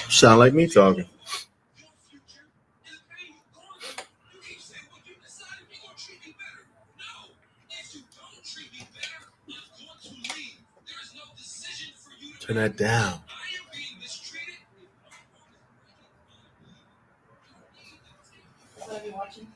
Sound like me talking. Turn that down. What are you watching?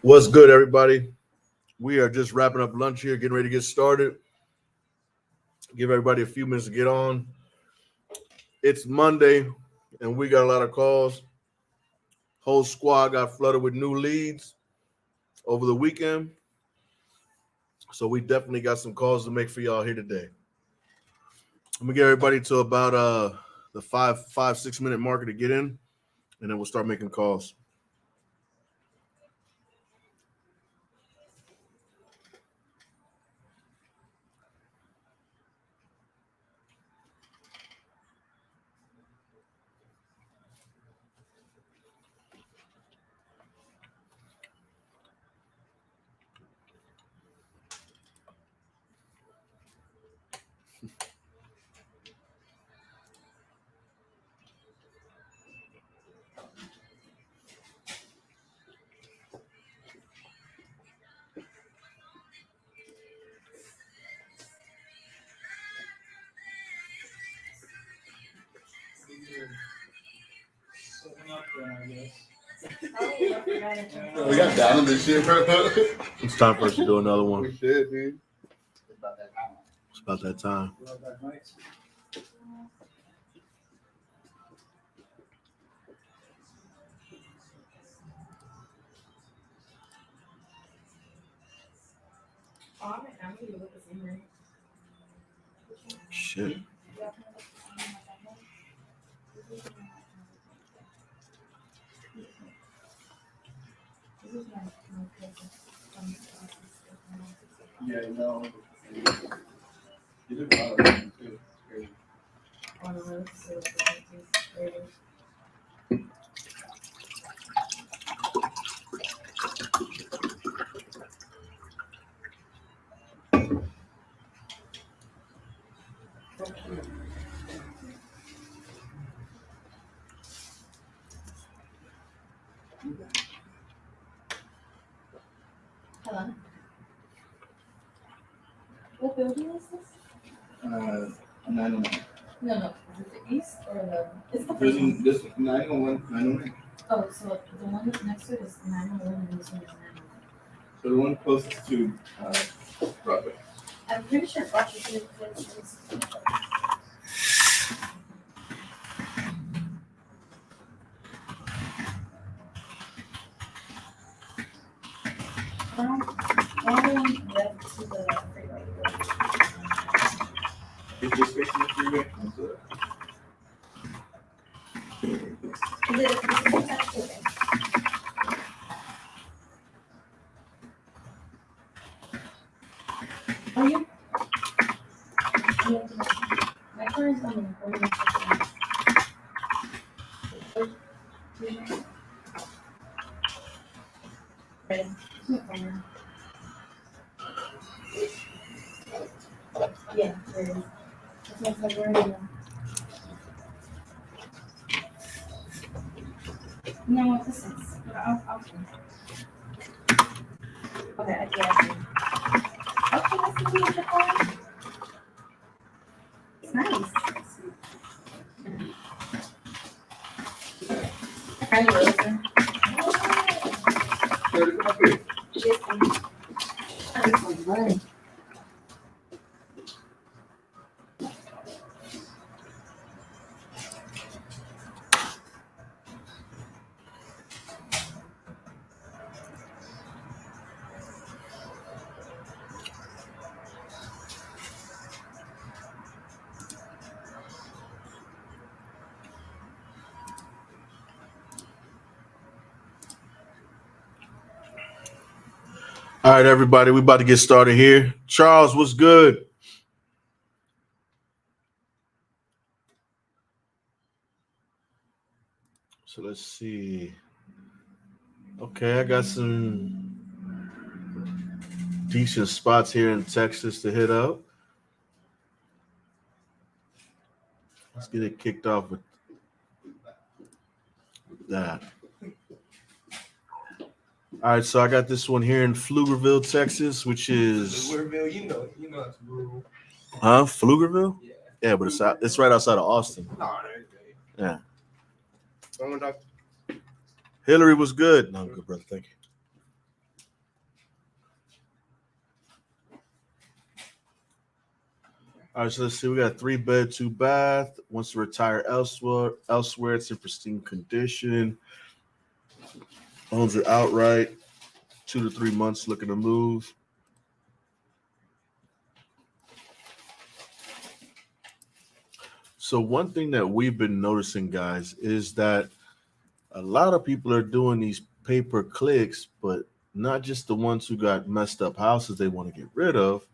What's good, everybody? We are just wrapping up lunch here, getting ready to get started. Give everybody a few minutes to get on. It's Monday, and we got a lot of calls. Whole squad got flooded with new leads over the weekend. So we definitely got some calls to make for y'all here today. I'm gonna get everybody to about the 6 minute marker to get in, and then we'll start making calls. We got down on this shit, bro. It's time for us to do another one. We should, dude. It's about that time. Shit. Yeah, you know. You did a lot of them, too. Hello. What building is this? 909. No. Is it the east or the? It's the Prison, this 901, 909. Oh, so the one that's next to it is 901 and this one is 901. So the one closest to Broadway. I'm pretty sure Washington is. Going left to the freeway. Is this facing the freeway? Is it a freeway? Are you? My car is on the corner. Right. Yeah, there is. That's my car. No, this is. I'll Okay, I guess. Okay, let's see what the phone. It's nice. Hi, Wilson. Shirley, come up here. This one's good. All right, everybody, we about to get started here. Charles, what's good? So let's see. Okay, I got some decent spots here in Texas to hit up. Let's get it kicked off with that. All right, so I got this one here in Pflugerville, Texas, which is Pflugerville, you know it's rural. Pflugerville? Yeah. Yeah, but it's right outside of Austin. No, there's Yeah. someone talk. Hillary was good. No, I'm good, brother. Thank you. All right, so let's see. We got a 3-bed, 2-bath. Wants to retire elsewhere. Elsewhere, it's in pristine condition. Owns it outright. 2 to 3 months looking to move. So one thing that we've been noticing, guys, is that a lot of people are doing these pay-per-clicks, but not just the ones who got messed up houses they want to get rid of,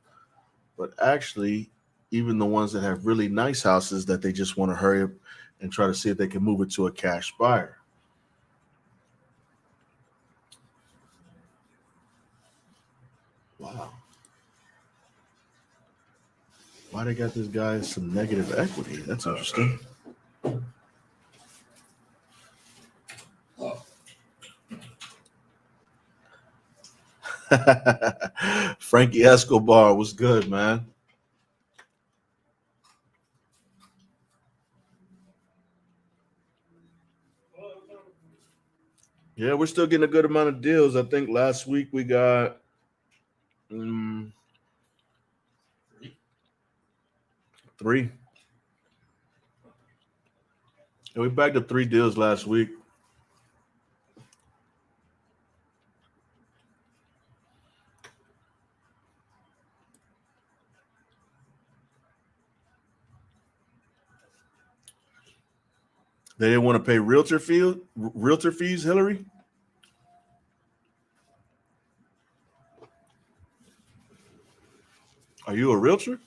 but actually even the ones that have really nice houses that they just want to hurry up and try to see if they can move it to a cash buyer. Wow. Why they got this guy some negative equity? That's interesting. Frankie Escobar was good, man. Yeah, we're still getting a good amount of deals. I think last week we got 3. And we backed up 3 deals last week. They didn't want to pay realtor fees, Hillary? Are you a realtor?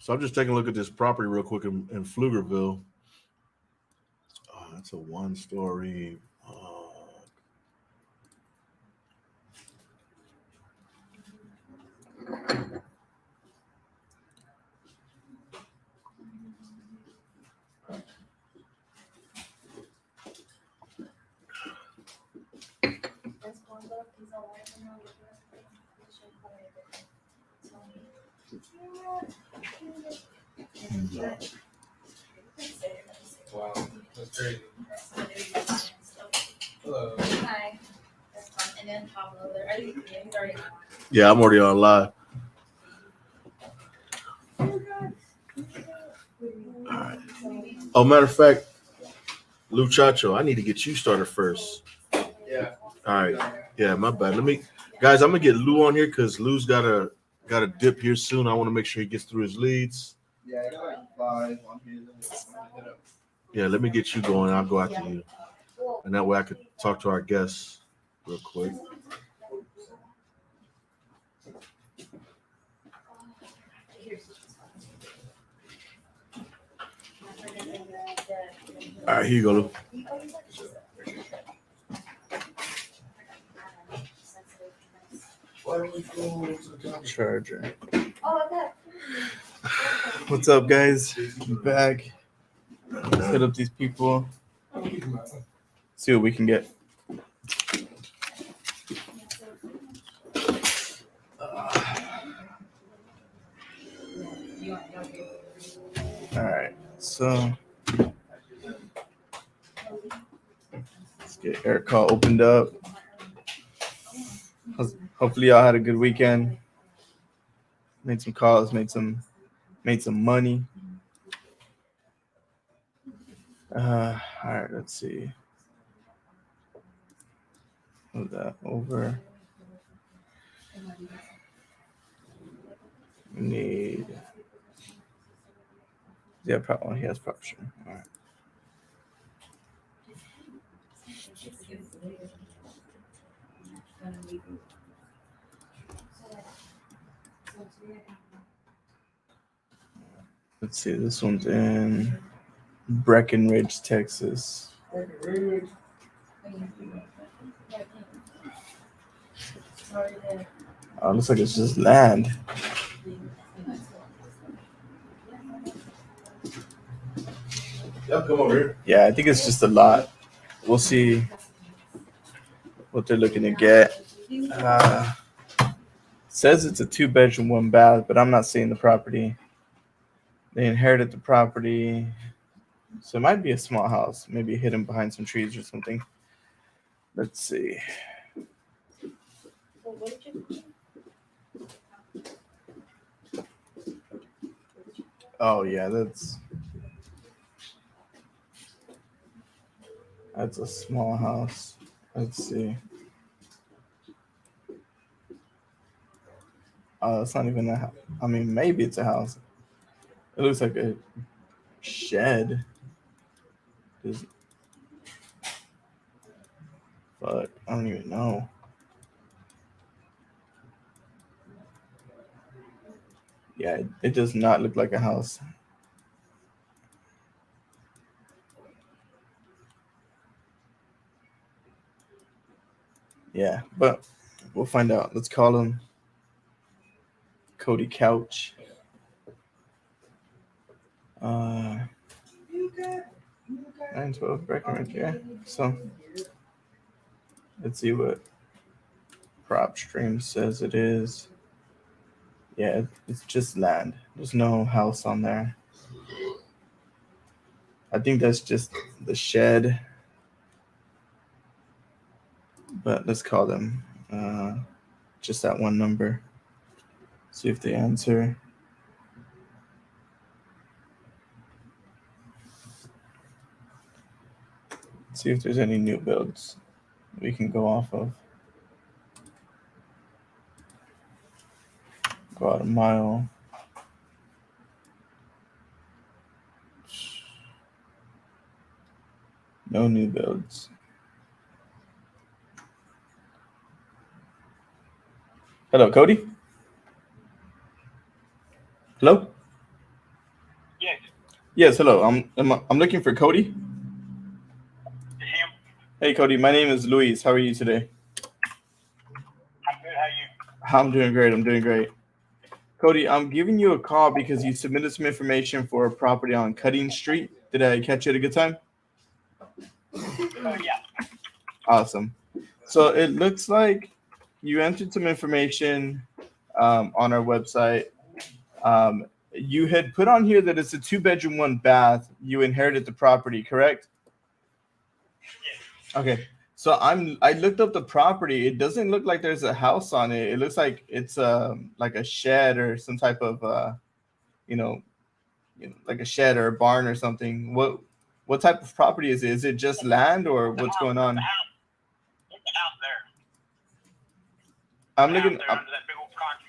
So I'm just taking a look at this property real quick in Pflugerville. Oh, that's a 1-story. Wow, that's crazy. Hello. Hi. That's fun. And then Pablo there. Are you he's already on? Yeah, I'm already on live. All right. Oh, matter of fact, Luchacho, I need to get you started first. Yeah. All right. Yeah, my bad. I'm gonna get Lou on here because Lou's gotta dip here soon. I want to make sure he gets through his leads. Yeah, I got like 5 on here. Yeah, let me get you going. I'll go after you, and that way I could talk to our guests real quick. All right, here you go, Lou. Charger. What's up, guys? I'm back. Let's hit up these people. See what we can get. All right, so let's get air call opened up. Hopefully, y'all had a good weekend. Made some calls, made some money. All right, let's see. Move that over. We need. Yeah, probably he has prop sure. All right. Let's see. This one's in Breckenridge, Texas. Oh, looks like it's just land. Yeah, come over here. Yeah, I think it's just a lot. We'll see what they're looking to get. Says it's a 2-bedroom, 1-bath, but I'm not seeing the property. They inherited the property, so it might be a small house, maybe hidden behind some trees or something. Let's see. Oh yeah, that's a small house. Let's see. Oh, it's not even a house. I mean, maybe it's a house. It looks like a shed. But I don't even know. Yeah, it does not look like a house. Yeah, but we'll find out. Let's call him Cody Couch. 912 Breckenridge, yeah. So let's see what prop stream says it is. Yeah, it's just land. There's no house on there. I think that's just the shed. But let's call them. Just that one number. See if they answer. See if there's any new builds we can go off of. Go out a mile. No new builds. Hello, Cody? Hello? Yes. Yes, hello. I'm looking for Cody. Him. Hey, Cody. My name is Luis. How are you today? I'm good. How are you? I'm doing great. I'm doing great. Cody, I'm giving you a call because you submitted some information for a property on Cutting Street. Did I catch you at a good time? Yeah. Awesome. So it looks like you entered some information on our website. You had put on here that it's a 2-bedroom, 1-bath. You inherited the property, correct? Yes. Okay. So I looked up the property. It doesn't look like there's a house on it. It looks like it's like a shed or some type of like a shed or a barn or something. What type of property is it? Is it just land or what's going on? There's a house there. I'm There's a looking. house there under that big old concrete.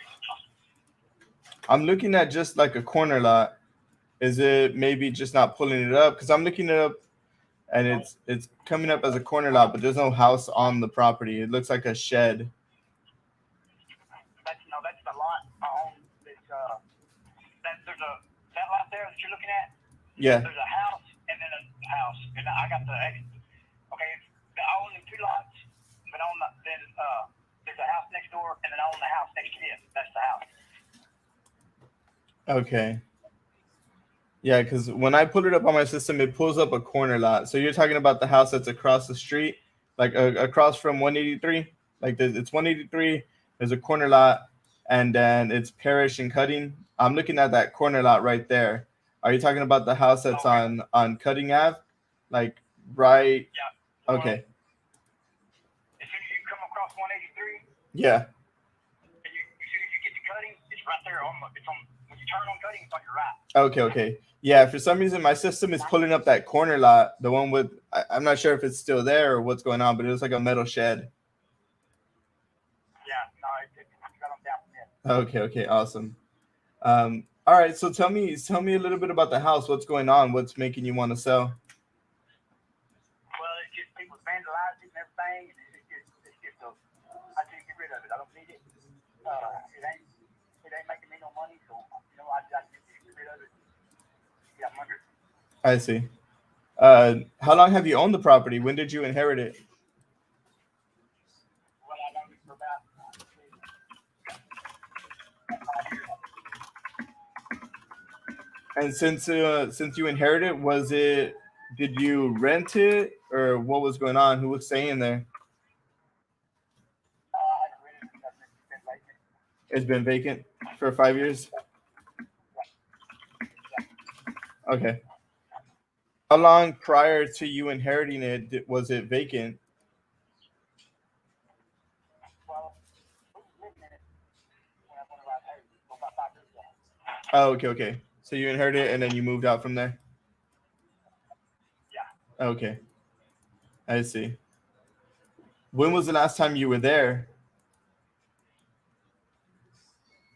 I'm looking at just like a corner lot. Is it maybe just not pulling it up? Because I'm looking it up, and it's coming up as a corner lot, but there's no house on the property. It looks like a shed. That's the lot I own. It's there's that lot there that you're looking at. Yeah. There's a house and then a house, and I I got the okay. I own the 2 lots, but then there's a house next door, and then I own the house next to it. That's the house. Okay. Yeah, because when I put it up on my system, it pulls up a corner lot. So you're talking about the house that's across the street, like across from 183? Like it's 183, there's a corner lot, and then it's Parish and Cutting. I'm looking at that corner lot right there. Are you talking about the house that's on Cutting Ave? Like right? Yeah. Okay. As soon as you come across 183, Yeah. and as soon as you get to Cutting, it's right there. It's on when you turn on Cutting, it's on your right. Okay. Yeah, for some reason my system is pulling up that corner lot, the one with I'm not sure if it's still there or what's going on, but it looks like a metal shed. Yeah, no, it's got them down from there. Okay, awesome. All right, so tell me a little bit about the house. What's going on? What's making you want to sell? Well, it's just people vandalize it and everything, and it's just I can't get rid of it. I don't need it. It ain't making me no money, so I just get rid of it. Yeah, I'm under. I see. How long have you owned the property? When did you inherit it? Well, I owned it for about 5 years. And since you inherited, did you rent it or what was going on? Who was staying there? I haven't rented it because it's been vacant. It's been vacant for 5 years. Okay. How long prior to you inheriting it was it vacant? Well, who was living in it when I inherited it? For about 5 years ago. Oh, okay. So you inherited it and then you moved out from there? Yeah. Okay. I see. When was the last time you were there?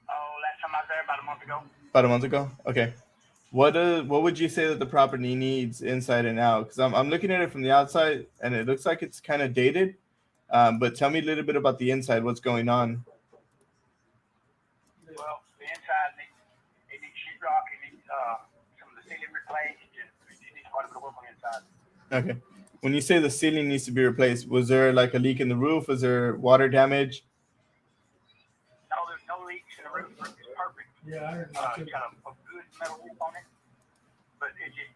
Oh, last time I was there about a month ago. About a month ago? Okay. What would you say that the property needs inside and out? Because I'm looking at it from the outside and it looks like it's kind of dated. But tell me a little bit about the inside. What's going on? Well, the inside needs sheetrock. It needs some of the ceiling replaced. It needs quite a bit of work on the inside. Okay. When you say the ceiling needs to be replaced, was there like a leak in the roof? Was there water damage? No, there's no leaks in the roof. It's perfect. Yeah, I heard It's got a good metal roof on it, but it just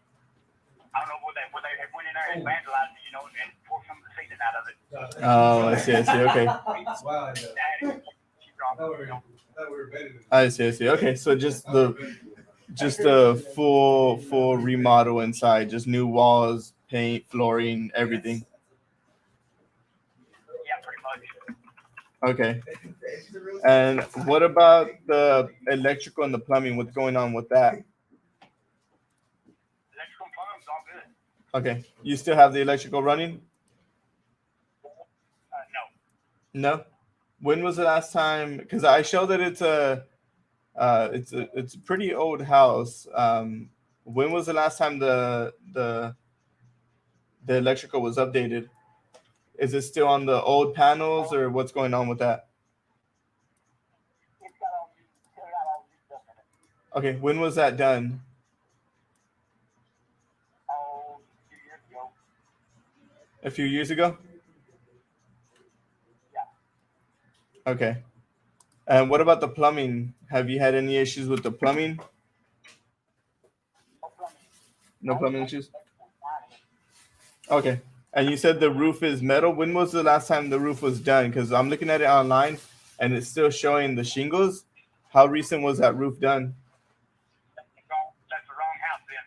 I don't know what they had went in there and vandalized it, and poured some of the seasoning out of it. Oh, I see. Okay. Wow, yeah. Added sheetrock, I thought we were better than I see. Okay. So just the full remodel inside, just new walls, paint, flooring, everything. Yeah, pretty much. Okay. And what about the electrical and the plumbing? What's going on with that? Electrical and plumbing's all good. Okay. You still have the electrical running? No. No. When was the last time? Because I show that it's a pretty old house. When was the last time the electrical was updated? Is it still on the old panels or what's going on with that? It's got all new stuff in it. Okay. When was that done? Oh, 2 years ago. A few years ago? Yeah. Okay. And what about the plumbing? Have you had any issues with the plumbing? No plumbing. No plumbing issues? Okay. And you said the roof is metal. When was the last time the roof was done? Because I'm looking at it online and it's still showing the shingles. How recent was that roof done? That's the wrong house then.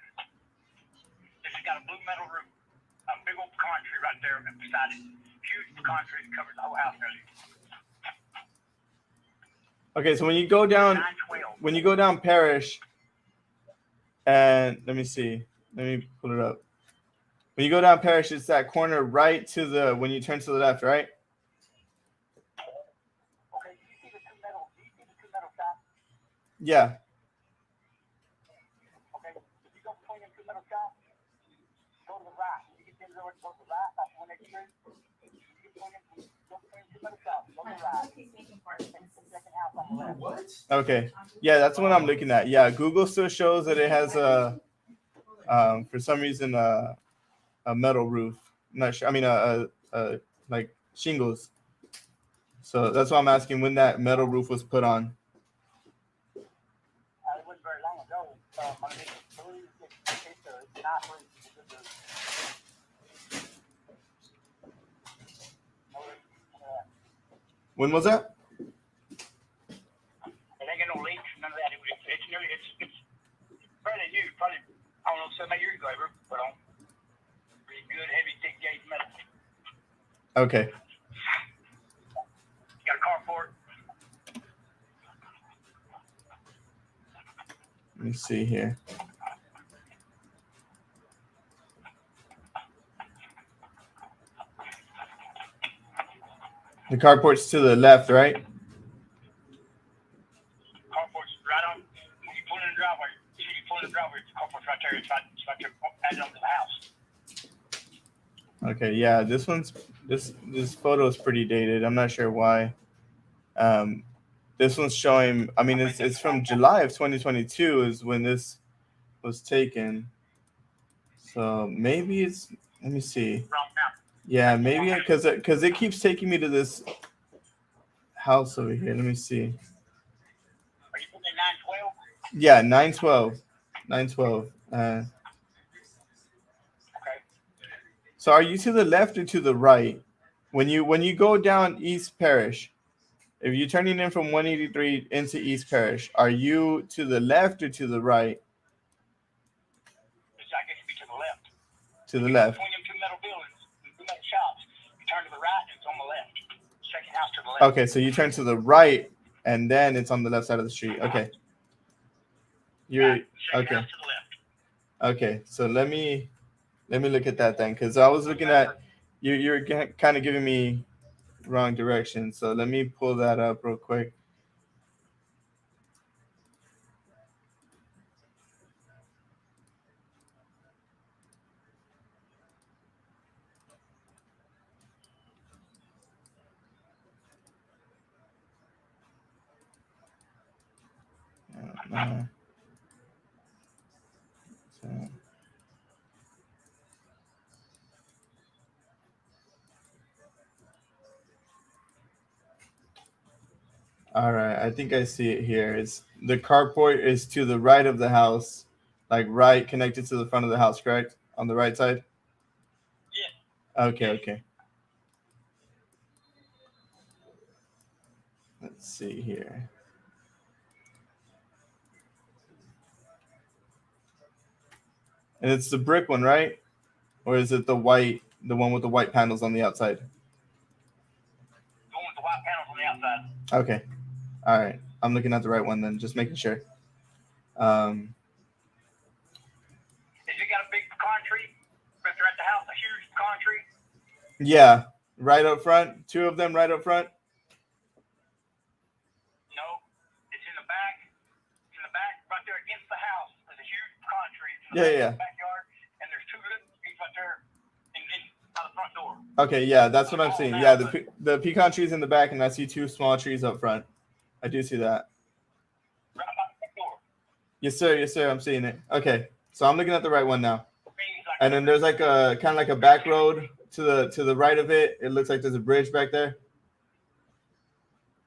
It's got a blue metal roof. A big old concrete right there beside it. Huge concrete covers the whole house. Okay, so when you go down 912. Parish, and let me pull it up. When you go down Parish, it's that corner right to when you turn to the left, right? Okay, do you see the two metal shops? Yeah. Okay, if you go between them two metal shops, go to the right. You get them over to the right, that's 183. You go between two metal shops, go to the right. He's making part of this. Second house on the left. what? Okay. Yeah, that's what I'm looking at. Yeah, Google still shows that it has for some reason a metal roof. I'm not sure. I mean, like shingles. So that's why I'm asking when that metal roof was put on. It wasn't very long ago. I believe it's a nice roof. When was that? It ain't got no leaks, none of that. It's new. It's fairly new. Probably, I don't know, 7 years ago. Ever put on. Pretty good, heavy, thick gauge metal. Okay. Got a carport. Let me see here. The carport's to the left, right? Carport's right on. When you pull in the driveway, you pull in the driveway, the carport's right there. It's right there, added onto the house. Okay, yeah, this photo is pretty dated. I'm not sure why. This one's showing. I mean, it's from July of 2022 is when this was taken. So maybe it's. Let me see. Wrong now. Yeah, maybe because it keeps taking me to this house over here. Let me see. Are you putting in 912? Yeah, 912. 912. Okay. So are you to the left or to the right? When you go down East Parish, if you're turning in from 183 into East Parish, are you to the left or to the right? I guess it'd be to the left. To the left. Between them two metal buildings, two metal shops, you turn to the right and it's on the left. Second house to the left. Okay, so you turn to the right and then it's on the left side of the street. Okay. You're Second okay. house to the left. Okay, so let me look at that then, because I was looking at you're kind of giving me wrong direction. So let me pull that up real quick. So, all right, I think I see it here. It's the carport is to the right of the house, like right connected to the front of the house, correct? On the right side? Yeah. Okay. Let's see here. And it's the brick one, right? Or is it the one with the white panels on the outside? The one with the white panels on the outside. Okay. All right. I'm looking at the right one then, just making sure. Has it got a big pecan tree? Right there at the house, a huge pecan tree? Yeah, right up front. Two of them right up front. No, it's in the back. It's in the back, right there against the house. There's a huge pecan tree in the backyard, and there's two little trees right there by the front door. Okay, yeah, that's what I'm seeing. Yeah, the pecan trees in the back, and I see two small trees up front. I do see that. Right by the front door. Yes, sir. I'm seeing it. Okay, so I'm looking at the right one now. And then there's like a kind of like a back road to the right of it. It looks like there's a bridge back there.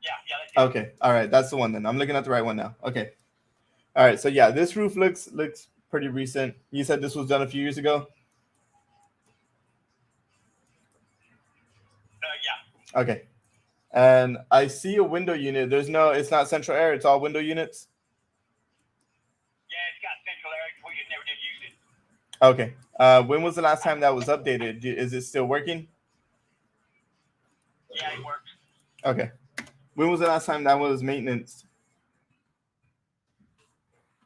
Yeah. Okay, all right, that's the one then. I'm looking at the right one now. Okay, all right. So yeah, this roof looks pretty recent. You said this was done a few years ago. Yeah. Okay, and I see a window unit. It's not central air. It's all window units. Yeah, it's got central air. We just never did use it. Okay. When was the last time that was updated? Is it still working? Yeah, it works. Okay. When was the last time that was maintenance?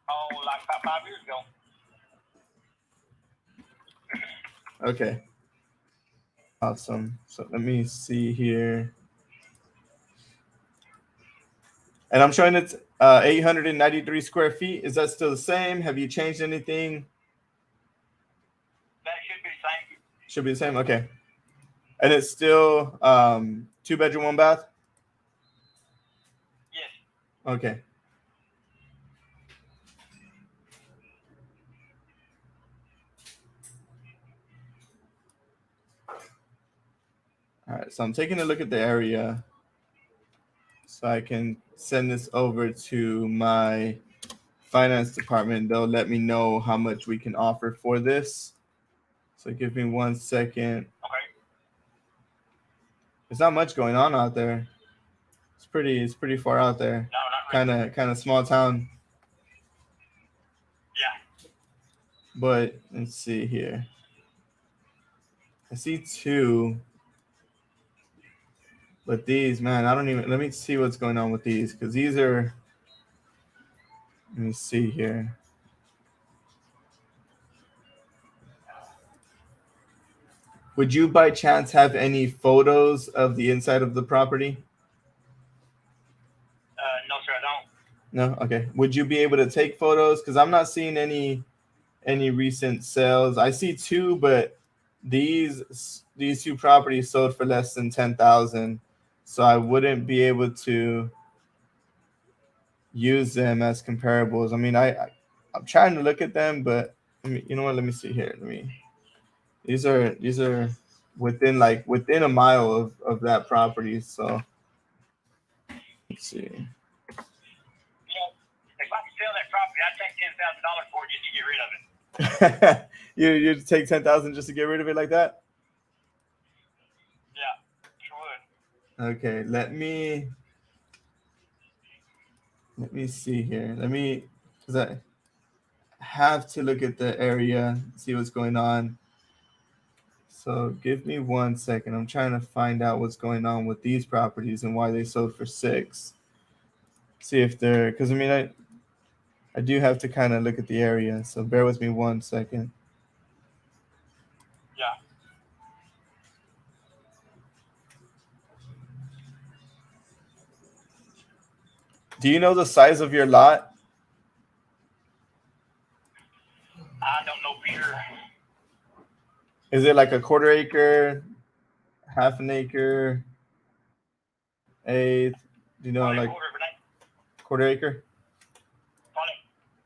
Oh, like about 5 years ago. Okay. Awesome. So let me see here. And I'm showing it's 893 square feet. Is that still the same? Have you changed anything? That should be the same. Should be the same. Okay. And it's still 2-bedroom, 1 bath? Yes. Okay. All right, so I'm taking a look at the area so I can send this over to my finance department. They'll let me know how much we can offer for this. So give me 1 second. Okay. There's not much going on out there. It's pretty far out there. No, not really. Kind of small town. Yeah. But let's see here. I see 2. But these, man, I don't even, let me see what's going on with these, because these are, let me see here. Would you by chance have any photos of the inside of the property? No, sir, I don't. No? Okay. Would you be able to take photos? Because I'm not seeing any recent sales. I see 2, but these 2 properties sold for less than 10,000. So I wouldn't be able to use them as comparables. I mean, I'm trying to look at them, but you know what? Let me see here. These are within a mile of that property. So let's see. You know, if I could sell that property, I'd take $10,000 for it just to get rid of it. you take 10,000 just to get rid of it like that? Yeah, sure would. Okay, let me see here. Because I have to look at the area, see what's going on. So give me 1 second. I'm trying to find out what's going on with these properties and why they sold for 6. See if they're, because I mean, I do have to kind of look at the area. So bear with me 1 second. Yeah. Do you know the size of your lot? I don't know for sure. Is it like a 1/4 acre, half an acre, eighth? Do you know, Probably like a quarter of an acre. 1/4 acre?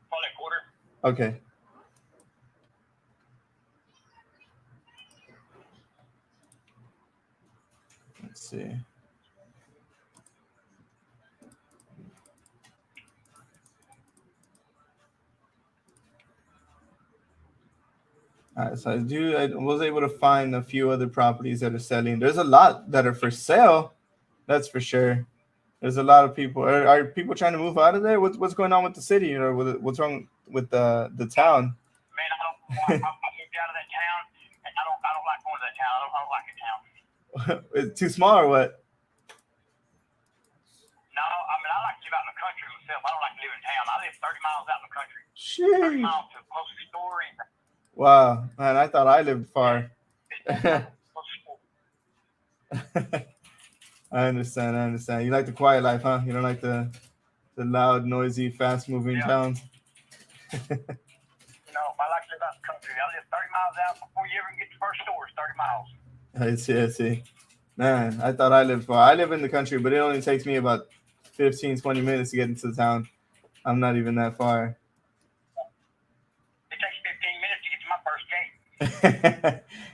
Probably a quarter. Okay. Let's see. All right, so I was able to find a few other properties that are selling. There's a lot that are for sale, that's for sure. There's a lot of people. Are people trying to move out of there? What's going on with the city, or what's wrong with the town? Man, I moved out of that town, and I don't like going to that town. I don't like the town. It's too small, or what? No, I mean, I like to live out in the country myself. I don't like to live in town. I live 30 miles out in the country. 30 Sheesh. miles to a closest store. Wow, man, I thought I lived far. I understand. You like the quiet life, huh? You don't like the loud, noisy, fast-moving towns. No, I like to live out in the country. I live 30 miles out before you ever get to the first store. It's 30 miles. I see. Man, I thought I lived far. I live in the country, but it only takes me about 15, 20 minutes to get into the town. I'm not even that far. It takes 15 minutes to get to my first gate.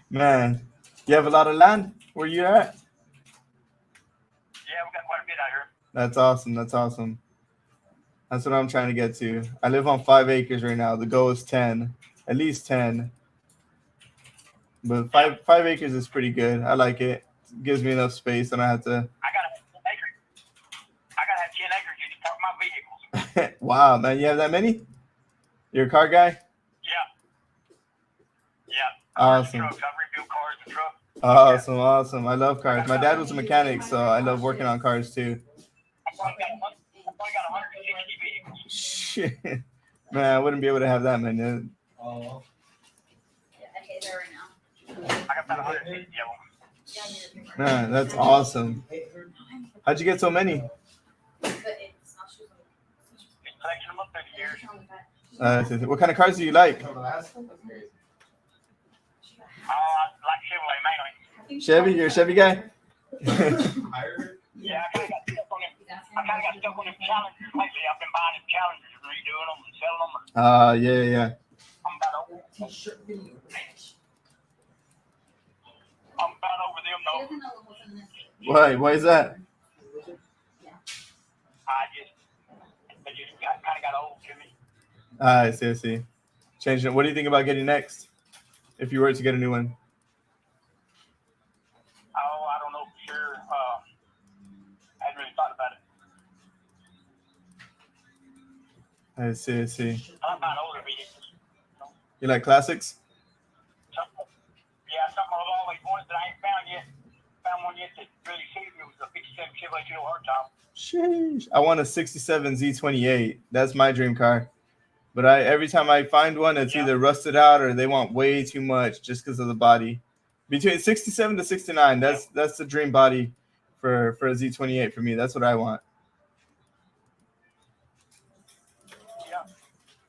Man, you have a lot of land where you're at? Yeah, we got quite a bit out here. That's awesome. That's what I'm trying to get to. I live on 5 acres right now. The goal is 10, at least 10. But 5 acres is pretty good. I like it. It gives me enough space, and I have to. I gotta have 10 acres. I gotta have 10 acres just to park my vehicles. Wow, man, you have that many? You're a car guy? Yeah. Awesome. Trucks. I rebuild cars and trucks. Awesome. I love cars. My dad was a mechanic, so I love working on cars too. I probably got 160 vehicles. Shit. Man, I wouldn't be able to have that many. Oh. Yeah, I hate that right now. I got about 160 of them. Man, that's awesome. How'd you get so many? But it's not shoes. Been collecting them up through the years. What kind of cars do you like? I like Chevrolet mainly. Chevy? You're a Chevy guy? Yeah, I kind of got stuck on them Challengers lately. I've been buying them Challengers and redoing them and selling them. Yeah. I'm about over them He doesn't know what was in this. Why? Why is that? It just kind of got old to me. I see. I see. Changing it. What do you think about getting next? If you were to get a new one. Oh, I don't know for sure. I hadn't really thought about it. I see. I see. I'm not older vehicles. You like classics? Something I've always wanted that I ain't found yet. Found one yet that really suited me. It was a 57 Chevrolet Two Hardtop. Sheesh. I want a 67 Z28. That's my dream car. But every time I find one, it's either rusted out or they want way too much just because of the body. Between 67 to 69, that's the dream body for a Z28 for me. That's what I want. Yeah.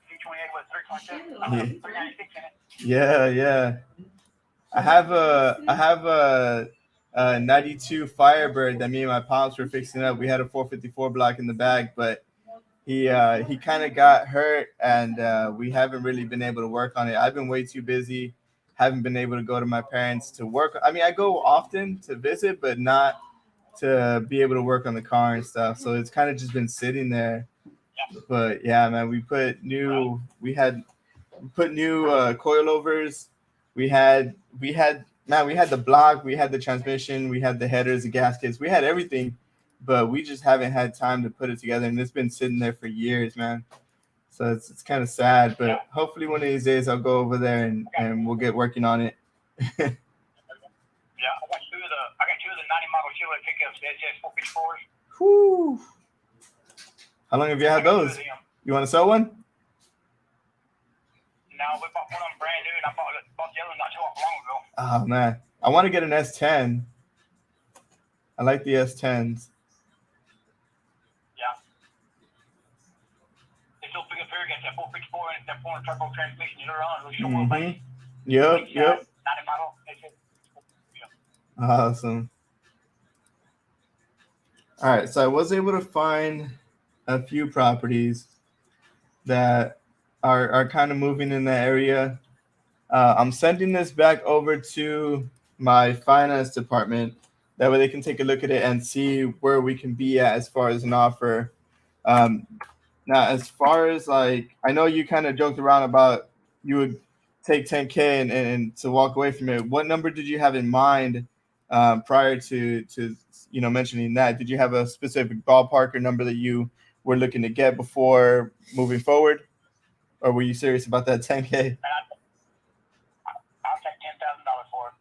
Z28 with 3.7. Yeah. 396 in it. Yeah. I have a 92 Firebird that me and my pops were fixing up. We had a 454 block in the back, but he kind of got hurt, and we haven't really been able to work on it. I've been way too busy. Haven't been able to go to my parents to work. I mean, I go often to visit, but not to be able to work on the car and stuff. So it's kind of just been sitting there. But yeah, man, we put new coilovers. We had the block, we had the transmission, we had the headers, the gaskets, we had everything, but we just haven't had time to put it together, and it's been sitting there for years, man. So it's kind of sad, but hopefully one of these days I'll go over there and we'll get working on it. Yeah, I got two of the 90 model Chevrolet pickups, the SS454s. Whew. How long have you had those? You want to sell one? No, we bought one of them brand new, and I bought the other one not too long ago. Oh man, I want to get an S10. I like the S10s. Yeah. They still pick up here, got that 454 and that 400 turbo transmission you're on. It'll show up like Yep. 90 model. Awesome. All right, so I was able to find a few properties that are kind of moving in the area. I'm sending this back over to my finance department. That way they can take a look at it and see where we can be at as far as an offer. Now, as far as I know you kind of joked around about you would take 10K and to walk away from it. What number did you have in mind prior to mentioning that? Did you have a specific ballpark or number that you were looking to get before moving forward? Or were you serious about that 10K? I'll take $10,000 for it.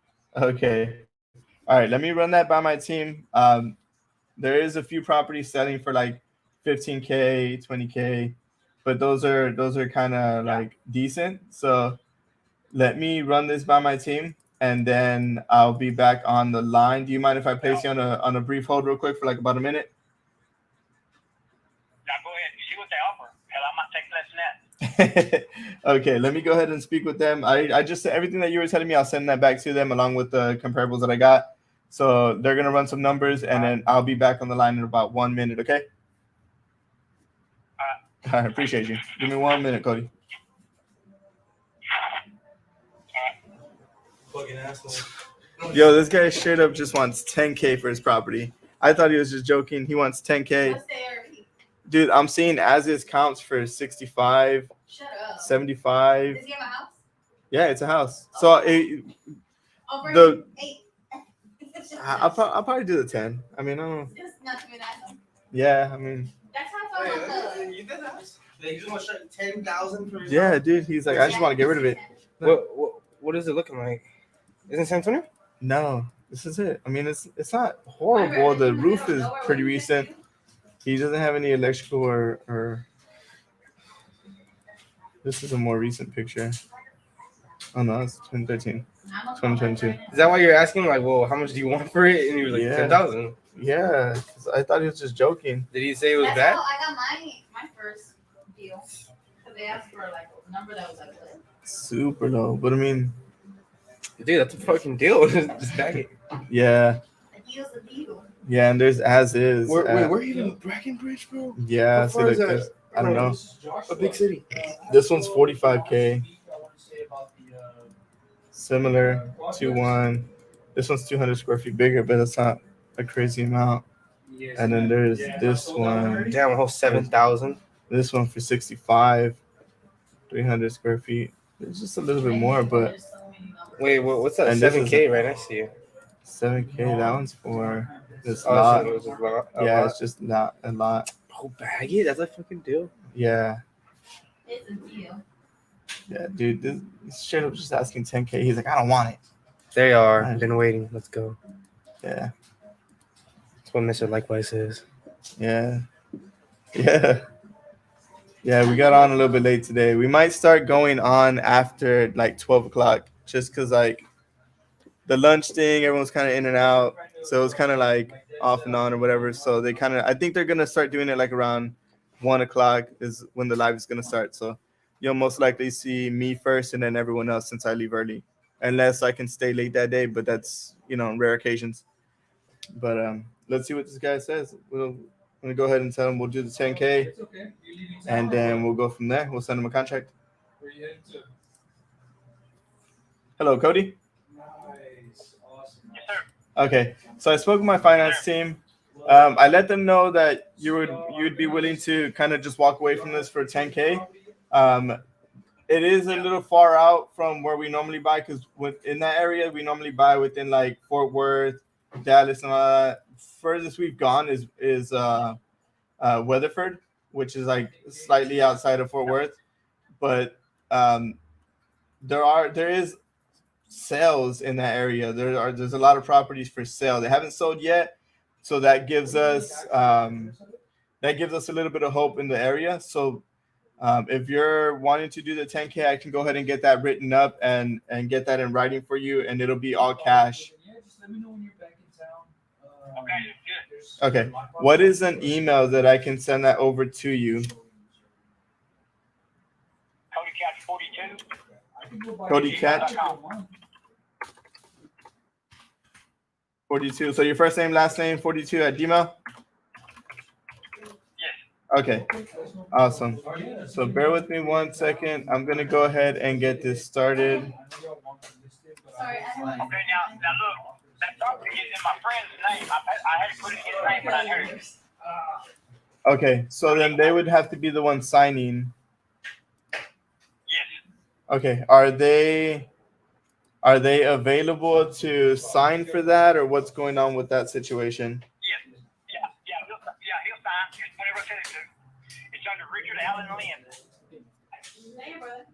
Okay. All right. Let me run that by my team. There is a few properties selling for like 15K, 20K, but those are kind of decent. So let me run this by my team, and then I'll be back on the line. Do you mind if I place you on a brief hold real quick for about a minute? Now go ahead. See what they offer. Hell, I might take less than that. Okay, let me go ahead and speak with them. I just everything that you were telling me, I'll send that back to them along with the comparables that I got. So they're gonna run some numbers, and then I'll be back on the line in about 1 minute. Okay. All right. Appreciate you. Give me 1 minute, Cody. Fucking asshole. Yo, this guy straight up just wants 10K for his property. I thought he was just joking. He wants 10K. What's the ARP? Dude, I'm seeing as is comps for 65, Shut up. 75. Does he have a house? Yeah, it's a house. So Over The- 8. I'll probably do the 10. I mean, I don't know. Just not to be nice. Yeah, I mean, That's how I felt about the. You did that? You just want to shut 10,000 for his yeah, dude. He's like, I just want to get rid of it. What is it looking like? Isn't San Antonio? No, this is it. I mean, it's not horrible. The roof is pretty recent. He doesn't have any electrical or. This is a more recent picture. Oh no, it's 2013. 2022. Is that why you're asking? Like, well, how much do you want for it? And he was like, Yeah. 10,000. Yeah, 'cause I thought he was just joking. Did he say it was That's bad? how I got my first deal. Because they asked for like a number that was like good. Super low, but I mean, Dude, that's a fucking deal. Just bag it. yeah, A deal's a deal. yeah, and there's as is. We're even Brackenbridge, bro. Yeah, How see, far like, is that? there's- I don't know. A big city. This one's 45K. Similar 2-1. This one's 200 square feet bigger, but it's not a crazy amount. And then there's this one. Damn, a whole 7,000. This one for 65, 300 square feet. It's just a little bit more, but Wait, what's that? And this is 7K right next to you. 7K. That one's for this Oh, lot. so it was just lot. Yeah, it's just not a lot. Oh, baggy? That's a fucking deal. Yeah, It's a deal. yeah, dude. This straight up just asking 10K. He's like, I don't want it. There you are. Nice. Been waiting. Let's go. Yeah, That's what Mr. Likewise is. yeah, yeah. Yeah, we got on a little bit late today. We might start going on after like 12 o'clock, just because like the lunch thing, everyone's kind of in and out. So it's kind of like off and on or whatever. So they kind of, I think they're going to start doing it like around 1 o'clock is when the live is going to start. So you'll most likely see me first and then everyone else since I leave early, unless I can stay late that day. But that's, on rare occasions. But let's see what this guy says. I'm going to go ahead and tell him we'll do the 10K. And then we'll go from there. We'll send him a contract. Hello, Cody. Yes, sir. Okay, so I spoke with my finance team. I let them know that you'd be willing to kind of just walk away from this for 10K. It is a little far out from where we normally buy, because in that area we normally buy within like Fort Worth, Dallas, and all that. Furthest we've gone is Weatherford, which is like slightly outside of Fort Worth, but there is sales in that area. There's a lot of properties for sale. They haven't sold yet, so that gives us a little bit of hope in the area. So if you're wanting to do the 10K, I can go ahead and get that written up and get that in writing for you, and it'll be all cash. Okay, good. Okay. What is an email that I can send that over to you? Cody Catch 42. Cody Catch 42. So your first name, last name, 42 at Gmail? Yes. Okay. Awesome. So bear with me 1 second. I'm going to go ahead and get this started. Sorry, I don't. Okay, now look, that property is in my friend's name. I had to put it in his name, but I heard it. Okay. So then they would have to be the one signing. Yes. Okay. Are they available to sign for that, or what's going on with that situation? Yes. Yeah, he'll sign. Just whenever I said it, it's under Richard Allen Lynn. Hey, brother.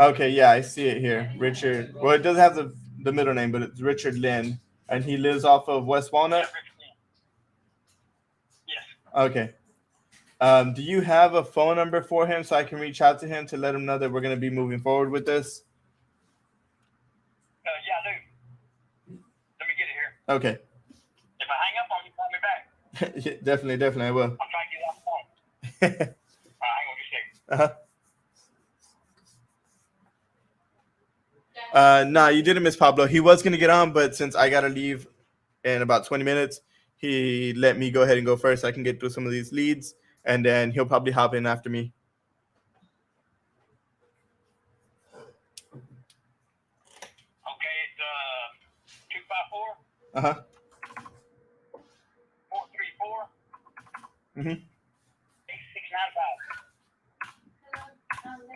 Okay, yeah, I see it here. Richard. Well, it doesn't have the middle name, but it's Richard Lynn, and he lives off of West Walnut. Yes. Okay. Do you have a phone number for him so I can reach out to him to let him know that we're going to be moving forward with this? Yeah, I do. Let me get it here. Okay. If I hang up on you, call me back. Yeah, definitely, I will. I'm trying to get off the phone. All right, hang on just a second. Uh-huh. Nah, you didn't miss Pablo. He was going to get on, but since I got to leave in about 20 minutes, he let me go ahead and go first. So I can get through some of these leads, and then he'll probably hop in after me. Okay, it's 254. Uh-huh. 434. Mm-hmm.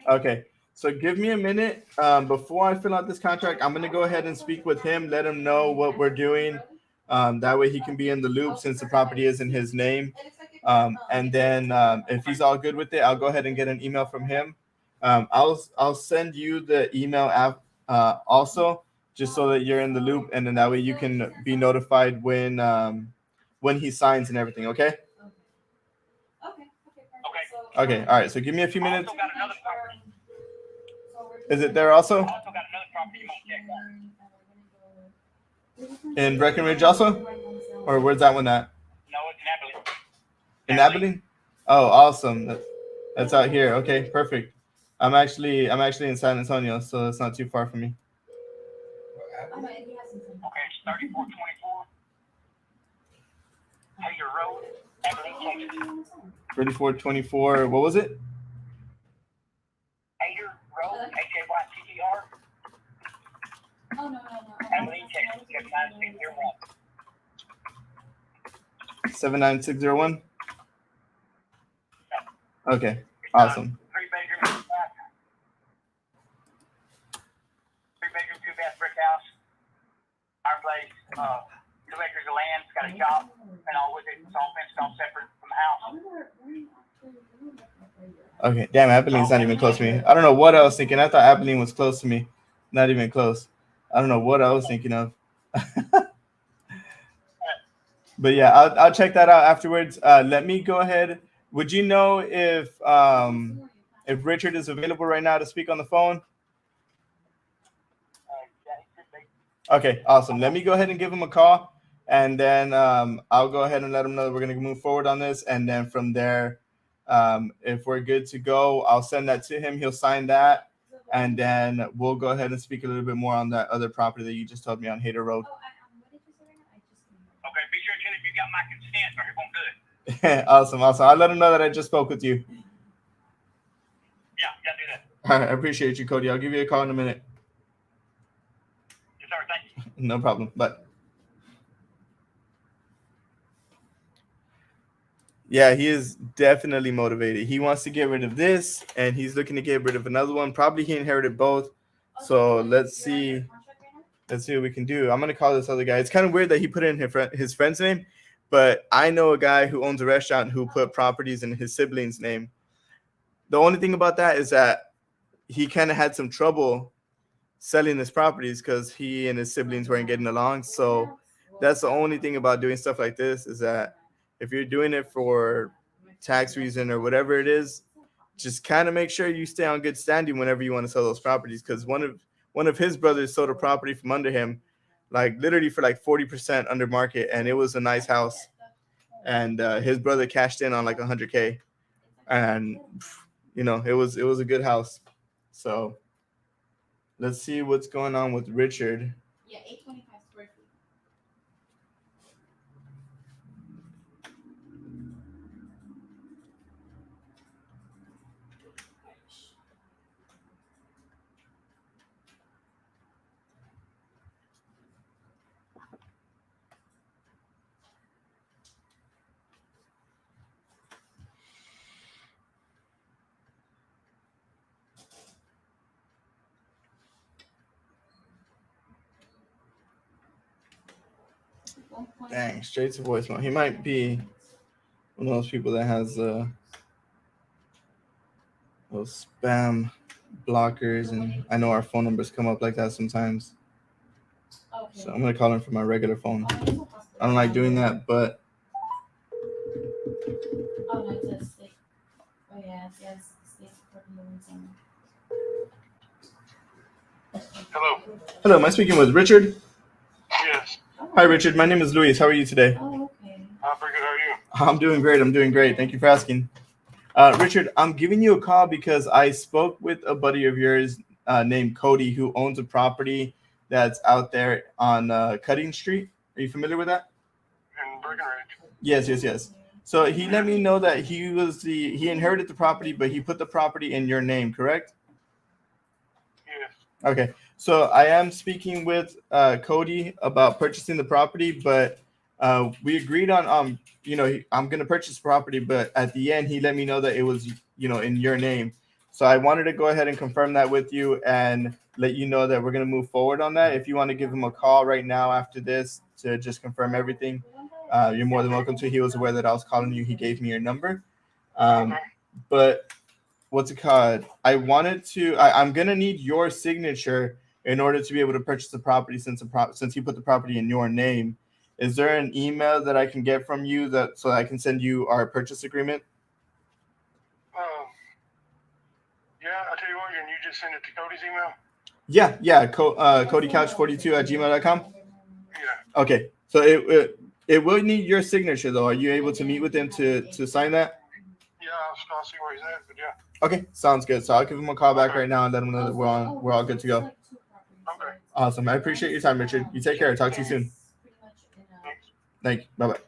8695. Okay. So give me a minute. Before I fill out this contract, I'm going to go ahead and speak with him, let him know what we're doing. That way he can be in the loop since the property is in his name. And then if he's all good with it, I'll go ahead and get an email from him. I'll send you the email app also, just so that you're in the loop, and then that way you can be notified when he signs and everything. Okay. Okay. All right. So give me a few minutes. Also got another property. Is it there also? Also got another property you might check on. In Breckenridge also? Or where's that one at? No, it's in Abilene. In Abilene? Oh, awesome. That's out here. Okay, perfect. I'm actually in San Antonio, so it's not too far from me. Okay, it's 3424 Hager Road, Abilene, Texas. 3424. What was it? Hager Road, Hayter. Oh, no. Abilene, Texas. 7961. 79601. Okay, awesome. 3-bedroom, 3-bedroom, 2-bath brick house. Fireplace, 2 acres of land. It's got a shop and all with it. It's all fenced off separate from the house. Okay, damn, Abilene's not even close to me. I don't know what I was thinking. I thought Abilene was close to me. Not even close. I don't know what I was thinking of. But yeah, I'll check that out afterwards. Let me go ahead. Would you know if Richard is available right now to speak on the phone? Okay, awesome. Let me go ahead and give him a call, and then I'll go ahead and let him know that we're going to move forward on this, and then from there, if we're good to go, I'll send that to him. He'll sign that, and then we'll go ahead and speak a little bit more on that other property that you just told me on Hater Road. Okay, be sure to tell if you got my consent or he won't do it. Awesome. I'll let him know that I just spoke with you. Yeah, do that. All right, I appreciate you, Cody. I'll give you a call in a minute. Yes, sir, thank you. No problem. But yeah, he is definitely motivated. He wants to get rid of this, and he's looking to get rid of another one. Probably he inherited both. So let's see. Let's see what we can do. I'm going to call this other guy. It's kind of weird that he put in his friend's name, but I know a guy who owns a restaurant who put properties in his sibling's name. The only thing about that is that he kind of had some trouble selling his properties because he and his siblings weren't getting along. So that's the only thing about doing stuff like this, is that if you're doing it for tax reason or whatever it is, just kind of make sure you stay on good standing whenever you want to sell those properties. Because one of his brothers sold a property from under him, like literally for like 40% under market, and it was a nice house. And his brother cashed in on like $100K, and you know, it was a good house. So let's see what's going on with Richard. Yeah, 825 square feet. Dang, straight to voicemail. He might be one of those people that has those spam blockers, and I know our phone numbers come up like that sometimes. Okay. So I'm gonna call him from my regular phone. I don't like doing that, but Oh, no, it says state. Oh, yeah, it says state supporting hello, am I speaking with Richard? Yes. Hi, Richard. My name is Luis. How are you today? Oh, okay. I'm pretty good. How are you? I'm doing great. Thank you for asking. Richard, I'm giving you a call because I spoke with a buddy of yours named Cody, who owns a property that's out there on Cutting Street. Are you familiar with that? In Breckenridge. Yes. So he let me know that he inherited the property, but he put the property in your name, correct? Yes. Okay. So I am speaking with Cody about purchasing the property, but we agreed on I'm going to purchase the property, but at the end he let me know that it was in your name. So I wanted to go ahead and confirm that with you and let you know that we're going to move forward on that. If you want to give him a call right now after this to just confirm everything, you're more than welcome to. He was aware that I was calling you. He gave me your number. But what's it called? I'm going to need your signature in order to be able to purchase the property since he put the property in your name. Is there an email that I can get from you so I can send you our purchase agreement? Yeah, I'll tell you what, and you just send it to Cody's email? Yeah. CodyCouch42@gmail.com. Yeah. Okay. So it will need your signature though. Are you able to meet with him to sign that? Yeah, I'll see where he's at, but yeah. Okay, sounds good. So I'll give him a call back right now and let him know that we're all good to go. Okay. Awesome. I appreciate your time, Richard. You take care. Talk to you soon. Thank you. Bye-bye.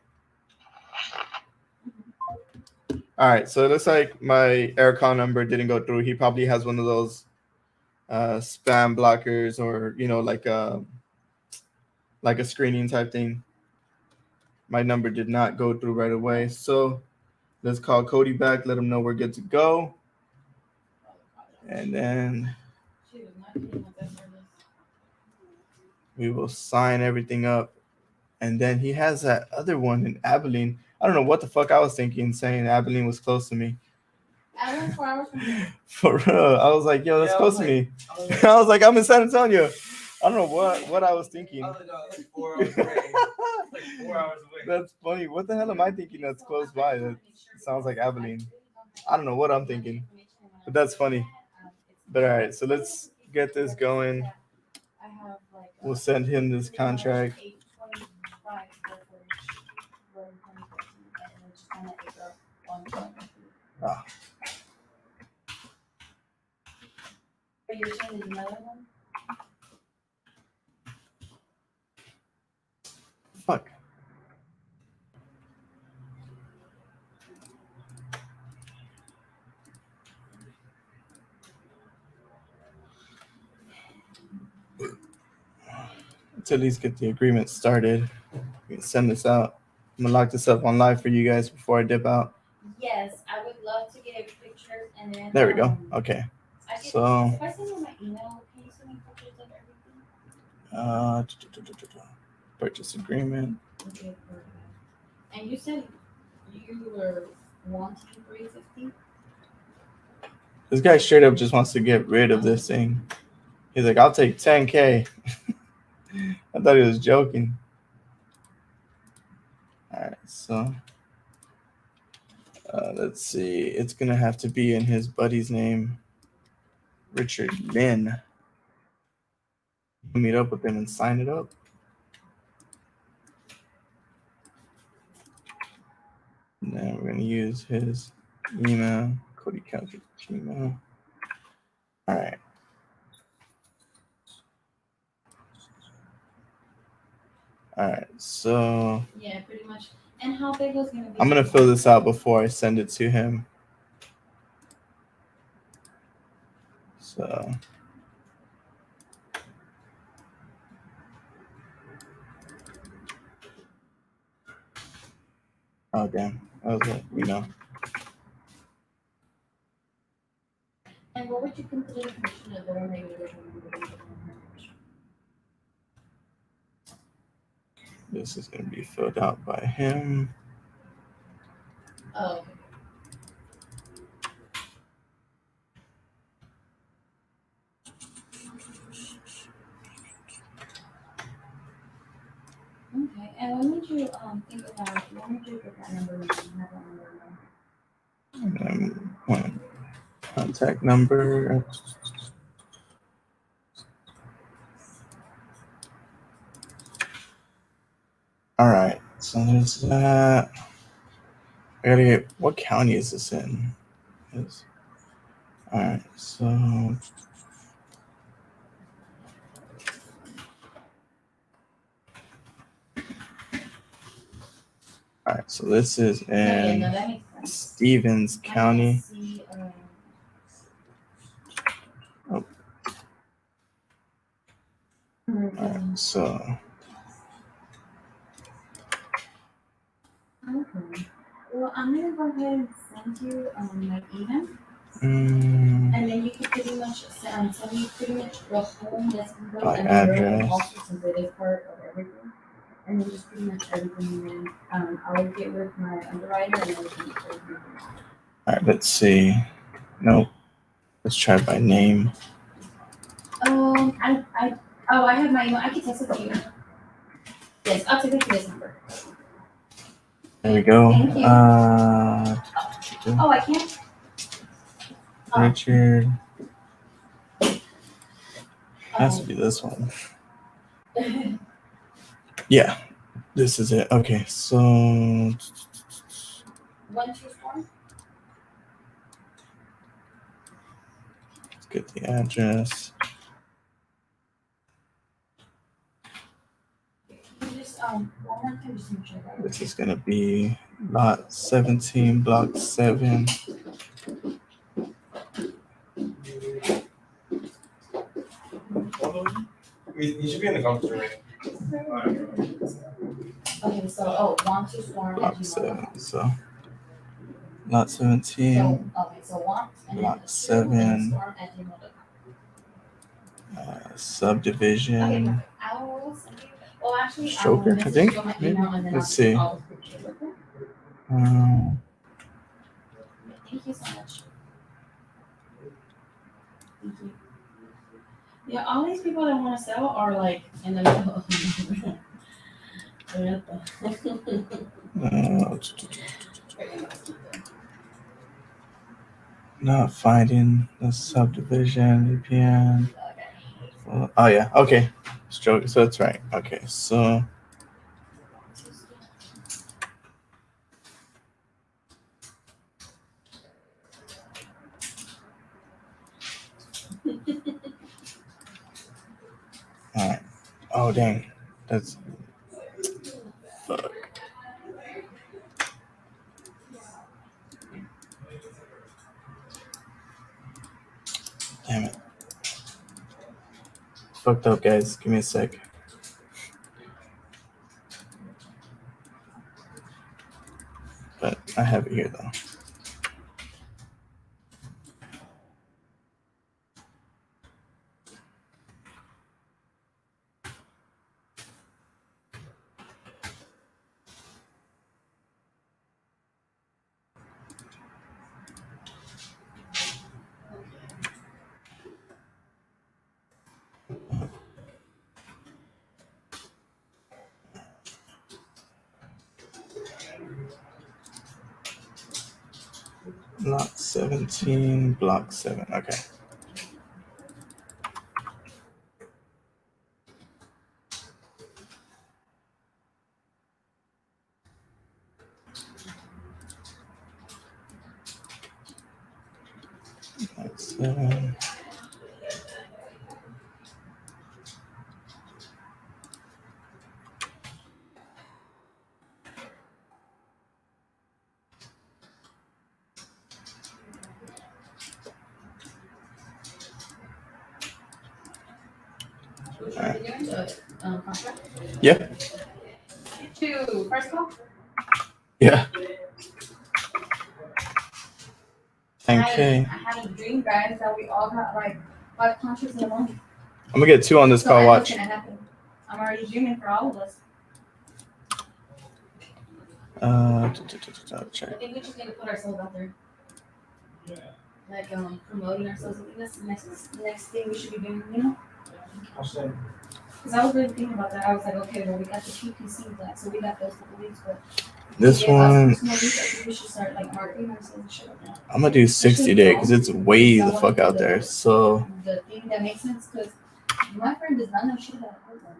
All right. So it looks like my air call number didn't go through. He probably has one of those spam blockers, or like a screening type thing. My number did not go through right away. So let's call Cody back, let him know we're good to go. And then She was not kidding with that service. we will sign everything up. And then he has that other one in Abilene. I don't know what the fuck I was thinking, saying Abilene was close to me. Alan, 4 hours from here. For real. I was like, yo, that's Yeah, I close was to like- me. I was like, I'm in San Antonio. I don't know what I was thinking. I was like 4 hours away. Like 4 hours away. That's funny. What the hell am I thinking that's close by? That sounds like Abilene. I don't know what I'm thinking, but that's funny. But all right, so let's get this going. We'll send him this contract. Ah. But you're saying there's another one? Fuck. Let's at least get the agreement started. We can send this out. I'm gonna lock this up on live for you guys before I dip out. Yes, I would love to get pictures and then. There we go. Okay. So If I send you my email, can you send me pictures of everything? Purchase agreement. Okay, perfect. And you said you were wanting 350? This guy straight up just wants to get rid of this thing. He's like, I'll take 10K. I thought he was joking. All right, so let's see. It's gonna have to be in his buddy's name, Richard Lynn. Meet up with him and sign it up. And then we're gonna use his email, Cody Couch Gmail. All right. All right, so Yeah, pretty much. And how big was gonna be? I'm gonna fill this out before I send it to him. So oh damn, that was it, And what would you consider the commission of the one that you were doing? This is gonna be filled out by him. Oh. Okay, and when would you think about when would you get that number and have that number? And then contact number. All right, so there's that. I gotta get, what county is this in? All right, so all right, so this is in No, that makes sense. Stevens County. See, Oh. All right, so okay. Well, I'm gonna go ahead and send you my email, mm, and then you can pretty much send me pretty much the whole listing bill by and then address. also some bidding part of everything, and then just pretty much everything. And then I'll get with my underwriter and then we can get everything. All right, let's see. Nope. Let's try by name. I have my email. I can text it to you. Yes, I'll text it to this number. There we go. Thank you. Oh, I can't. Richard. Has to be this one. Yeah, this is it. Okay, so 124. let's get the address. Just one more time, just make sure that. This is gonna be lot 17, block 7. He should be in the conference room. Okay, so, want to storm at Block gmail.com. 7. So lot 17. So want and Block then 7. storm at gmail.com. Subdivision. Okay, perfect. I will send you. Well, actually, Stroker, I message think. you on my Maybe. email and then Let's I'll see. all the pictures, okay? Thank you so much. Thank you. Yeah, all these people that want to sell are like in the middle of Not finding the subdivision VPN. Oh yeah, okay. Stroke. So that's right. Okay, so all right. Oh dang, that's fuck. Damn it. Fucked up, guys. Give me a sec. But I have it here though. Lot 17, block 7. Okay. Lot 7. Contract? Yeah. To first call? Yeah. I 10K. had a dream, guys, that we all got like 5 contracts in a month. I'm gonna get 2 on this So call. I know Watch. what's gonna happen. I'm already dreaming for all of us. Check. I think we just need to put ourselves out there. Like promoting ourselves. I think that's the next thing we should be doing, you know? Because I was really thinking about that. I was like, okay, well, we got the PPC that, so we got those couple weeks, but This one, I think we should start like marketing ourselves and shit like that. I'm gonna do 60 day because it's way the fuck out there. So The thing that makes sense, because my friend does not know shit about program.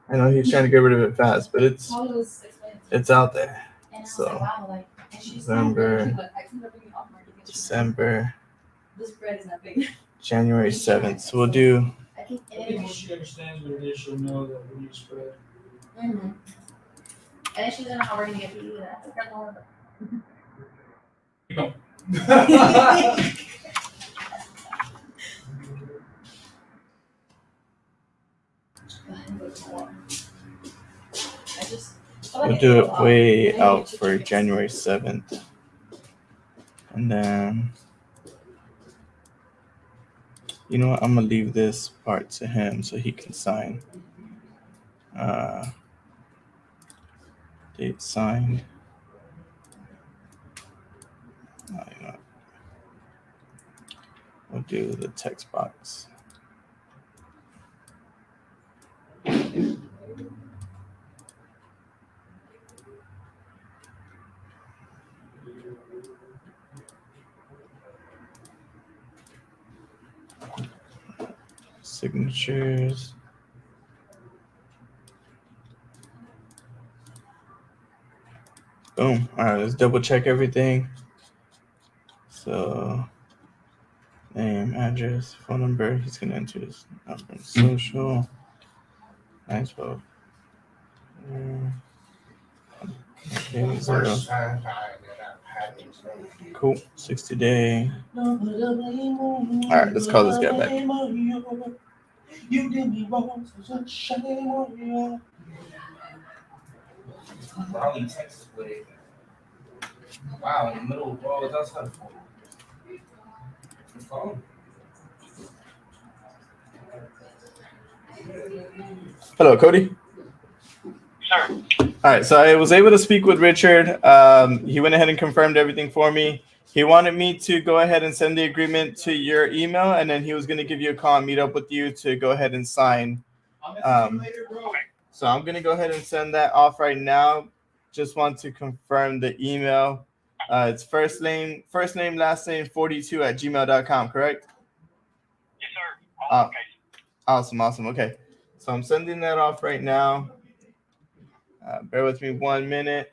I know he's trying to get rid of it fast, but it's out there. And I was So like, wow, like, and she's November, like, I can bring it off market. December, This bread is not big. January 7th. So we'll do. I think I think once she understands what it is, she'll know that we need spread. Mm-hmm. And she doesn't know how we're gonna get to do that. No. We'll do it way out for January 7th. And then, you know what? I'm going to leave this part to him so he can sign. Date signed. We'll do the text box. Signatures. Boom. All right, let's double check everything. So, name, address, phone number. He's going to enter his number and social. Nice, well. Okay, 0. Cool. 60 day. All right, let's call this guy back. Raleigh, Texas way. Wow, in the middle of all that's how it's called. Hello, Cody. Sir. All right, so I was able to speak with Richard. He went ahead and confirmed everything for me. He wanted me to go ahead and send the agreement to your email, and then he was going to give you a call and meet up with you to go ahead and sign. So I'm going to go ahead and send that off right now. Just want to confirm the email. It's first name, last name, 42@gmail.com, correct? Yes, sir. All okay. Awesome. Okay. So I'm sending that off right now. Bear with me 1 minute.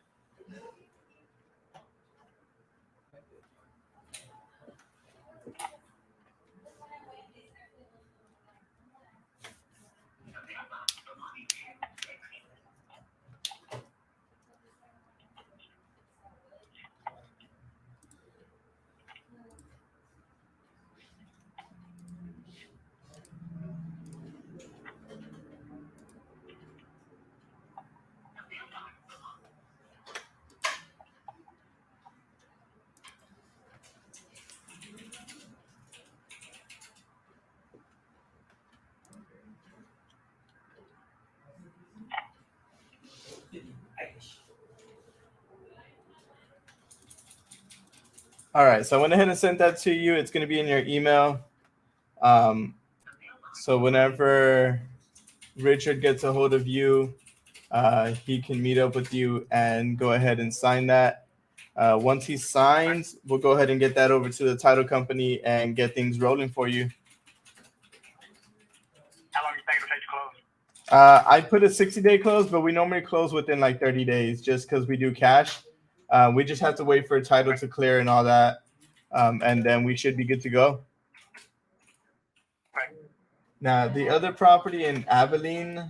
All right, so I went ahead and sent that to you. It's going to be in your email. So whenever Richard gets a hold of you, he can meet up with you and go ahead and sign that. Once he signs, we'll go ahead and get that over to the title company and get things rolling for you. How long do you think it'll take to close? I put a 60-day close, but we normally close within like 30 days just because we do cash. We just have to wait for a title to clear and all that. And then we should be good to go. Okay. Now, the other property in Abilene,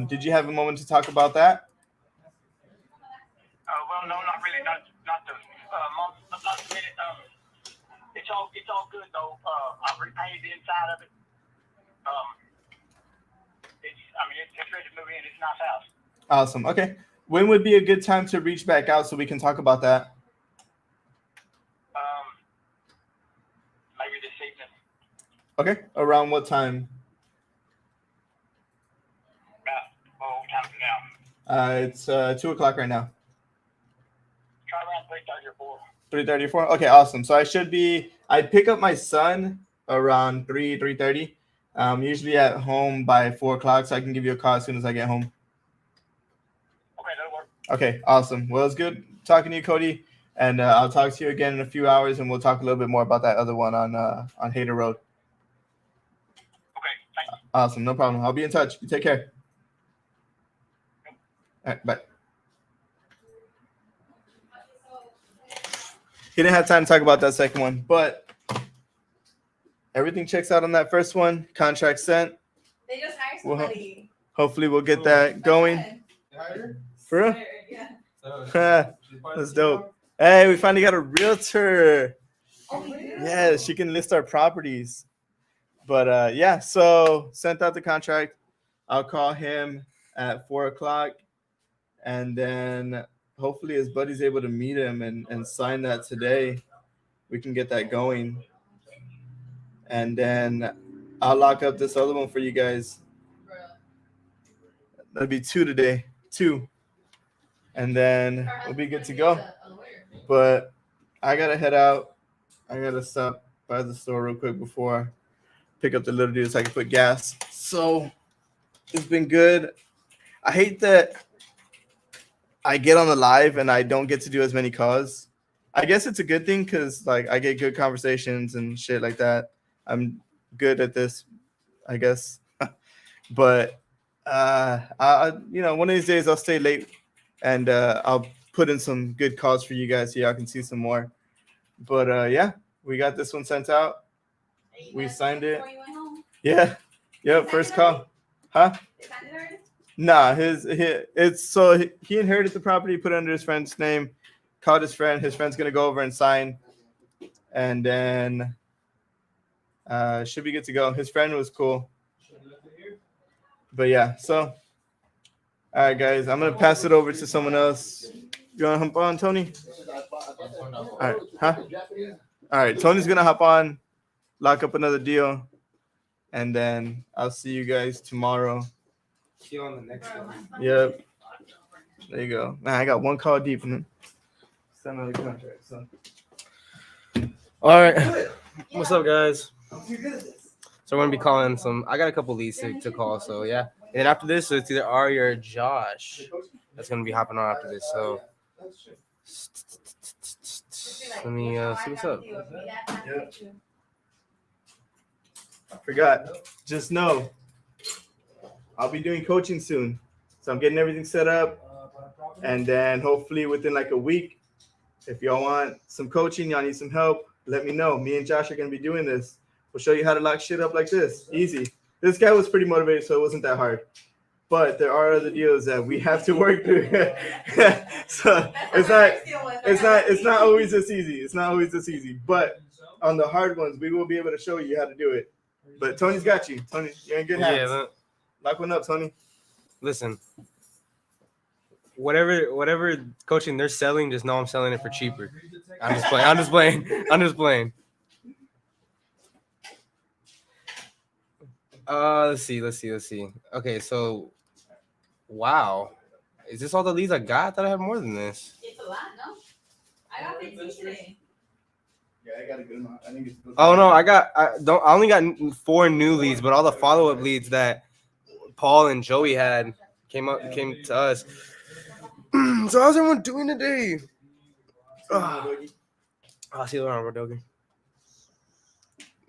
did you have a moment to talk about that? Well, no, not really. Not the minute. It's all good though. I've repainted the inside of it. It's ready to move in. It's a nice house. Awesome. Okay. When would be a good time to reach back out so we can talk about that? Maybe this evening. Okay. Around what time? What time is it now? It's 2 o'clock right now. Try around 3:30 or 4. 3:30 or 4? Okay, awesome. So I pick up my son around 3:30. I'm usually at home by 4 o'clock, so I can give you a call as soon as I get home. Okay, that'll work. Okay, awesome. Well, it's good talking to you, Cody. And I'll talk to you again in a few hours, and we'll talk a little bit more about that other one on Hayter Road. Okay, thank you. Awesome, no problem. I'll be in touch. You take care. All right, bye. He didn't have time to talk about that second one, but everything checks out on that first one. Contract sent. They just hired somebody. Hopefully, we'll get that going. For real? Yeah. That's dope. Hey, we finally got a realtor. Oh, we do? Yeah, she can list our properties. But yeah, so sent out the contract. I'll call him at 4 o'clock, and then hopefully his buddy's able to meet him and sign that today. We can get that going. And then I'll lock up this other one for you guys. That'll be 2 today. 2. And then we'll be good to go. But I got to head out. I got to stop by the store real quick before I pick up the little dude so I can put gas. So it's been good. I hate that I get on the live and I don't get to do as many calls. I guess it's a good thing because like I get good conversations and shit like that. I'm good at this, I guess. But one of these days I'll stay late and I'll put in some good calls for you guys so y'all can see some more. But yeah, we got this one sent out. We signed it. Yeah. Yep, first call. Huh? Nah, he inherited the property, put it under his friend's name, called his friend. His friend's gonna go over and sign, and then should be good to go. His friend was cool. But yeah, so All right, guys, I'm gonna pass it over to someone else. You wanna hop on, Tony? All right, huh? All right, Tony's gonna hop on, lock up another deal, and then I'll see you guys tomorrow. See you on the next one. Yep. There you go. Man, I got one call deep in it. Send another contract. So. All right. What's up, guys? So we're gonna be calling some. I got a couple leads to call. So yeah. And then after this, it's either Ari or Josh that's gonna be hopping on after this. So let me see what's up. I forgot. Just know I'll be doing coaching soon. So I'm getting everything set up. And then hopefully within like a week, if y'all want some coaching, y'all need some help, let me know. Me and Josh are going to be doing this. We'll show you how to lock shit up like this. Easy. This guy was pretty motivated, so it wasn't that hard. But there are other deals that we have to work through. So it's not always this easy. It's not always this easy. But on the hard ones, we will be able to show you how to do it. But Tony's got you. Tony, you're in good hands. Yeah. Lock one up, Tony. Listen. Whatever coaching they're selling, just know I'm selling it for cheaper. I'm just playing. Let's see. Okay, so wow. Is this all the leads I got? I thought I had more than this. It's a lot, no? I got 15 today. Yeah, I got a good amount. I think it's good. Oh no, I only got 4 new leads, but all the follow-up leads that Paul and Joey had came to us. So how's everyone doing today? I'll see you around, Rodogi.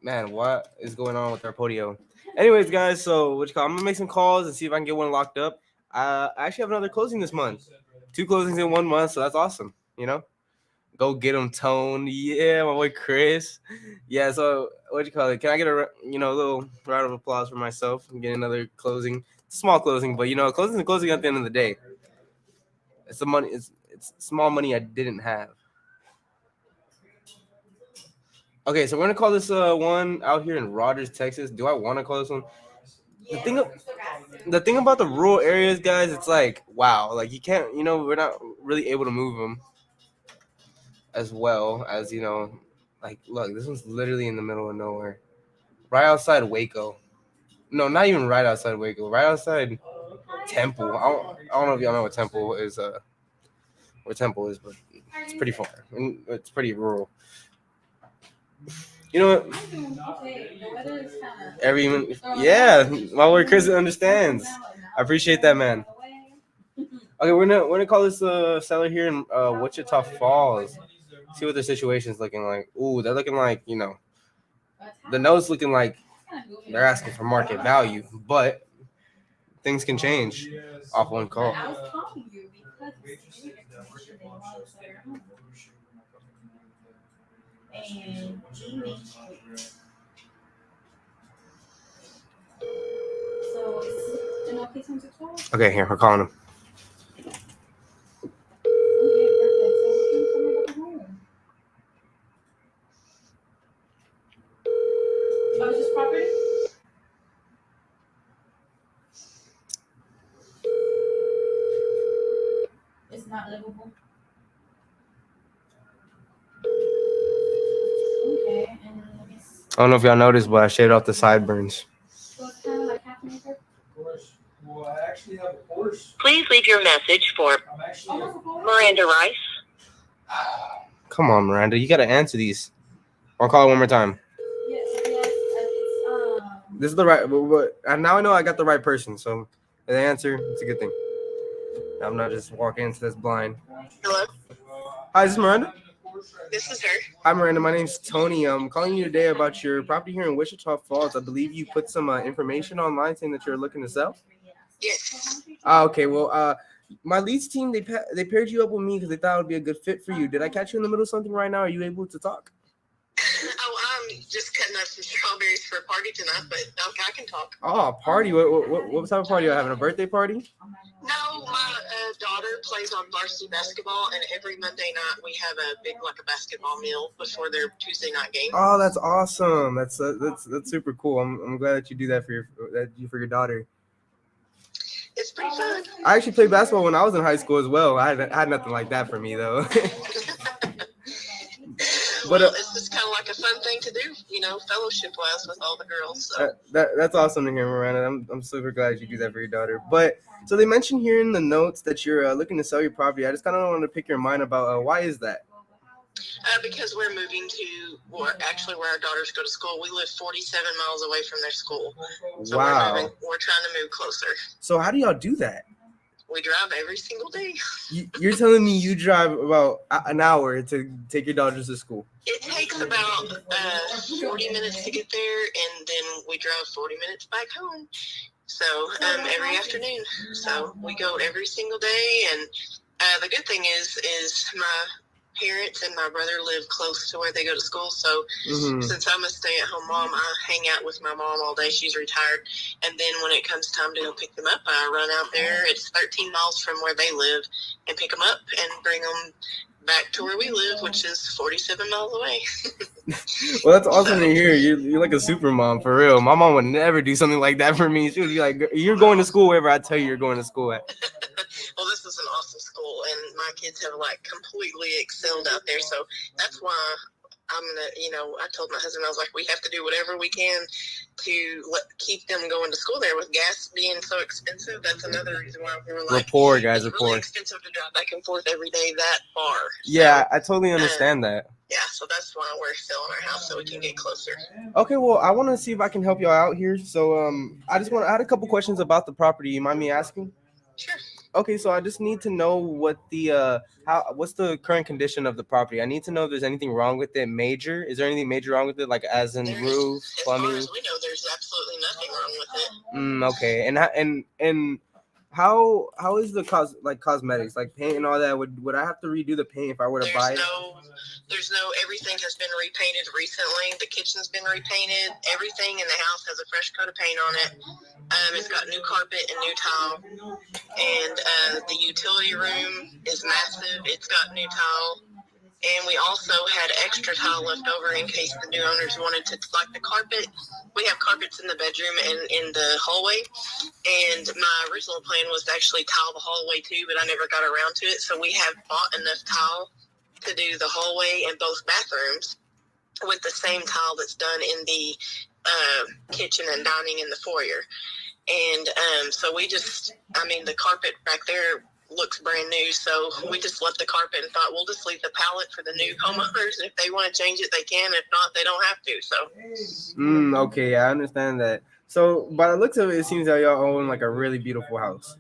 Man, what is going on with our podio? Anyways, guys, so I'm gonna make some calls and see if I can get one locked up. I actually have another closing this month. 2 closings in 1 month, so that's awesome. You know, go get them, Tone. Yeah, my boy Chris. Yeah, so Can I get a little round of applause for myself? I'm getting another closing, small closing, but closing is closing at the end of the day. It's the money. It's small money I didn't have. Okay, so we're gonna call this one out here in Rogers, Texas. Do I want to call this one? The thing about the rural areas, guys, it's like wow, like you can't, we're not really able to move them as well as like look, this one's literally in the middle of nowhere, right outside Waco. No, not even right outside Waco, right outside Temple. I don't know if y'all know what Temple is. Where Temple is, but it's pretty far. And it's pretty rural. You know what? Yeah, my boy Chris understands. I appreciate that, man. Okay, we're gonna call this seller here in Wichita Falls. See what their situation's looking like. Ooh, they're looking like the note's looking like they're asking for market value, but things can change off one call. I was calling you because and so it's an okay time to call? Okay, here, we're calling him. Okay, perfect. So we can come over home. Oh, is this property? It's not livable. Okay, and let me see. I don't know if y'all noticed, but I shaved off the sideburns. So it's kind of like half an acre. Of course. Well, I actually have a horse. Please leave your message for I'm actually Miranda Rice. Come on, Miranda, you gotta answer these. I'll call it one more time. Yes, it's This is the right, and now I know I got the right person. So the answer, it's a good thing. I'm not just walking into this blind. Hello, Hi, this is Miranda. this is her. Hi, Miranda. My name's Tony. I'm calling you today about your property here in Wichita Falls. I believe you put some information online saying that you're looking to sell. Yes. Okay. Well, my leads team they paired you up with me because they thought it would be a good fit for you. Did I catch you in the middle of something right now? Are you able to talk? Oh, I'm just cutting up some strawberries for a party tonight, but okay, I can talk. Oh, party. What type of party are you having? A birthday party? No, my daughter plays on varsity basketball, and every Monday night we have a big basketball meal before their Tuesday night game. Oh, that's awesome. That's super cool. I'm glad that you do that for your daughter. It's pretty fun. I actually played basketball when I was in high school as well. I had nothing like that for me though. Well, it's just kind of like a fun thing to do, fellowship-wise with all the girls. So. That's awesome to hear, Miranda. I'm super glad you do that for your daughter. But so they mentioned here in the notes that you're looking to sell your property. I just kind of wanted to pick your mind about why is that? Because we're moving to where our daughters go to school. We live 47 miles away from their school. So wow. We're trying to move closer. So how do y'all do that? We drive every single day. You're telling me you drive about an hour to take your daughters to school? It takes about 40 minutes to get there, and then we drive 40 minutes back home. So every afternoon. So we go every single day, and the good thing is my parents and my brother live close to where they go to school. So since I'm a stay-at-home mom, I hang out with my mom all day. She's retired. And then when it comes time to go pick them up, I run out there. It's 13 miles from where they live and pick them up and bring them back to where we live, which is 47 miles away. Well, that's awesome to hear. You're like a super mom for real. My mom would never do something like that for me. She would be like, "You're going to school wherever I tell you you're going to school at." Well, this is an awesome school, and my kids have completely excelled out there. So that's why I'm gonna, I told my husband, I was like, we have to do whatever we can to keep them going to school there. With gas being so expensive, that's another reason why we were like, we're poor, guys. It's we're really poor. expensive to drive back and forth every day that far. Yeah, I totally understand that. Yeah, so that's why we're selling our house so we can get closer. Okay, well, I want to see if I can help y'all out here. So, I had a couple questions about the property. You mind me asking? Sure. Okay, so I just need to know what what's the current condition of the property. I need to know if there's anything wrong with it major. Is there anything major wrong with it, like as in roof, plumbing? As far as we know, there's absolutely nothing wrong with it. Okay, and how is the cosmetics, like paint and all that? Would I have to redo the paint if I were to buy it? Everything has been repainted recently. The kitchen's been repainted. Everything in the house has a fresh coat of paint on it. It's got new carpet and new tile. And the utility room is massive. It's got new tile. And we also had extra tile left over in case the new owners wanted to, like the carpet. We have carpets in the bedroom and in the hallway. And my original plan was to actually tile the hallway too, but I never got around to it. So we have bought enough tile to do the hallway and both bathrooms with the same tile that's done in the kitchen and dining in the foyer. And so the carpet back there looks brand new, so we just left the carpet and thought we'll just leave the palette for the new homeowners, and if they want to change it they can, if not they don't have to. So okay, I understand that. So by the looks of it, it seems that y'all own like a really beautiful house.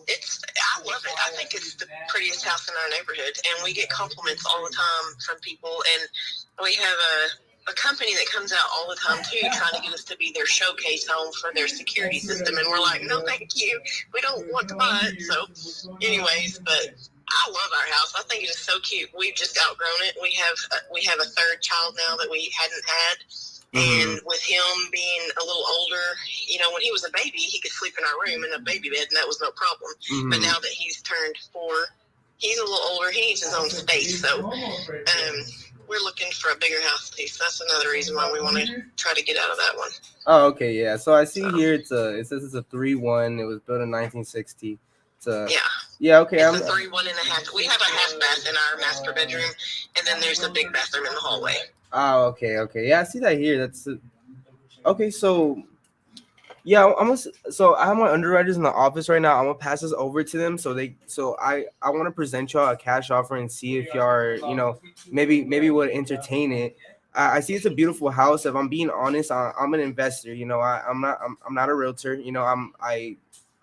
I love it. I think it's the prettiest house in our neighborhood, and we get compliments all the time from people, and we have a company that comes out all the time too, trying to get us to be their showcase home for their security system, and we're like, no thank you, we don't want to buy it. So anyways, but I love our house. I think it is so cute. We've just outgrown it. We have a third child now that we hadn't had. And with him being a little older, when he was a baby, he could sleep in our room in a baby bed, and that was no problem. But now that he's turned 4, he's a little older. He needs his own space. So we're looking for a bigger house too. So that's another reason why we want to try to get out of that one. Oh, okay, yeah. So I see here it says it's a 3-1. It was built in 1960. Yeah, okay. It's a 3 1.5. We have a half bath in our master bedroom, and then there's a big bathroom in the hallway. Oh, okay. Yeah, I see that here. That's okay. So, yeah, so I have my underwriters in the office right now. I'm gonna pass this over to them. So I want to present y'all a cash offer and see if y'all are, maybe would entertain it. I see it's a beautiful house. If I'm being honest, I'm an investor. I'm not a realtor.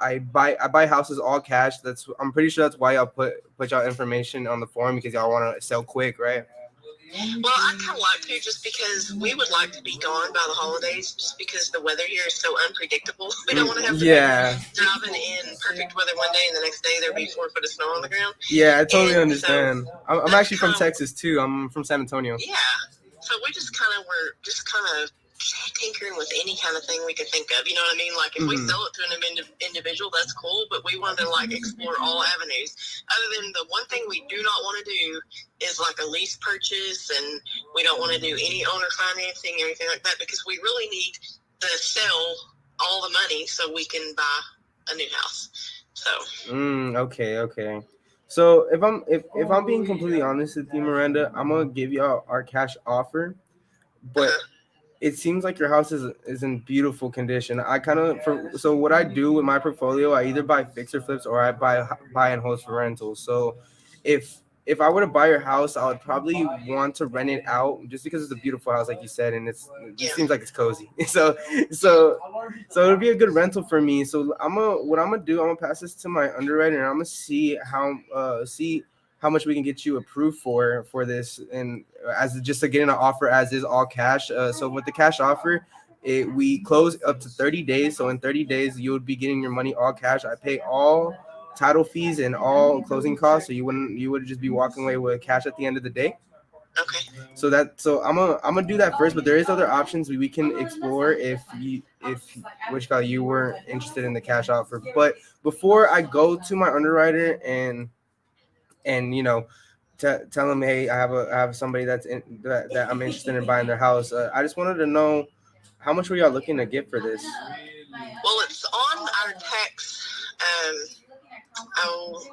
I buy houses all cash. I'm pretty sure that's why y'all put y'all information on the form, because y'all want to sell quick, right? Well, I kind of like to, just because we would like to be gone by the holidays, just because the weather here is so unpredictable. We don't want to have to be driving in perfect weather one day and the next day there'll be 4 foot of snow on the ground. Yeah, I totally understand. So I'm actually from Texas too. I'm from San Antonio. Yeah, so we just kind of tinkering with any kind of thing we could think of. You know what I mean? Like if we sell it to an individual, that's cool, but we want to explore all avenues. Other than the one thing we do not want to do is a lease purchase, and we don't want to do any owner financing or anything like that, because we really need to sell all the money so we can buy a new house. So. Okay. So if I'm being completely honest with you, Miranda, I'm gonna give you our cash offer, but it seems like your house is in beautiful condition. I kind of so what I do with my portfolio, I either buy fixer flips or I buy and holds for rentals. So if I were to buy your house, I would probably want to rent it out just because it's a beautiful house, like you said, and it seems like it's cozy. So it'd be a good rental for me. So what I'm gonna pass this to my underwriter, and I'm gonna see how much we can get you approved for this, and as just to get an offer as is all cash. So with the cash offer, we close up to 30 days. So in 30 days, you would be getting your money all cash. I pay all title fees and all closing costs, so you would just be walking away with cash at the end of the day. Okay. So I'm gonna do that first, but there is other options we can explore if you were interested in the cash offer. But before I go to my underwriter and tell them, hey, I have somebody that I'm interested in buying their house. I just wanted to know how much were y'all looking to get for this? Well, it's on our tax.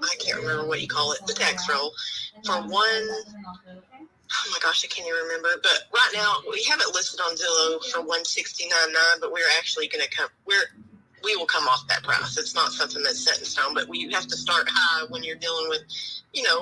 I can't remember what you call it, the tax roll for one. Oh my gosh, I can't even remember. But right now we have it listed on Zillow for $169.9, but we're actually going to we will come off that price. It's not something that's set in stone, but you have to start high when you're dealing with,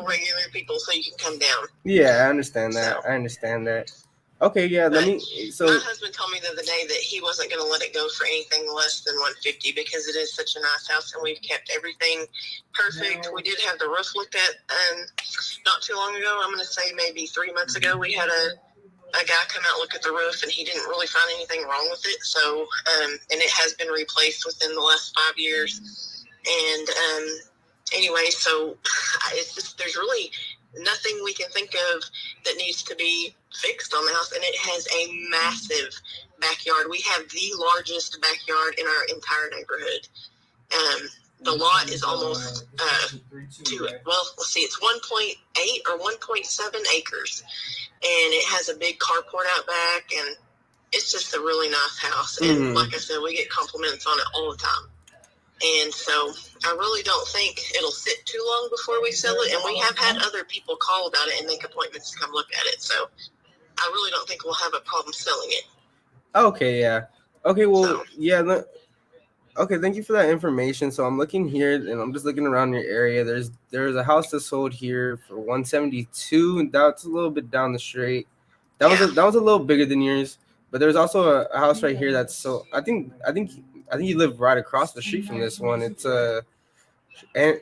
regular people, so you can come down. Yeah, I understand that. Okay, yeah. My husband told me the other day that he wasn't going to let it go for anything less than $150 because it is such a nice house and we've kept everything perfect. We did have the roof looked at not too long ago. I'm going to say maybe 3 months ago. We had a guy come out and look at the roof and he didn't really find anything wrong with it. So, and it has been replaced within the last 5 years. And anyway, so it's just there's really nothing we can think of that needs to be fixed on the house, and it has a massive backyard. We have the largest backyard in our entire neighborhood. The lot is almost it's 1.8 or 1.7 acres, and it has a big carport out back, and it's just a really nice house. And like I said, we get compliments on it all the time. And so I really don't think it'll sit too long before we sell it. And we have had other people call about it and make appointments to come look at it. So I really don't think we'll have a problem selling it. Okay, yeah. Okay, well, yeah. Okay, thank you for that information. So I'm looking here, and I'm just looking around your area. There's a house that sold here for $172, and that's a little bit down the street. That was a little bigger than yours. But there's also a house right here that's I think you live right across the street from this one. It's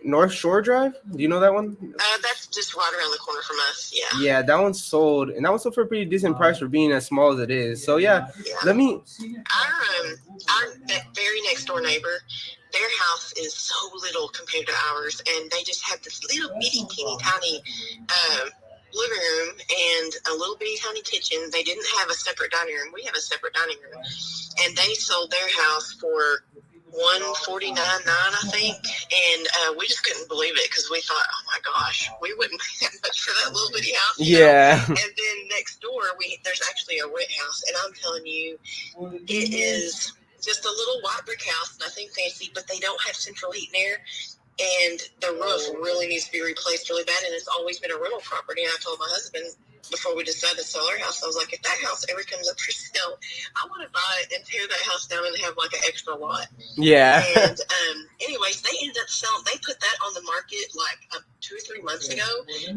North Shore Drive. Do you know that one? That's just right around the corner from us. Yeah. Yeah, that one's sold, and that was sold for a pretty decent price for being as small as it is. So yeah. Let me. Our very next door neighbor, their house is so little compared to ours, and they just have this little bitty teeny tiny living room and a little bitty tiny kitchen. They didn't have a separate dining room. We have a separate dining room, and they sold their house for $149.9, I think, and we just couldn't believe it because we thought, oh my gosh, we wouldn't pay that much for that little bitty house. Yeah. And then next door, there's actually a rent house, and I'm telling you, it is just a little white brick house, nothing fancy, but they don't have central heat and air. And the roof really needs to be replaced really bad, and it's always been a rental property. And I told my husband before we decided to sell our house, I was like, if that house ever comes up for sale, I want to buy it and tear that house down and have like an extra lot. Yeah. And anyways, they ended up selling. They put that on the market like 2 or 3 months ago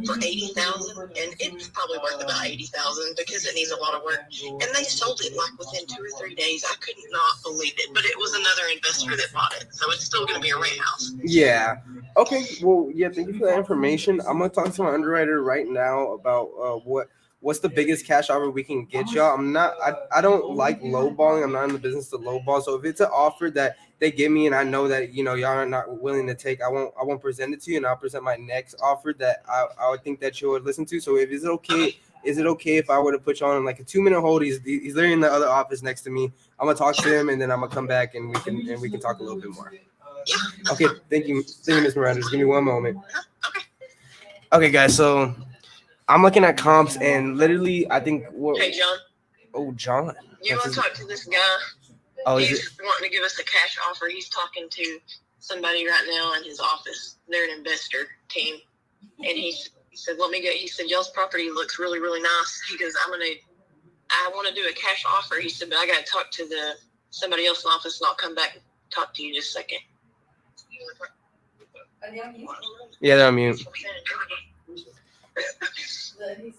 for $80,000, and it's probably worth about $80,000 because it needs a lot of work. And they sold it like within 2 or 3 days. I could not believe it, but it was another investor that bought it, so it's still going to be a rent house. Yeah. Okay. Well, yeah. Thank you for that information. I'm gonna talk to my underwriter right now about what's the biggest cash offer we can get y'all. I don't like lowballing. I'm not in the business to lowball. So if it's an offer that they give me and I know that y'all are not willing to take, I won't present it to you, and I'll present my next offer that I would think that you would listen to. So is it okay if I were to put you on like a 2-minute hold? He's literally in the other office next to me. I'm gonna talk to him, and then I'm gonna come back and we can talk a little bit more. Okay, thank you, Ms. Miranda. Just give me one moment. Okay, guys. So I'm looking at comps, and literally, I think. Hey, John. Oh, John. You want to talk to this guy? Oh, he's wanting to give us a cash offer. He's talking to somebody right now in his office. They're an investor team. And he said, he said, y'all's property looks really, really nice. He goes, I want to do a cash offer. He said, but I got to talk to somebody else in the office, and I'll come back and talk to you just a second. Are they on mute? Yeah, they're on mute. He's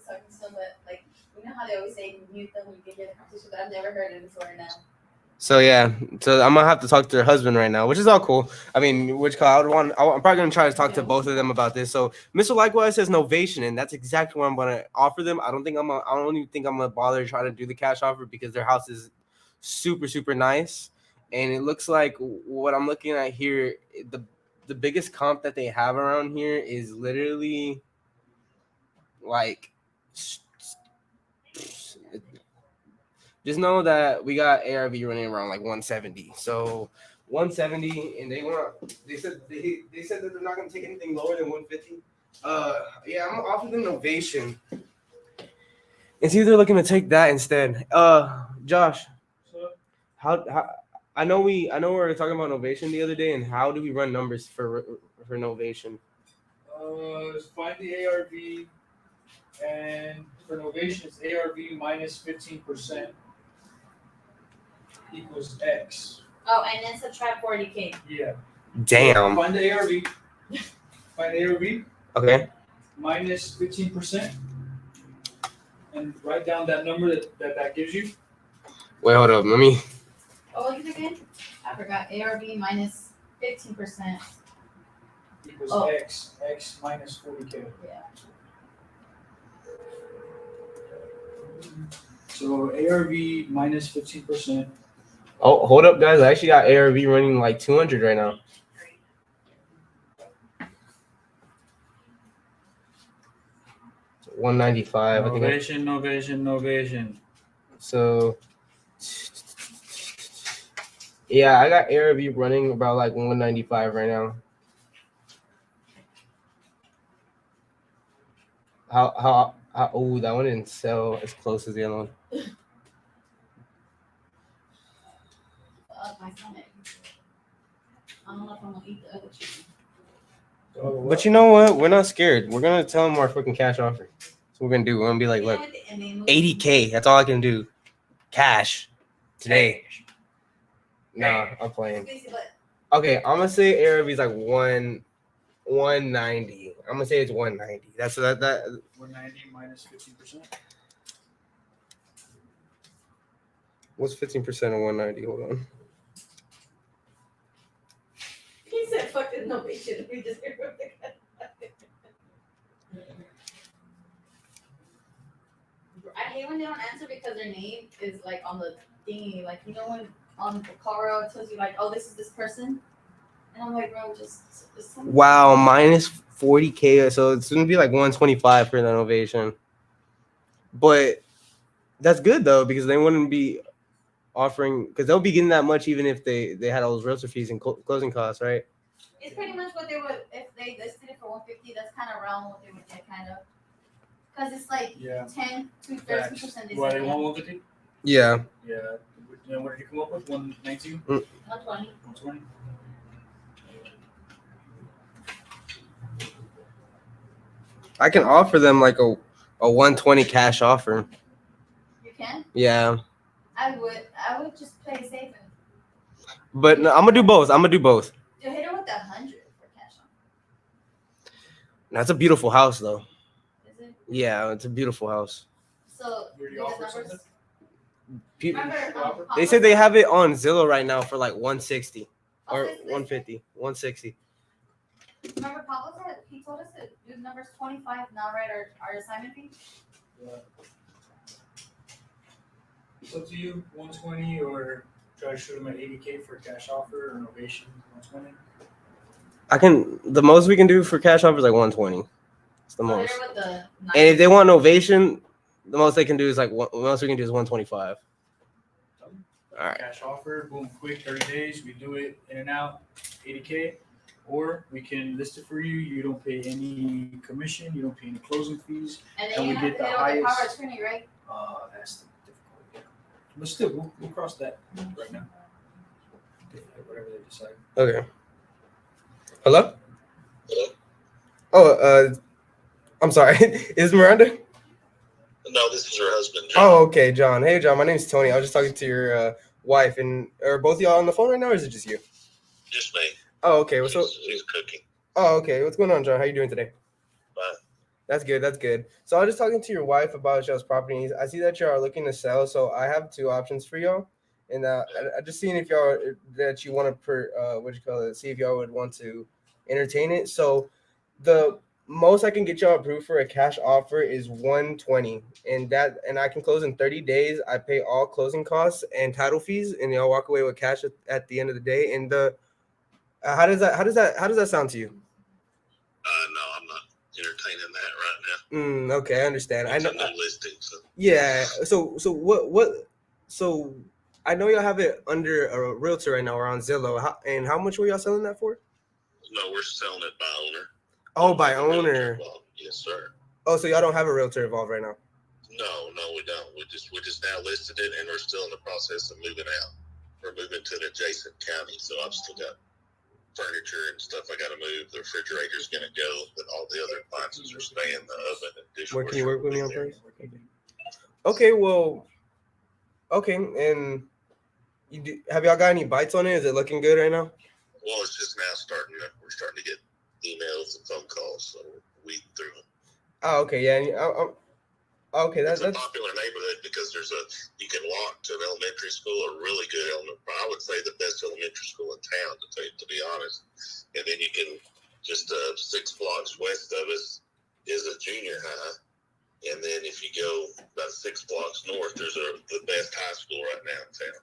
talking so much, like, you know how they always say mute them when you can hear the conversation, but I've never heard it before now. So yeah, so I'm gonna have to talk to her husband right now, which is all cool. I mean, I'm probably gonna try to talk to both of them about this. So Mr. Likewise says Novation, and that's exactly what I'm gonna offer them. I don't even think I'm gonna bother trying to do the cash offer because their house is super, super nice. And it looks like what I'm looking at here, the biggest comp that they have around here is literally like just know that we got ARV running around like 170. So 170, and they said that they're not gonna take anything lower than 150. Yeah, I'm gonna offer them Novation and see if they're looking to take that instead. Josh, how I know we were talking about Novation the other day, and how do we run numbers for Novation? Find the ARV, and for Novation, it's ARV minus 15% equals X. Oh, and then subtract 40K. Yeah. Damn. Find the ARV. Find ARV. Okay. Minus 15%, and write down that number that gives you. Wait, hold up. Let me. Oh, look at it again. I forgot. ARV minus 15%. Equals X minus 40K. Yeah. So ARV minus 15%. Oh, hold up, guys. I actually got ARV running like 200 right now. So 195. Novation. So, yeah, I got ARV running about like 195 right now. How? Oh, that one didn't sell as close as the other one. My stomach. I don't know if I'm gonna eat the other chicken. But you know what? We're not scared. We're gonna tell them our fucking cash offer. That's what we're gonna do. We're gonna be like, look, 80K. That's all I can do. Cash today. Nah, I'm playing. Okay, I'm gonna say ARV is like 190. I'm gonna say it's 190. That's that 190 minus 15%. What's 15% of 190? Hold on. He said fucking Novation. We just I hate when they don't answer because their name is like on the thingy. Like, you know when on the car it tells you like, oh, this is this person? And I'm like, bro, just Wow, minus 40K. So it's gonna be like 125 for the Novation. But that's good though, because they wouldn't be offering, because they'll be getting that much even if they had all those realtor fees and closing costs, right? It's pretty much what they would if they listed it for 150. That's kind of around what they would get, kind of. Because it's like 10 to 13%. Why they want 150? Yeah. Yeah. And what did you come up with? 119? 120. 120. I can offer them like a 120 cash offer. You can? Yeah. I would just play it safe. But no, I'm gonna do both. Dude, hit her with 100 for cash on. That's a beautiful house though. Is it? Yeah, it's a beautiful house. So numbers. They said they have it on Zillow right now for like 160 or 150, 160. Remember, Pablo said he told us to do numbers 25, not write our assignment fee. Yeah. It's up to you, 120, or try to shoot them at 80K for a cash offer or Novation, 120. The most we can do for cash offer is like 120. It's the most. And if they want Novation, the most they can do is like the most we can do is 125. All right. Cash offer, boom, quick, 30 days. We do it in and out, 80K. Or we can list it for you. You don't pay any commission. You don't pay any closing fees. And then you have to hit the power attorney, right? That's the difficult. But still, we'll cross that right now. Whatever they decide. Okay. Hello? Hello? Oh, I'm sorry. Is Miranda? No, this is her husband, John. Oh, okay, John. Hey, John. My name's Tony. I was just talking to your wife, and are both of y'all on the phone right now, or is it just you? Just me. Oh, okay. Well, so, She's cooking. oh, okay. What's going on, John? How you doing today? Fine. That's good. That's good. So I was just talking to your wife about y'all's properties. I see that y'all are looking to sell, so I have two options for y'all, and I just seeing if y'all that you want to see if y'all would want to entertain it. So the most I can get y'all approved for a cash offer is 120, and I can close in 30 days. I pay all closing costs and title fees, and y'all walk away with cash at the end of the day. And the how does that sound to you? No, I'm not entertaining that right now. Okay, I understand. It's I know. a new listing, so. Yeah. So what? So I know y'all have it under a realtor right now or on Zillow. How much were y'all selling that for? No, we're selling it by owner. Oh, by The realtor owner. involved. Yes, sir. Oh, so y'all don't have a realtor involved right now? No, we don't. We just now listed it, and we're still in the process of moving out. We're moving to an adjacent county, so I've still got furniture and stuff I got to move. The refrigerator's going to go, but all the other appliances are staying. The oven and dishwasher. Where can you work with me on price? Okay, well, okay, and have y'all got any bites on it? Is it looking good right now? Well, it's just now starting. We're starting to get emails and phone calls, so we're weeding through them. Oh, okay, yeah. Okay, It's a that's popular neighborhood because you can walk to an elementary school, a really good I would say the best elementary school in town, to be honest. And then you can just 6 blocks west of us is a junior high. And then if you go about 6 blocks north, there's the best high school right now in town.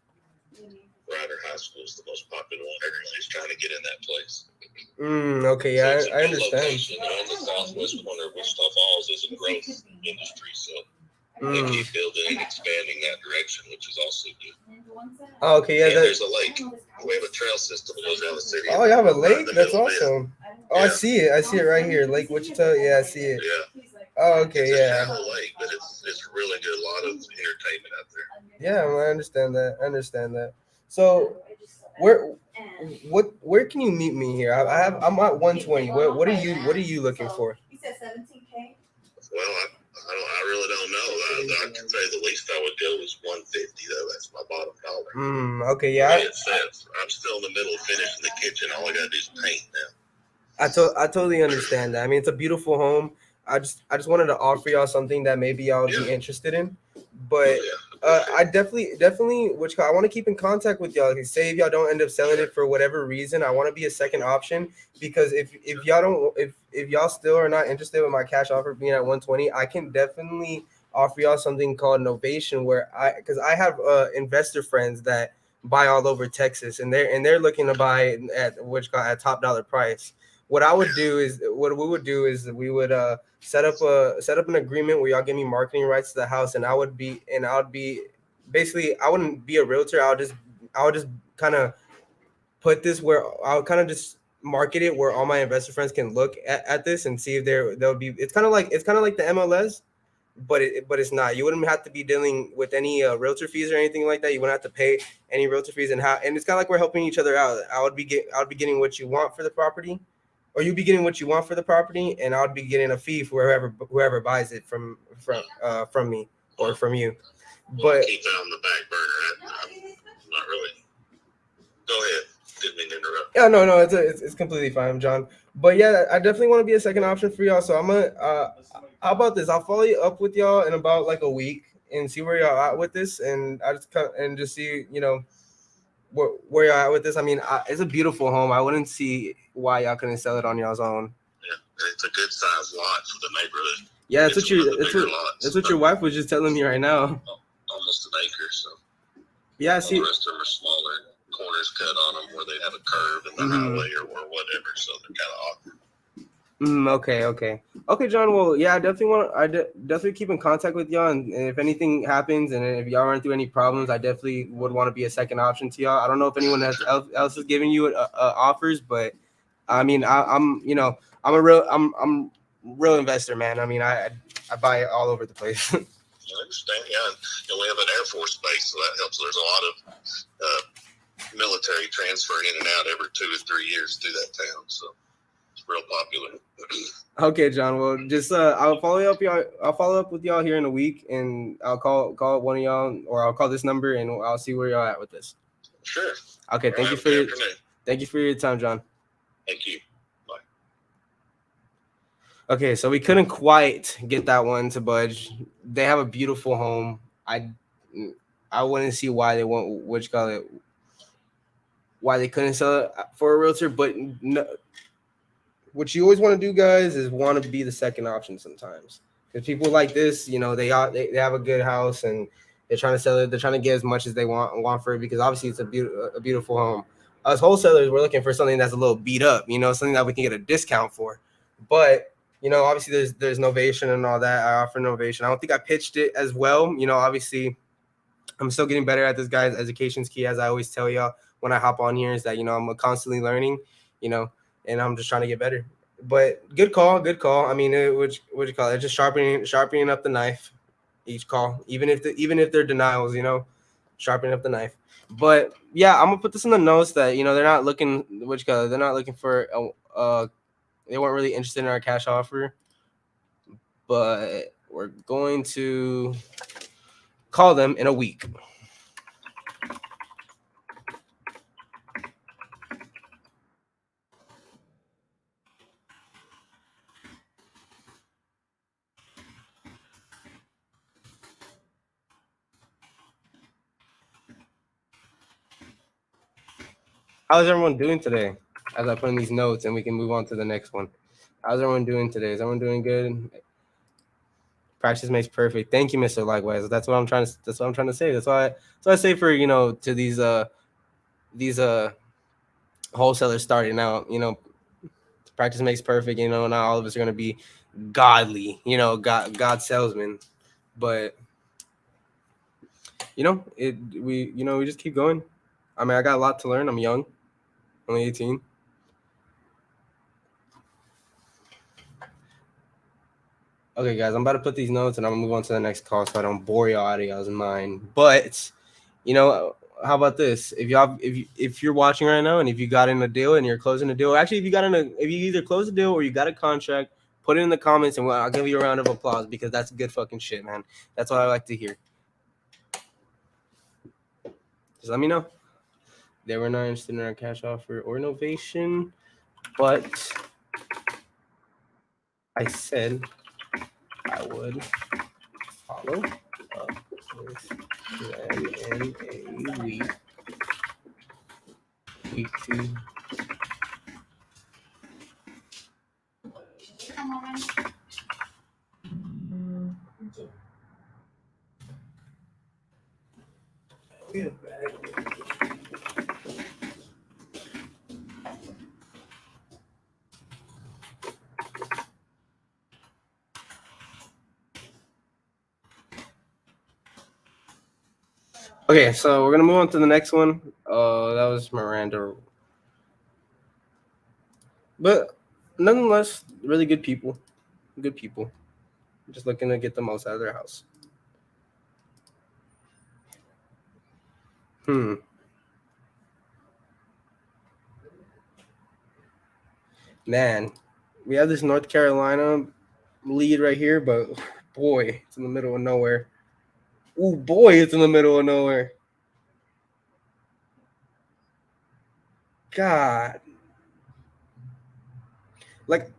Ryder High School is the most popular one. Everybody's trying to get in that place. Okay, yeah, So I understand. Location. On the southwest corner of Wichita Falls is a growth industry, so they keep building and expanding that direction, which is also good. Oh, okay, yeah. There's a lake. We have a trail system that goes around the city. Oh, you have a lake? Right That's awesome. Oh, I see it. I see it right here, Lake Wichita. Yeah, I see it. Yeah. Oh, okay, It's a yeah. shallow lake, but it's really good. A lot of entertainment out there. Yeah, I understand that. So, where can you meet me here? I'm at 120. What are you looking for? You said 17K. Well, I really don't know. I can say the least I would go is 150 though. That's my bottom dollar. Okay, yeah. It says I'm still in the middle of finishing the kitchen. All I gotta do is paint now. I totally understand that. I mean, it's a beautiful home. I just wanted to offer y'all something that maybe y'all would be interested in. But I definitely, which I want to keep in contact with y'all. Say if y'all don't end up selling it for whatever reason, I want to be a second option, because if y'all still are not interested with my cash offer being at 120, I can definitely offer y'all something called novation, where because I have investor friends that buy all over Texas, and they're looking to buy at top dollar price. What we would do is we would set up an agreement where y'all give me marketing rights to the house, and I would be basically, I wouldn't be a realtor. I would just kind of put this where I'll kind of just market it where all my investor friends can look at this and see if they'll be. It's kind of like the MLS, but it's not. You wouldn't have to be dealing with any realtor fees or anything like that. You wouldn't have to pay any realtor fees, and it's kind of like we're helping each other out. I would be getting what you want for the property, or you'd be getting what you want for the property, and I'd be getting a fee for whoever buys it from me or from you. But keep that on the back burner. I'm not really. Go ahead. Didn't mean to interrupt. Yeah, no, it's completely fine, John. But yeah, I definitely want to be a second option for y'all. So I'm gonna. How about this? I'll follow you up with y'all in about like a week and see where y'all at with this, and I just see where y'all at with this. I mean, it's a beautiful home. I wouldn't see why y'all couldn't sell it on y'all's own. Yeah, it's a good sized lot for the neighborhood. Yeah, that's what your wife was just telling me right now. Almost an acre, so. Yeah, I see. The rest of them are smaller. Corners cut on them where they have a curve in the highway or whatever, so they're kind of awkward. Okay, John. Well, yeah, I definitely keep in contact with y'all, and if anything happens, and if y'all run through any problems, I definitely would want to be a second option to y'all. I don't know if anyone else is giving you offers, but I mean, I'm a real investor, man. I mean, I buy it all over the place. I understand. Yeah, and we have an Air Force base, so that helps. There's a lot of military transfer in and out every 2 or 3 years through that town. So real popular. Okay, John. Well, just I'll follow up y'all. I'll follow up with y'all here in a week, and I'll call one of y'all, or I'll call this number, and I'll see where y'all at with this. Sure. Okay. Thank you for your time, John. Thank you. Okay, so we couldn't quite get that one to budge. They have a beautiful home. I wouldn't see why they won't. Why they couldn't sell it for a realtor, but no, what you always want to do, guys, is want to be the second option sometimes. Because people like this, they have a good house and they're trying to sell it. They're trying to get as much as they want for it because obviously it's a beautiful home. Us wholesalers, we're looking for something that's a little beat up, something that we can get a discount for. But obviously there's novation and all that. I offer novation. I don't think I pitched it as well. Obviously I'm still getting better at this, guys. Education's key, as I always tell y'all when I hop on here, is that I'm constantly learning, and I'm just trying to get better. But good call. I mean, what you call it? Just sharpening up the knife each call, even if they're denials, sharpening up the knife. But yeah, I'm gonna put this in the notes that they're not looking. They're not looking for they weren't really interested in our cash offer, but we're going to call them in a week. How's everyone doing today? As I put in these notes, and we can move on to the next one. How's everyone doing today? Is everyone doing good? Practice makes perfect. Thank you, Mr. Likewise. That's what I'm trying to say. That's why I say for to these wholesalers starting out, practice makes perfect. Not all of us are gonna be godly, God salesmen, but we just keep going. I mean, I got a lot to learn. I'm young, only 18. Okay, guys, I'm about to put these notes and I'm gonna move on to the next call so I don't bore y'all out of y'all's mind. But how about this? If you're watching right now and if you got in a deal and you're closing a deal, actually if you either close a deal or you got a contract, put it in the comments and I'll give you a round of applause because that's good fucking shit, man. That's what I like to hear. Just let me know. They were not interested in our cash offer or innovation, but I said I would follow up with them in a week 2. Okay, so we're gonna move on to the next one. That was Miranda, but nonetheless, really good people. Good people, just looking to get the most out of their house. Man, we have this North Carolina lead right here, but boy, it's in the middle of nowhere. Oh boy, it's in the middle of nowhere. God. Like,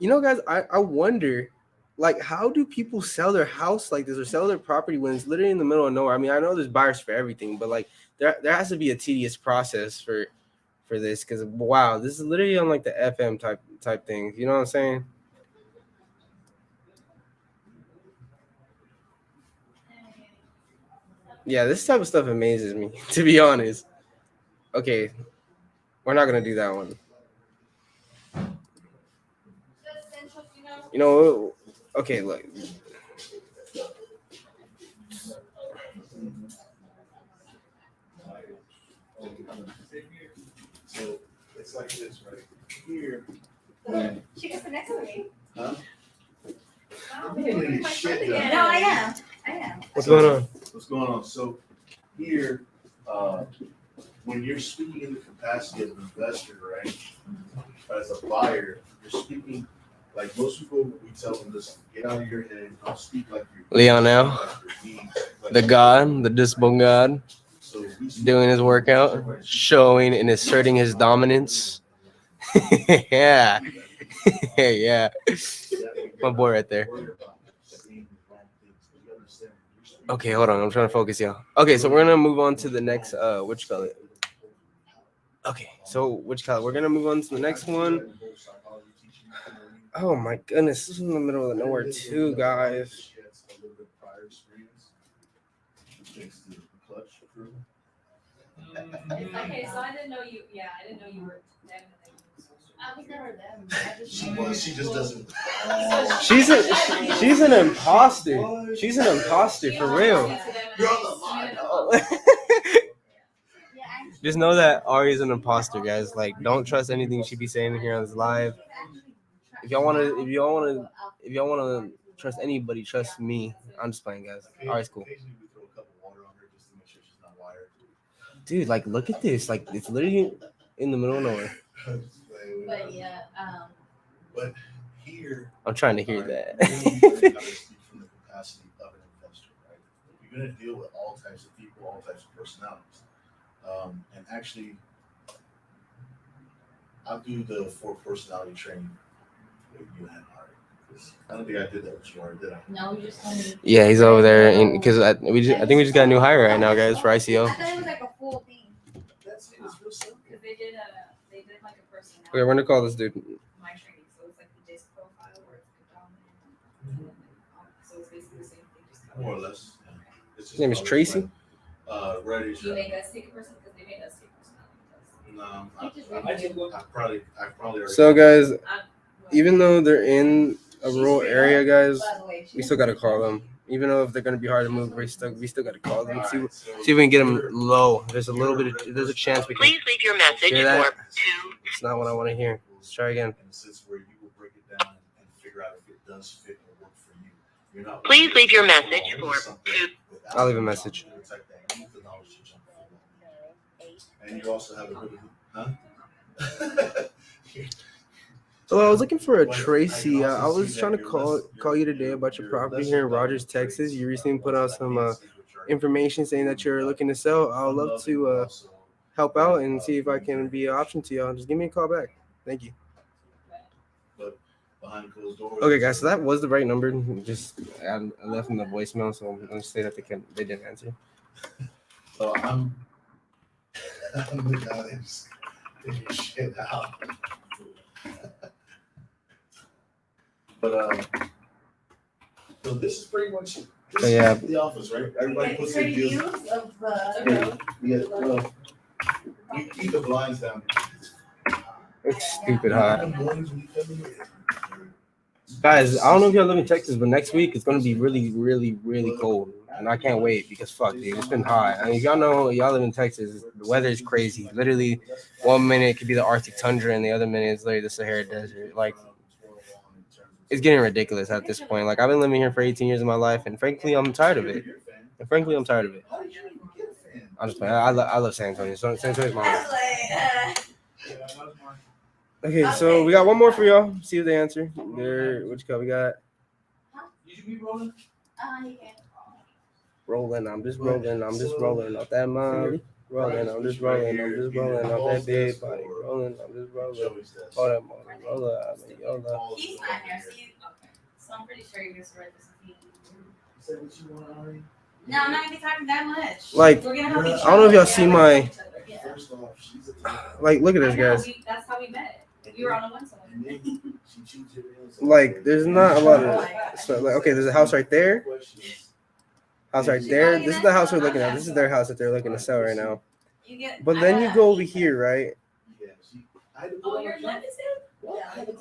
guys, I wonder, like, how do people sell their house like this or sell their property when it's literally in the middle of nowhere? I mean, I know there's buyers for everything, but like there has to be a tedious process for this because wow, this is literally on like the FM type thing. You know what I'm saying? Yeah, this type of stuff amazes me, to be honest. Okay, we're not gonna do that one. Okay, look. So it's like this right here. She gets the next to me. Huh? No, Shit, I am. What's going on? What's going on? So here, when you're speaking in the capacity of an investor, right? as a buyer, you're speaking like most people. We tell them, listen, get out of your head. Don't speak like you're Leonel, the god, the dispo god, So we doing his workout, showing and asserting his dominance. Yeah. Yeah. My boy right there. Okay, hold on. I'm trying to focus, y'all. Okay, so we're gonna move on to the next what you call it? Okay, so what you call it? We're gonna move on to the next one. Oh my goodness, this is in the middle of nowhere too, guys. Okay, so I didn't know you. Yeah, I didn't know you were them. I was never them. She just doesn't. She's an imposter. She's an imposter for real. You're on the line. Just know that Ari's an imposter, guys. Like, don't trust anything she be saying here on this live. If y'all wanna trust anybody, trust me. I'm just playing, guys. Ari's cool. Dude, like, look at this. Like, it's literally in the middle of nowhere. But yeah, But here, I'm trying to hear that. From the capacity of an investor, right? You're going to deal with all types of people, all types of personalities. And actually, I'll do the 4 personality training with you and Ari. I don't think I did that with you, Ari, did I? no, you just told me. Yeah, he's over there, because I think we just got a new hire right now, guys, for ICO. I thought it was like a full thing. That's it. It's real simple. Because they did like a personality. Okay, we're gonna call this dude. My training, so it's like the disc profile where it's predominant. So it's basically the same thing. Just More or less. Yeah. It's His name is Tracy. Ready. Do you make us take a person because they made us take personality tests? No, I did one. I probably already. So, guys, I'm- even though they're in a rural area, guys, By the way, we still gotta call them. Even though if they're gonna be hard to move, we still gotta call them. See if we can get them low. There's a chance we can. Please leave your message Hear that? for 2. It's not what I want to hear. Let's try again. In a sense where you will break it down and figure out if it does fit or work for you. You're not. Please leave your message for 2. I'll leave a message. And you also have a bit of, huh? So I was looking for a Tracy. I was trying to call you today about your property here in Rogers, Texas. You recently put out some information saying that you're looking to sell. I would love to help out and see if I can be an option to y'all. Just give me a call back. Thank you. Okay, guys. So that was the right number. Just I left them the voicemail, so I'm gonna say that they didn't answer. So I'm the guy that's figuring shit out. But so this is pretty much the office, right? Everybody puts their deals. We keep the blinds down. It's stupid hot. Guys, I don't know if y'all live in Texas, but next week it's gonna be really, really, really cold. And I can't wait because fuck, dude, it's been hot. I mean, if y'all know, y'all live in Texas, the weather is crazy. Literally, 1 minute it could be the Arctic tundra, and the other minute it's literally the Sahara Desert. Like, it's getting ridiculous at this point. Like, I've been living here for 18 years of my life, and frankly, I'm tired of it. I'm just playing. I love San Antonio. So San Antonio's my home. Okay, so we got one more for y'all. See if they answer. There, what you call? We got rolling. I'm just rolling off that molly. Rolling. I'm just rolling off that big body. Rolling. I'm just rolling. Hold up, molly. Roll up. Yola. He's not here, so so I'm pretty sure you're gonna spread this. No, I'm not gonna be talking that much. Like, we're gonna help each other. I don't know if y'all see my. Yeah. Like, look at this, I know, guys. that's how we met. You were on a one-side. Like, there's not a lot of. So, like, okay, there's a house right there. House right there. This is the house we're looking at. This is their house that they're looking to sell right now. But then you go over here, right? Oh, you're in London too?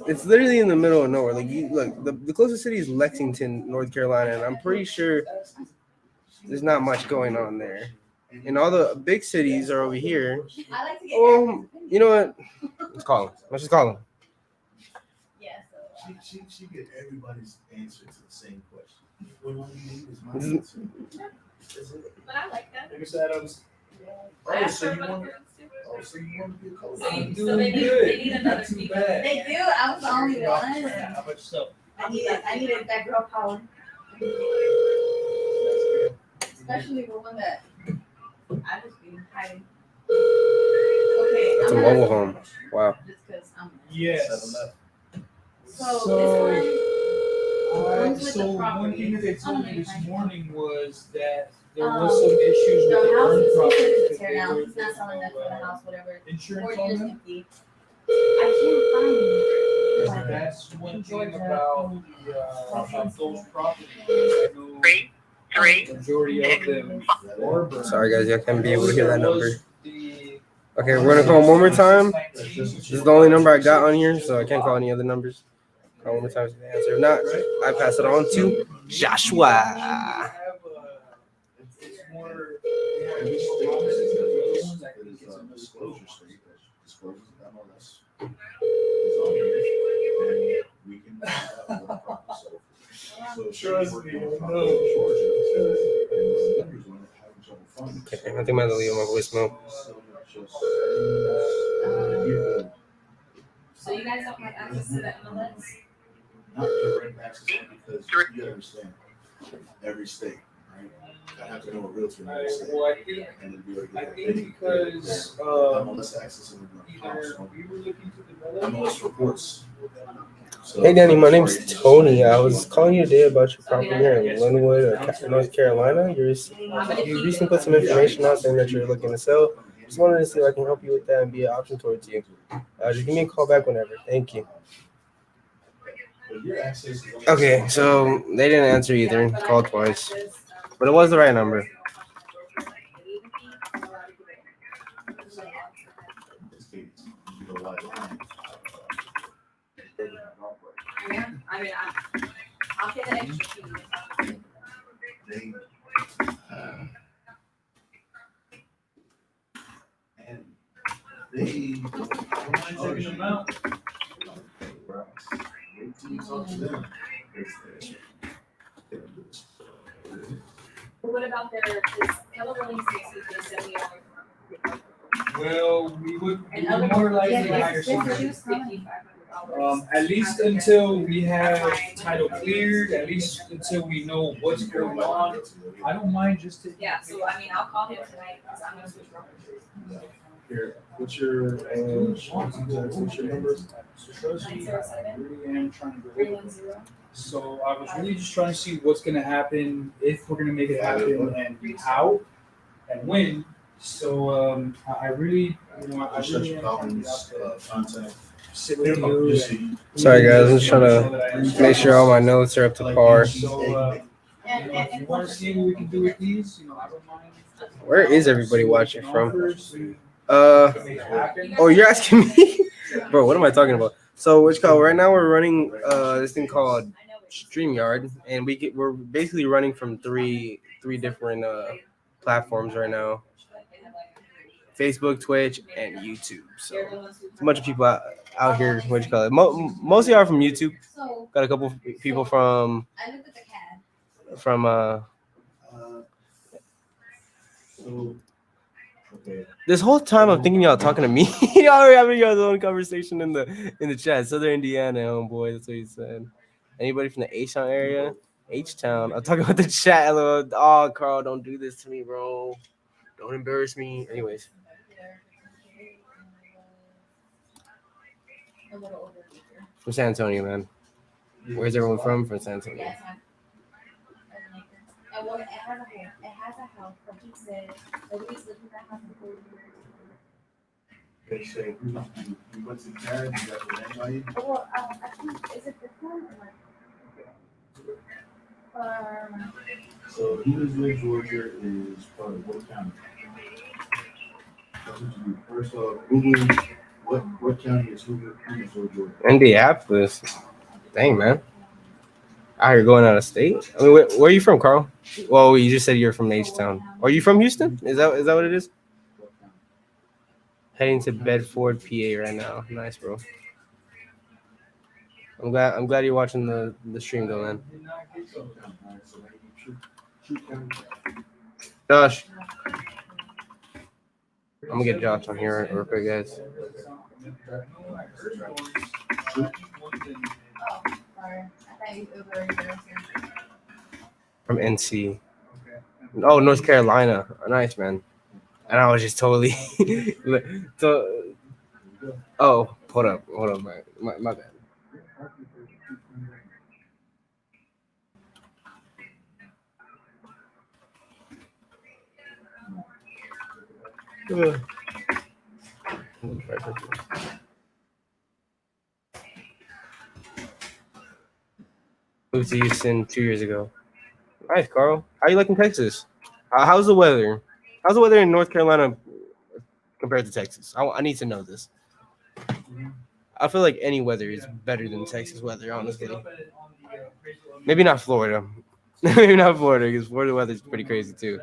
It's literally in the middle of nowhere. Like, you look, the closest city is Lexington, North Carolina, and I'm pretty sure there's not much going on there. And all the big cities are over here. I like to get You know what? Let's call him. Let's just call him. Yeah, so. She get everybody's answer to the same question. What do you need is my answer. But I like that. Mr. Adams, Oh, so you want to be a coach? I'm doing so they good. need another Not too speaker. bad. They do. I was the only one. How about yourself? I needed that girl power. Especially the one that I just be hiding. Okay. It's a I'm mobile gonna- home. Wow. Just because I'm. Yes. So this one. So one thing that they told me this morning was that there was Um, some issues with The the house burn is property. considered a because tear they down. were- He's not selling that for the house, whatever. 4 Insurance on years them. empty. I can't find it. That's one thing Georgia, about those properties. I know Three. majority of them are burned. Sorry, guys. I can't be able to hear that number. The- Okay, we're gonna call one more time. This is the only number I got on here, so I can't call any other numbers. Call one more time to the answer. If not, I pass it on to Joshua. It's more. Yeah, we should do this. The other ones, I think it's a Disclosure state that discloses that MLS. We can. So Trust me, I know. Okay, I think I'm gonna leave my voicemail. So you guys don't have access to that MLS? Not direct access because you gotta understand, every state, right? I have to know a realtor in every state. Well, I think And then be able to I get think that because MLS access in the either we were looking to develop. MLS reports. So- Hey Danny, my name's Tony. I was calling you today about your property here in Linwood, North Carolina. You recently put some information out saying that you're looking to sell. Just wanted to see if I can help you with that and be an option towards you. Just give me a call back whenever. Thank you. Okay, so they didn't answer either. Called twice, but it was the right number. I mean, I'll get an extra fee. They, and they. But what about their, this other one is $70. Well, we would And other more one, likely yeah, hire this somebody. is $500. At least until we have title cleared, at least until we know what's going on. I don't mind just to. Yeah, so I mean, I'll call him tonight, because I'm gonna switch brokers. Here, what's your number? So trust me, I really am trying to go. 310. So I was really just trying to see what's gonna happen, if we're gonna make it happen, and how, and when. So I really, I really am trying to get out there. Contact. Sit with you. Sorry guys, I'm just trying to make sure all my notes are up to par. So, if you want to see what we can do with these, I don't mind. Where is everybody watching from? Offers, Oh, you're asking me? Bro, what am I talking about? So right now we're running this thing called StreamYard, and we're basically running from three different platforms right now. Facebook, Twitch, and YouTube. So a bunch of people out here, mostly are from YouTube. Got a couple people from Okay. this whole time I'm thinking y'all talking to me. Y'all are having your own conversation in the chat. Southern Indiana, homeboy. That's what he said. Anybody from the H-Town area? H-Town. I'm talking about the chat. Oh, Carl, don't do this to me, bro. Don't embarrass me. Anyways. From San Antonio, man. Where's everyone from? From San Antonio. Yeah, and what it has a house, but he said nobody's living in that house for 4 years. They say, you went to Canada, you got the land value? Well, I think, is it this one or like? So Evansville, Georgia is part of what county? That's what you do. First off, Google what county is Evansville, Georgia? Indianapolis. Dang, man. Out here going out of state? I mean, where are you from, Carl? Well, you just said you're from H-Town. Are you from Houston? Is that what it is? Heading to Bedford, PA right now. Nice, bro. I'm glad you're watching the stream though, man. Josh. I'm gonna get Josh on here real quick, guys. From NC. Oh, North Carolina. Nice, man. And I was just totally. So, oh, hold up, man. My bad. Ugh. Moved to Houston 2 years ago. Nice, Carl. How you liking Texas? How's the weather? How's the weather in North Carolina compared to Texas? I need to know this. I feel like any weather is better than Texas weather, honestly. Maybe not Florida. Maybe not Florida, because Florida weather is pretty crazy too.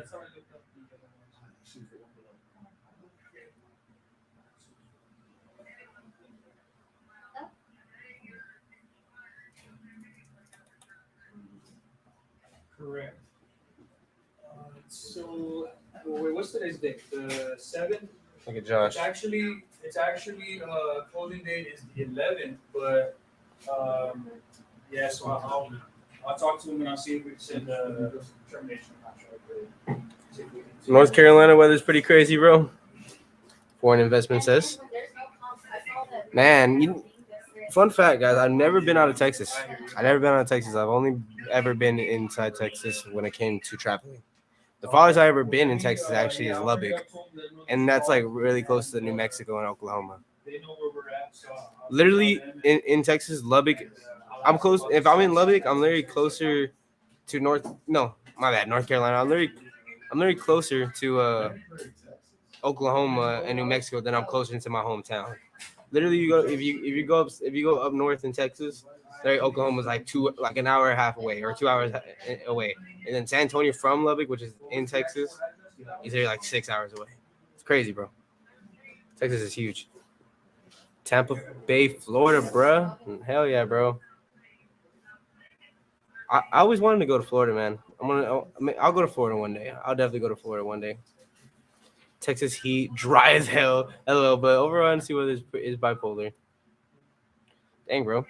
Correct. So, wait, what's today's date? The 7th? Look at Josh. It's actually closing date is the 11th, but yeah. So I'll talk to him and I'll see if we can send a termination contract. North Carolina weather's pretty crazy, bro. Foreign investment says. Man, fun fact, guys. I've never been out of Texas. I've only ever been inside Texas when it came to traveling. The farthest I've ever been in Texas actually is Lubbock, and that's like really close to New Mexico and Oklahoma. Literally in Texas, Lubbock, I'm close. If I'm in Lubbock, I'm literally closer to North Carolina. I'm literally closer to Oklahoma and New Mexico than I'm closer to my hometown. Literally, if you go up north in Texas, Oklahoma's like an hour and a half away or 2 hours away, and then San Antonio from Lubbock, which is in Texas, is there like 6 hours away. It's crazy, bro. Texas is huge. Tampa Bay, Florida, bro. Hell yeah, bro. I always wanted to go to Florida, man. I'll go to Florida one day. I'll definitely go to Florida one day. Texas heat, dry as hell, LOL, but overall, and see whether is bipolar. Dang, bro.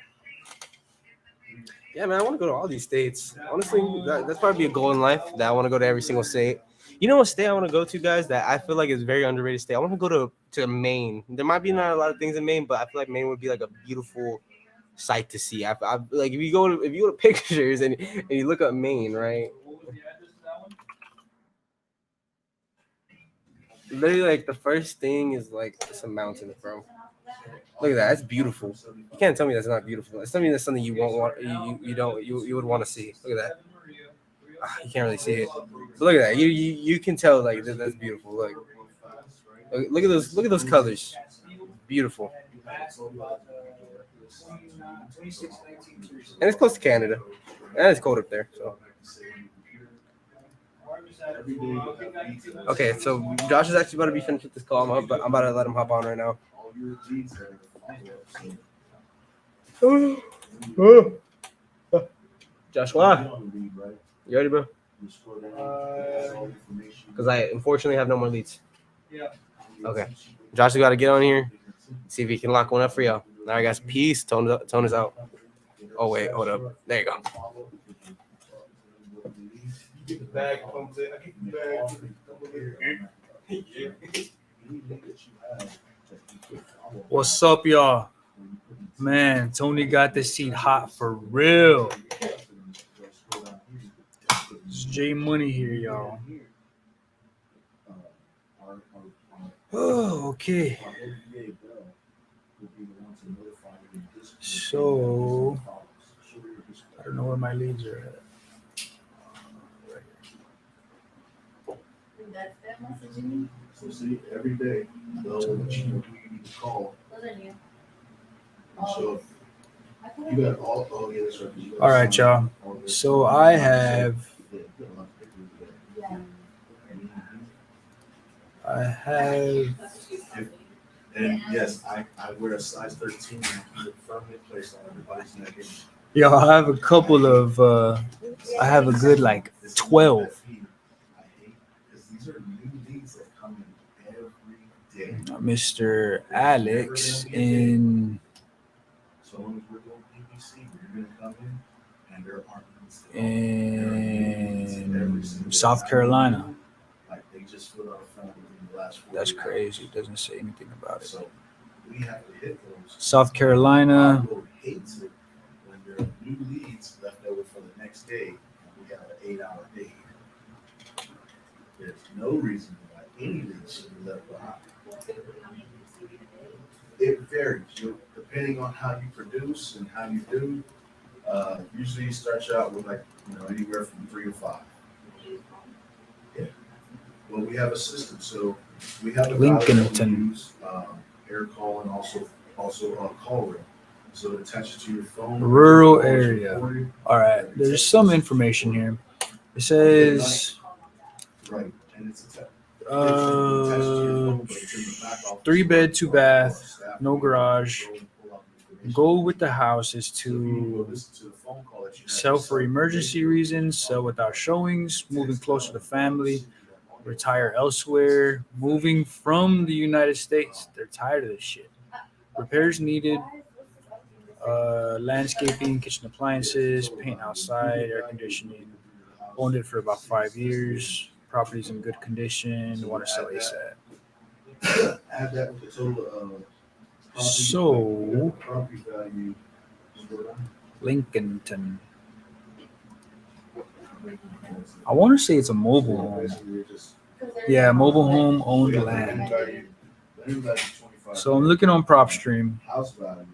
Yeah, man, I want to go to all these states. Honestly, that's probably a goal in life that I want to go to every single state. You know what state I want to go to, guys, that I feel like is a very underrated state? I want to go to Maine. There might be not a lot of things in Maine, but I feel like Maine would be like a beautiful sight to see. I like if you go to pictures and you look up Maine, right? Literally, like the first thing is like some mountains, bro. Look at that. That's beautiful. You can't tell me that's not beautiful. It's something you won't want. You would want to see. Look at that. You can't really see it, but look at that. You can tell like that's beautiful. Look at those colors. Beautiful. And it's close to Canada, and it's cold up there. So. Okay, so Josh is actually about to be finished with this call. I'm about to let him hop on right now. Joshua, you ready, bro? Because I unfortunately have no more leads. Yeah. Okay. Josh has got to get on here, see if he can lock one up for y'all. All right, guys. Peace. Tone is out. Oh, wait. Hold up. There you go. Get the bag. What's up, y'all? Man, Tony got this seat hot for real. It's J Money here, y'all. Oh, okay. So, I don't know where my leads are at. So see, every day they'll let you know who you need to call. So you got all. Oh yeah, that's right. All right, y'all. So I have. And yes, I wear a size 13 and keep it firmly placed on everybody's neck. Yo, I have a couple of. I have a good like 12. These are new leads that come in every Yeah. Mr. Alex in So long as we're doing PPC, we're gonna come in and there aren't in South Carolina. like they just filled out a form within the last 4 That's years. crazy. It doesn't say anything about it. So we have to hit those. South Carolina. Pablo hates it when there are new leads left over for the next day and we have an 8-hour day. There's no reason why any leads should be left behind. It varies, depending on how you produce and how you do. Usually you start out with anywhere from 3 to 5. Yeah. Well, we have a system, so we have a Lincolnton. use, air call and also call rail. So it attaches to your phone. Rural area. All right. There's some information here. It says Right, and it's attached. 3-bed, 2-bath, no garage. Goal with the house is to sell for emergency reasons, sell without showings, moving closer to family, retire elsewhere, moving from the United States. They're tired of this shit. Repairs needed, landscaping, kitchen appliances, paint outside, air conditioning. Owned it for about 5 years. Property's in good condition. Want to sell ASAP. Add that with the total So, property value. Lincolnton. I want to say it's a mobile home. Yeah, mobile home owned land. So I'm looking on PropStream. House value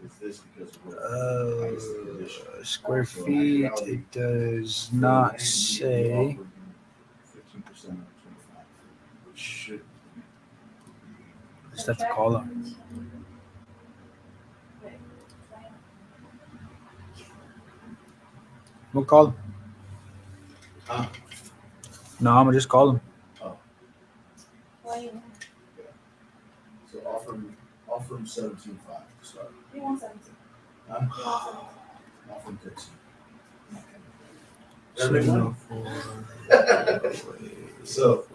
is this because of Square feet. It does not say. 15% of 25. Should Just have to call him. We'll call him. No, I'm gonna just call him. So offer him 17.5 to start. You want 17. Offer him 13. So,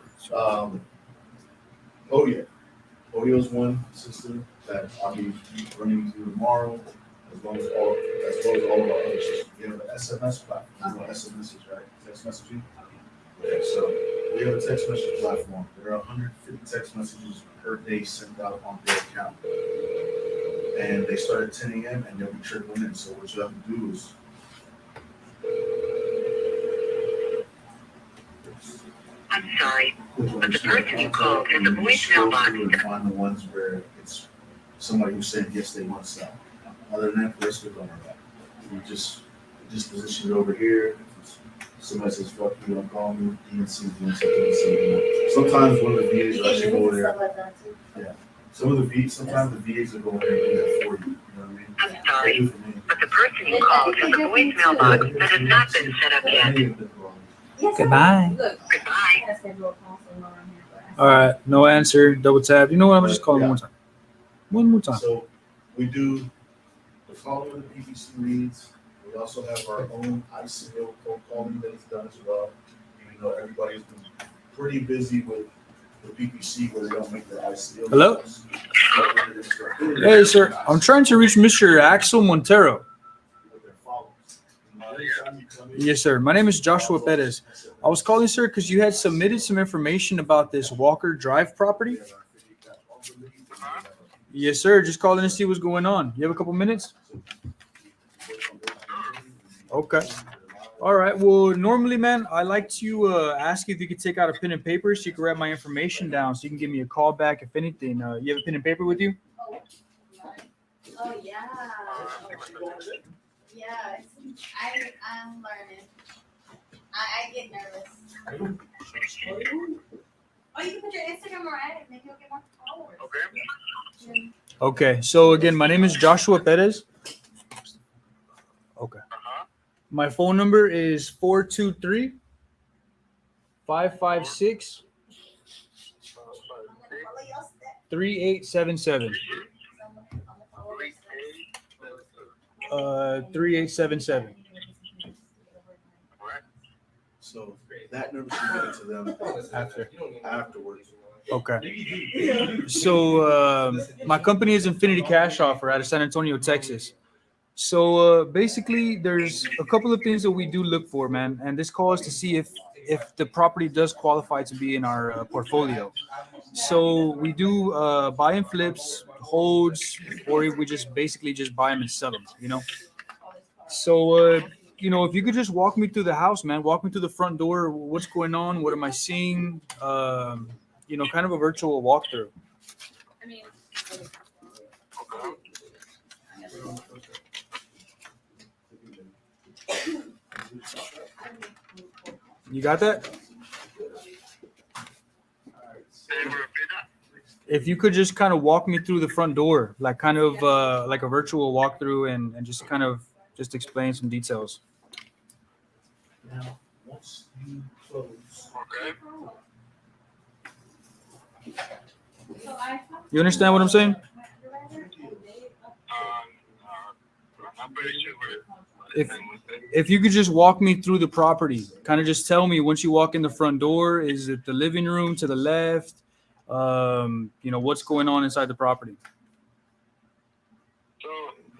Odio's one system that I'll be running through tomorrow, as well as all of our other systems. We have an SMS platform. You know what SMS is, right? Text messaging. Okay, so we have a text message platform. There are 150 text messages per day sent out on their account, and they start at 10 a.m. and they'll be trickling in. So what you have to do is I'm sorry, but the person you called has a voicemail box. And find the ones where it's somebody who said yes, they want to sell. Other than that, let's click on that. We just position it over here. Somebody says, fuck you, don't call me. DNC doing something. Sometimes one of the VAs will actually go there. Yeah. Sometimes the VAs will go in there and do that for you. You know what I mean? I'm sorry, but the person you called has a voicemail box that has not been set up yet. Goodbye. Goodbye. All right, no answer. Double tap. You know what? I'm just calling one more time. One more time. So we do the following of the PPC reads. We also have our own ICO cold calling that is done as well. Even though everybody's been pretty busy with the PPC where they don't make their ICO. Hello? Hey, sir. I'm trying to reach Mr. Axel Montero. Yes, sir. My name is Joshua Perez. I was calling, sir, because you had submitted some information about this Walker Drive property. Yes, sir. Just calling to see what's going on. You have a couple minutes? Okay. All right. Well, normally, man, I like to ask you if you could take out a pen and paper so you can write my information down so you can give me a call back if anything. You have a pen and paper with you? Oh, yeah. Yeah, I'm learning. I get nervous. Oh, you can put your Instagram or at it. Maybe you'll get more followers. Okay. Okay. So, again, my name is Joshua Perez. Okay. My phone number is 423 556 3877. 3877. So that number should get to them afterwards. Okay. So my company is Infinity Cash Offer out of San Antonio, Texas. So basically, there's a couple of things that we do look for, man. And this call is to see if the property does qualify to be in our portfolio. So we do buy and flips, holds, or we just basically just buy them and sell them. So if you could just walk me through the house, man, walk me through the front door. What's going on? What am I seeing? Kind of a virtual walkthrough. I mean, You got that? If you could just kind of walk me through the front door, like kind of like a virtual walkthrough, and just kind of just explain some details. Now, once you close. Okay. You understand what I'm saying? I'm pretty sure If you could just walk me through the property, kind of just tell me once you walk in the front door, is it the living room to the left? What's going on inside the property? So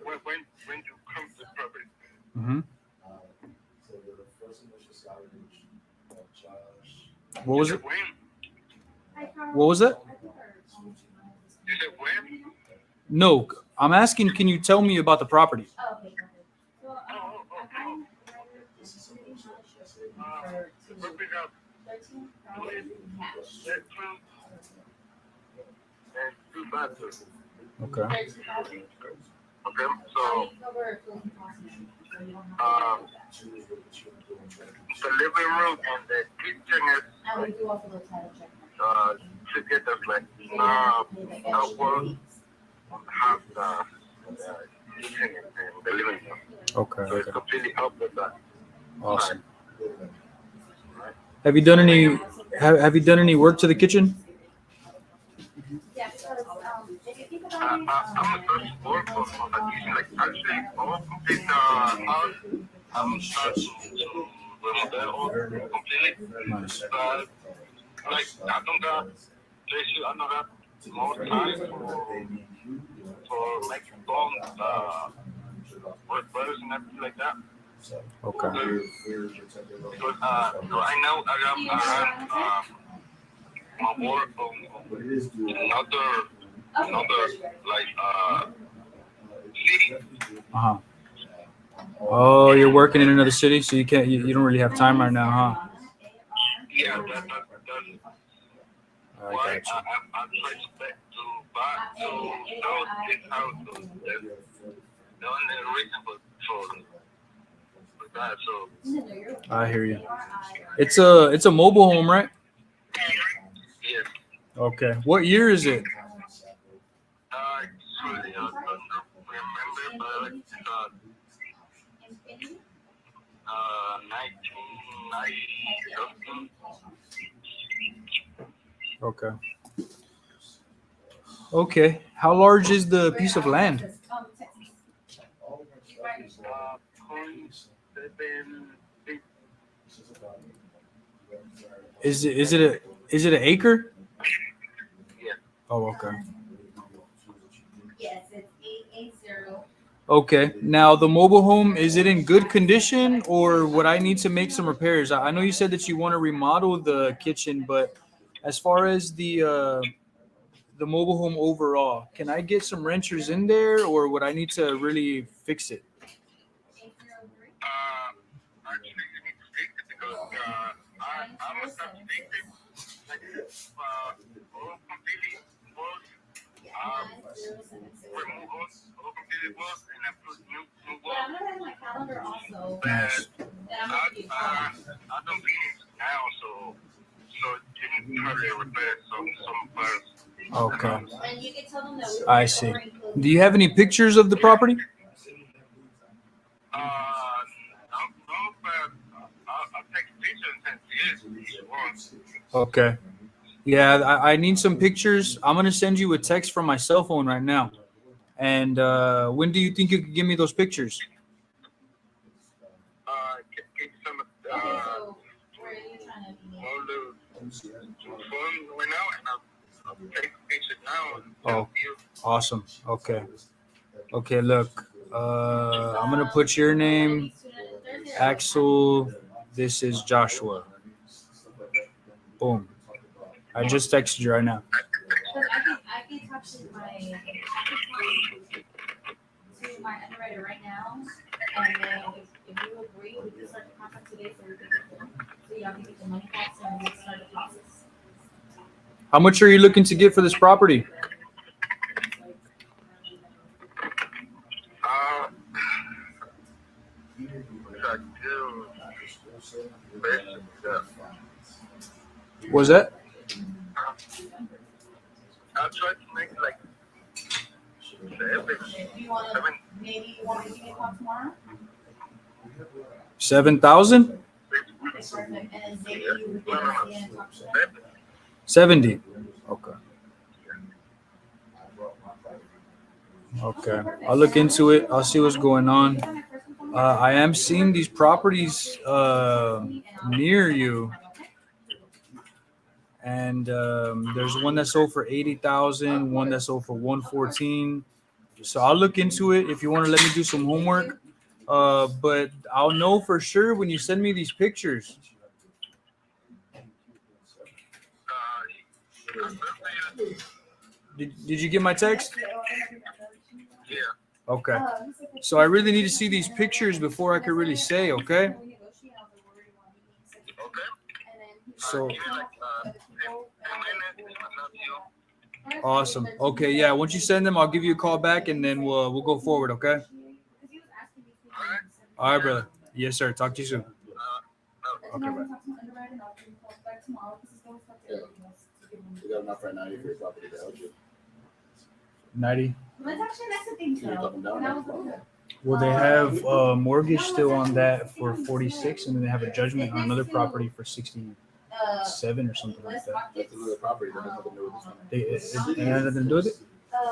when you come to the property, Mm-hmm. So the first initial salary, Josh. What was it? when? What was that? You said when? No, I'm asking, can you tell me about the property? oh, okay, got it. So, Property got 13,000 cash. bedroom and 2 bathrooms. Okay. 13,000. Okay, so I'll cover closing costs and everything, so you don't have to worry about that. the living room and the kitchen is And we do also the title check. together, like So you don't have to pay the no extra work fees. on half the kitchen and the living room. Okay. So it's completely up with that. Awesome. Have you done any work to the kitchen? Yeah, because if you think about I'm it, the first work on the kitchen, like actually all complete house. I'm starting to remodel all completely. Nice. But like I don't got issue, I don't got more time for making bones, work birds and everything like that. Okay. Because right now I got my work on another like city. Uh-huh. Oh, you're working in another city, so you don't really have time right now, huh? Yeah, that's I why got you. I try to buy to know this house. The only reason for that. So I hear you. It's a mobile home, right? yes, Okay. What year is it? actually I don't remember, but it's 1990 something. Okay. Okay. How large is the piece of land? 0.7 feet. Is it an acre? Yeah. Oh, okay. yes, it's 880. Okay. Now the mobile home, is it in good condition, or would I need to make some repairs? I know you said that you want to remodel the kitchen, but as far as the mobile home overall, can I get some renters in there, or would I need to really fix it? 803. Actually, you need to fix it because I'm gonna start to fix it. Like, all completely walls, remove all completely walls, and I put new Yeah, I'm walls. gonna have my calendar also. Nice. That I'm gonna give you. I don't finish now, so you need to try to repair some parts. Okay. And you can tell them that we I see. Do you have any pictures of the property? No, but I'll take pictures and see it if you want. Okay. Yeah, I need some pictures. I'm gonna send you a text from my cell phone right now. And when do you think you could give me those pictures? Get some Okay, so where are you trying to be? all the phone right now, and I'll take pictures now. Oh, awesome. Okay. Okay, look. I'm gonna put your name, Axel. This is Joshua. Boom. I just texted you right now. But I can talk to my underwriter right now, and then if you agree, we can start the contract today, so y'all can get the money back and we can start the process. How much are you looking to get for this property? Was that? I'll try to make like You wanna, maybe you want to give me a call tomorrow? 7,000? It's perfect, and then maybe you would get an idea and talk to them. 70. Okay. Okay. I'll look into it. I'll see what's going on. I am seeing these properties near you. And there's one that sold for 80,000, one that sold for 114. So I'll look into it if you want to let me do some homework. But I'll know for sure when you send me these pictures. Did you get my text? Yeah. Okay. So I really need to see these pictures before I could really say, okay? Okay. So Give me like 10 minutes. I'll help you. awesome. Okay, yeah. Once you send them, I'll give you a call back and then we'll go forward, okay? All right, brother. Yes, sir. Talk to you soon. Okay, bye. We got enough right now for your property to help you. 90. That's actually that's the thing, though. When I was older. Well, they have a mortgage still on that for 46, and then they have a judgment on another property for 67 or something like that. That's another property that has nothing to do with this one. It had nothing to do with it?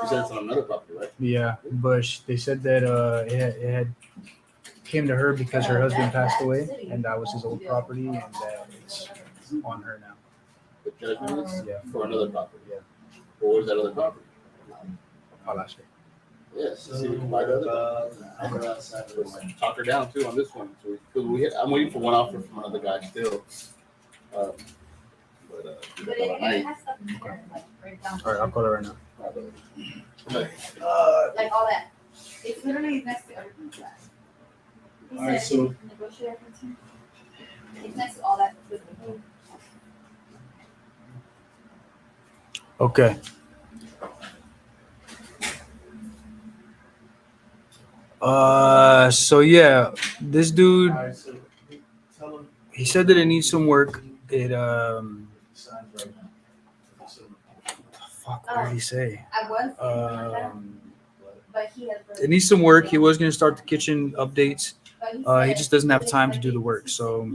You said it's on another property, right? Yeah, but they said that it had came to her because her husband passed away, and that was his old property, and that it's on her now. The judgment is Yeah. for another property. Yeah. Well, where's that other property? I'll ask her. Yes. See, we can buy the other property. Talk her down too on this one. I'm waiting for one offer from another guy still. But it has stuff in there, like right down. All right, I'll call her right now. Like all that. It's literally next to everything. He All right, said, so- negotiate everything. It's next to all that. Okay. So yeah, this dude, he said that it needs some work. It fuck, what did he say? I was, but he has. It needs some work. He was gonna start the kitchen updates. He just doesn't have time to do the work. So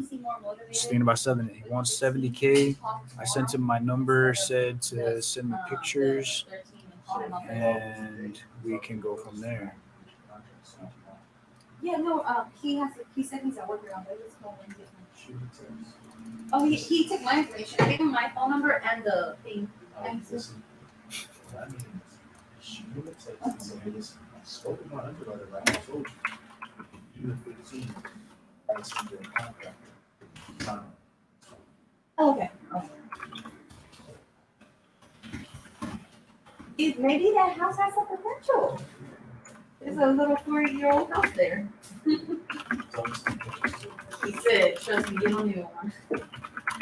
just thinking about 70. He wants 70K. I sent him my number, said to send me pictures, and we can go from there. Yeah, no, he said he's at work around, but it's called Wednesday. Oh, he took my information. I gave him my phone number and the thing. And he said, oh, okay. Maybe that house has some potential. There's a little 40-year-old house there. He said, trust me, you don't need one.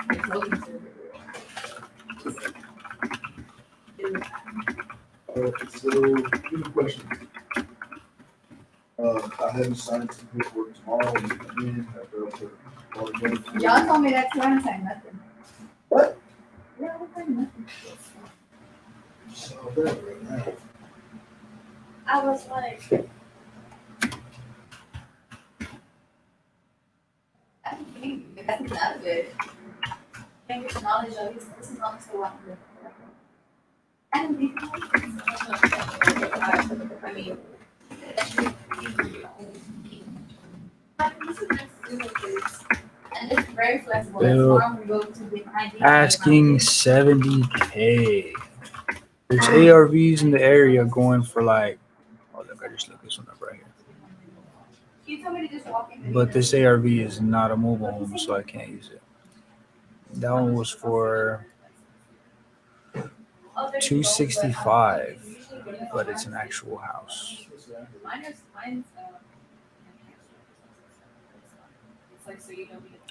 I told him to. So, good question. I haven't signed some paperwork tomorrow. When you come in, John told me that too. I didn't say nothing. What? Yeah, I didn't say nothing. So bad right now. I was like, I think that's not good. Thank you for knowledge of this is not so wrong. I don't think I mean, and it's very flexible. Bill, Tomorrow we go to the ID. asking 70K. There's ARVs in the area going for like, oh look, I just looked this one up right here. Can you tell me to just walk in? But this ARV is not a mobile home, so I can't use it. That one was for $265, but it's an actual house.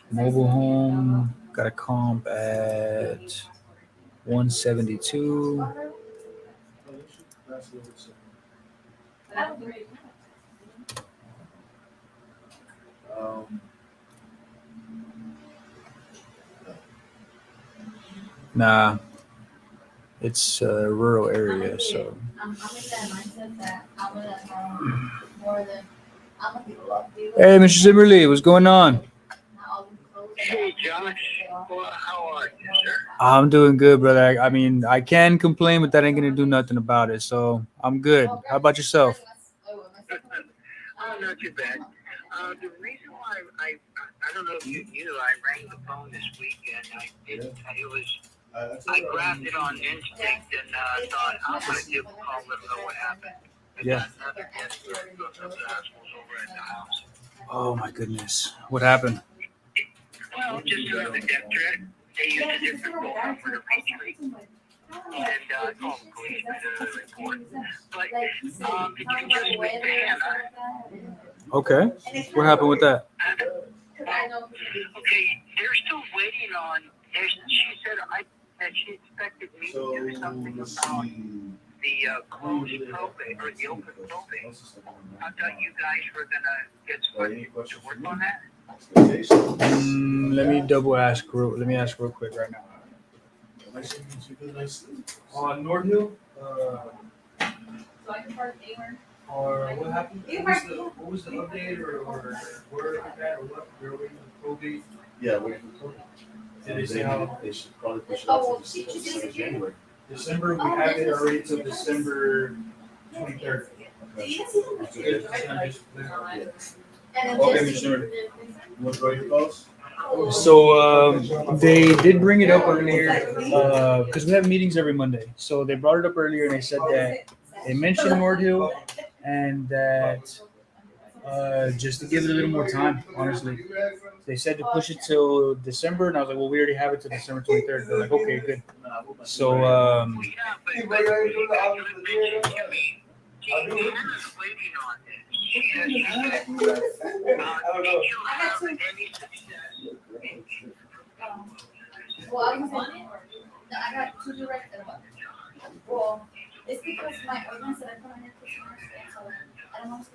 Mobile home got a comp at 172. Nah, it's a rural area, so. I'm in that mindset that I'm gonna more than I'm gonna love you. Hey, Mr. Zimmerly, what's going on? Hey, Josh. Well, how are you, sir? I'm doing good, brother. I mean, I can complain, but that ain't gonna do nothing about it. So I'm good. How about yourself? Oh, not too bad. The reason why I don't know if you knew, I rang the phone this weekend. I grabbed it on instinct and thought I'm gonna give a call, let them know what happened. Yeah. Another guest of those assholes over at the house. Oh my goodness, what happened? Well, just another death threat. They used a different phone number to reach me. And I called the police to report. But if you just went to Hannah. Okay, what happened with that? Okay, they're still waiting on. She said that she expected me to do something about the closed probate or the open probate. I thought you guys were gonna get somebody to work on that. Let me ask real quick right now. On North Hill, So I can park anywhere. or what happened? What was the update or where like that or what? They're waiting for probate. Yeah, wait for the Did they say how They should probably push it Oh, out to she just December, January. December? We have it already till December 23rd. Do you see them? Okay, And then Okay, just- Mr. You want to draw your calls? So they did bring it up earlier because we have meetings every Monday. So they brought it up earlier and they said that they mentioned North Hill and that just to give it a little more time, honestly. They said to push it till December, and I was like, well, we already have it till December 23rd. They're like, okay, good. So Yeah, but you guys mentioned to me, Hannah's waiting on this. She has said, did you have any success? Well, I was on it. No, I got two direct. Well, it's because my ordinance that I put on it was so I don't want to.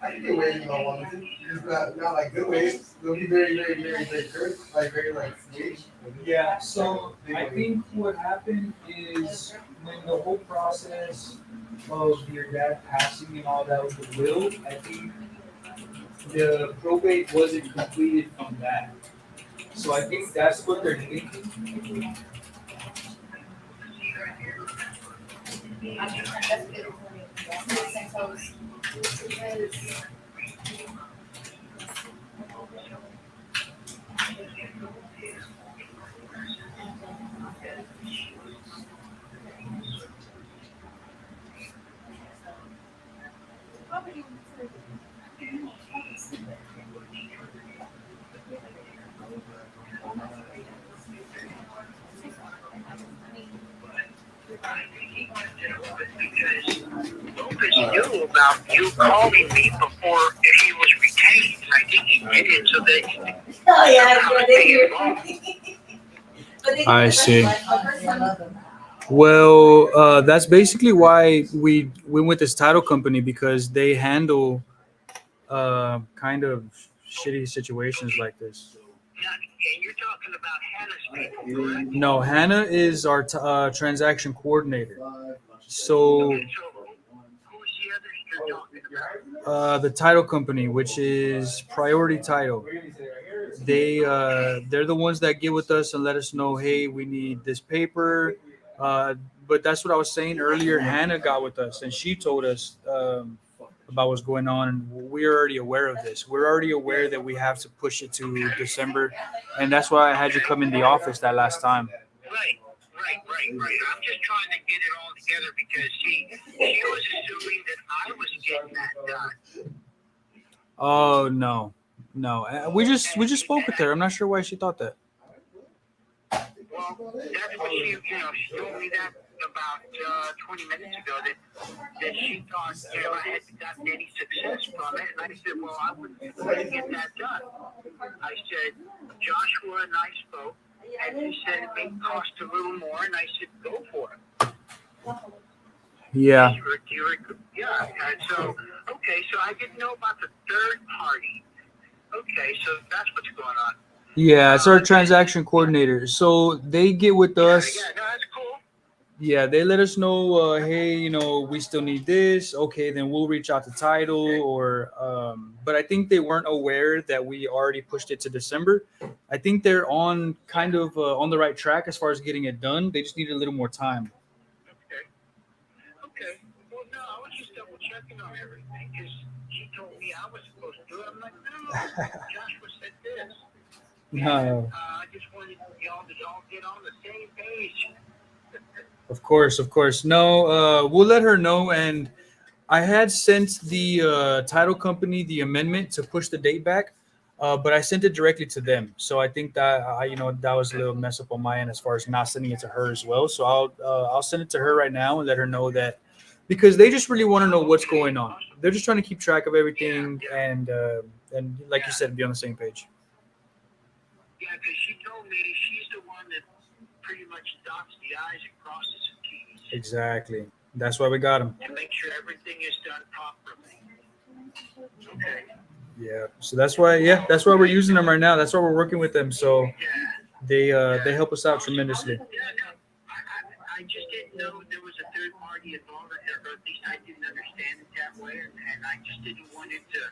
I think they're waiting on one of it. It's not like good ways. They'll be very, very, very, very good. Like very like sweet. yeah, so I think what happened is when the whole process of your dad passing and all that with the will, I think the probate wasn't completed from that. So I think that's what they're thinking. That's good. Makes sense. Because Lopez knew about you calling me before he was retained. I think he did it so that oh yeah, but they I see. Well, that's basically why we went with this title company because they handle kind of shitty situations like this. and you're talking about Hannah's people, correct? No, Hannah is our transaction coordinator. So So who's the other you're talking about? the title company, which is Priority Title, they're the ones that get with us and let us know, hey, we need this paper. But that's what I was saying earlier. Hannah got with us and she told us about what's going on. And we're already aware of this. We're already aware that we have to push it to December. And that's why I had you come in the office that last time. Right, Right. I'm just trying to get it all together because she was assuming that I was getting that done. Oh no. We just spoke with her. I'm not sure why she thought that. Well, that's what she told me that about 20 minutes ago that she thought I hadn't gotten any success from it. And I said, well, I wouldn't get that done. I said, Joshua and I spoke, and he said it may cost a little more, and I said, go for it. Yeah. Yeah. And so, so I didn't know about the third party. Okay, so that's what's going on. Yeah, it's our transaction coordinator. So they get with us. Yeah, no, that's cool. Yeah, they let us know, hey, we still need this. Okay, then we'll reach out to title or but I think they weren't aware that we already pushed it to December. I think they're on kind of on the right track as far as getting it done. They just needed a little more time. Okay. Well, no, I was just double checking on everything because she told me I was supposed to do it. I'm like, no, Joshua said this. No. I just wanted y'all to all get on the same page. Of course. No, we'll let her know. And I had sent the title company the amendment to push the date back, but I sent it directly to them. So I think that that was a little mess up on my end as far as not sending it to her as well. So I'll send it to her right now and let her know that, because they just really want to know what's going on. They're just trying to keep track of everything and like you said, be on the same page. Yeah, because she told me she's the one that pretty much dots the I's and crosses the T's. Exactly. That's why we got them. To make sure everything is done properly. Okay. Yeah. So that's why we're using them right now. That's why we're working with them. So they help us out tremendously. Yeah, no. I just didn't know there was a third party involved, or at least I didn't understand it that way, and I just didn't want it to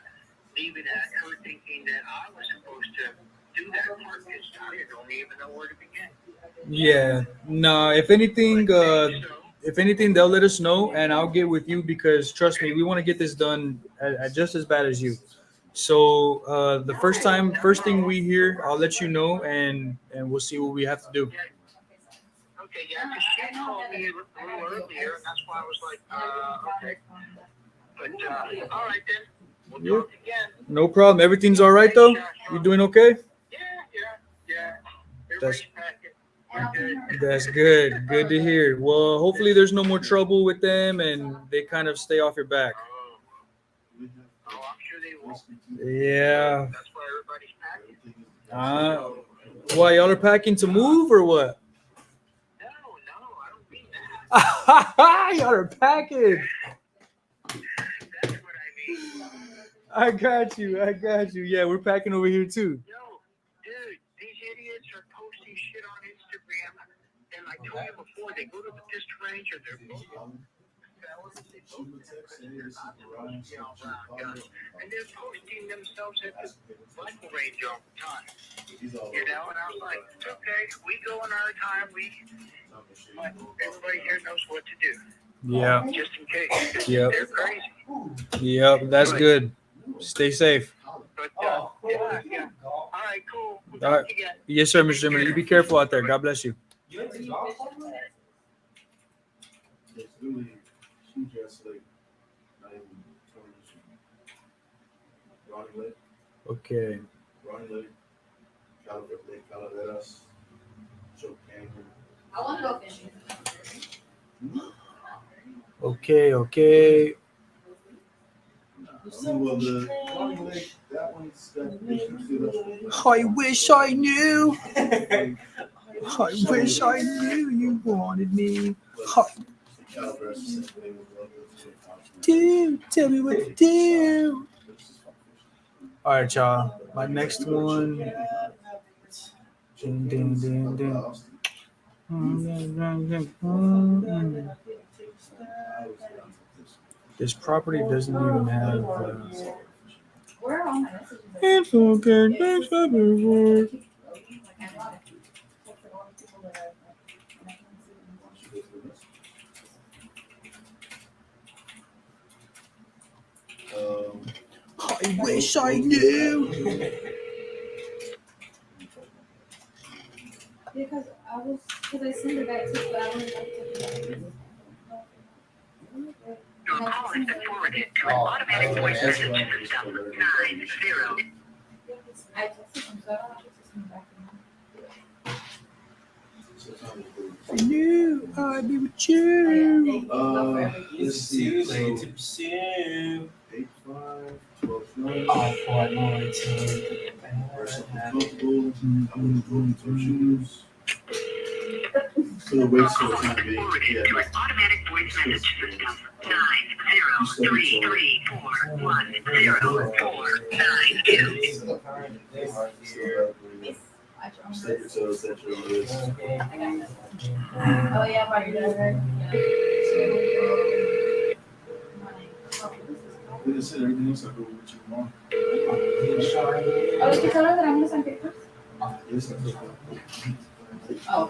leave it at her thinking that I was supposed to do that part because I don't even know where to begin. Yeah. No, if anything, they'll let us know, and I'll get with you because trust me, we want to get this done just as bad as you. So the first thing we hear, I'll let you know, and we'll see what we have to do. Okay, yeah, because she called me a little earlier, and that's why I was like, okay. But all right then, we'll talk again. No problem. Everything's all right though. You doing okay? Yeah. Everybody's packing. That's good. Good to hear. Well, hopefully there's no more trouble with them and they kind of stay off your back. Oh, I'm sure they won't. Yeah. That's why everybody's packing. Why, y'all are packing to move or what? No, I don't mean that. Y'all are packing. That's what I mean. I got you. Yeah, we're packing over here too. Yo, dude, these idiots are posting shit on Instagram, and I told you before, they go to the disc range or they're and they're posting themselves at the rifle range all the time. And I was like, it's okay, we go in our time, but everybody here knows what to do. Yeah. Just in case. Yep. They're crazy. Yep, that's good. Stay safe. But, yeah. All right, cool. We'll All right. talk again. Yes, sir, Mr. Zimmerman. You be careful out there. God bless you. It's literally huge ass lake. Not even 20 minutes from Ronnie Lake. Okay. Ronnie Lake. Calaveras. Choke Canyon. I want to go fishing. Okay. Well, the Ronnie Lake, that one's got fishing too. I wish I knew. I wish I knew you wanted me. Calaveras is the same thing Dude, tell me what to do. All right, y'all. My next one. Ding, ding, ding, ding. This property doesn't even have. Where are all my messages? I wish I knew. Because I was Because I sent it back to you, but I don't know if I took it back. Your call has been forwarded to an automatic voice message system 90. I texted him, so I don't have to text him back. You, I'll be with you. Let's see. Too So, late to pursue. 8, 5, 12, 9. Oh, for Lord, Wear something comfortable. I wouldn't go into your shoes. Still waits for the time being. Yeah, To an automatic voice message system 9033410492. Step your toes, set your wrist. Oh yeah, about your dad, right? Like I said, everything else I go with what you want. Oh, did you tell her that I'm gonna sign papers? Yes, I took that. Oh.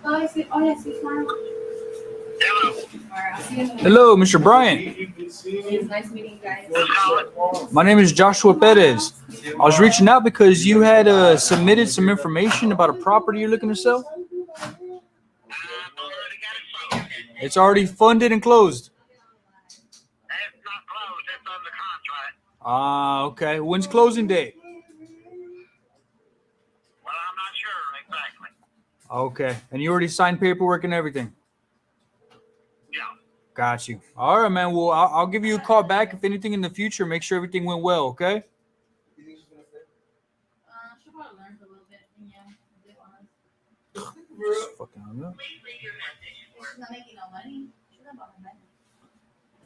Oh, I see. Oh, yeah, see tomorrow. Alright, I'll see you in the Hello, Mr. Bryant. It's nice meeting you guys. My name is Joshua Perez. I was reaching out because you had submitted some information about a property you're looking to sell. It's already funded and closed. It's not closed, it's on the contract. Ah, okay. When's closing date? Well, I'm not sure exactly. Okay. And you already signed paperwork and everything? Yeah. Got you. All right, man. Well, I'll give you a call back if anything in the future. Make sure everything went well, okay? She probably learned a little bit. Yeah, to be honest. Just fucking hung up. She's not making no money. She's not about her money.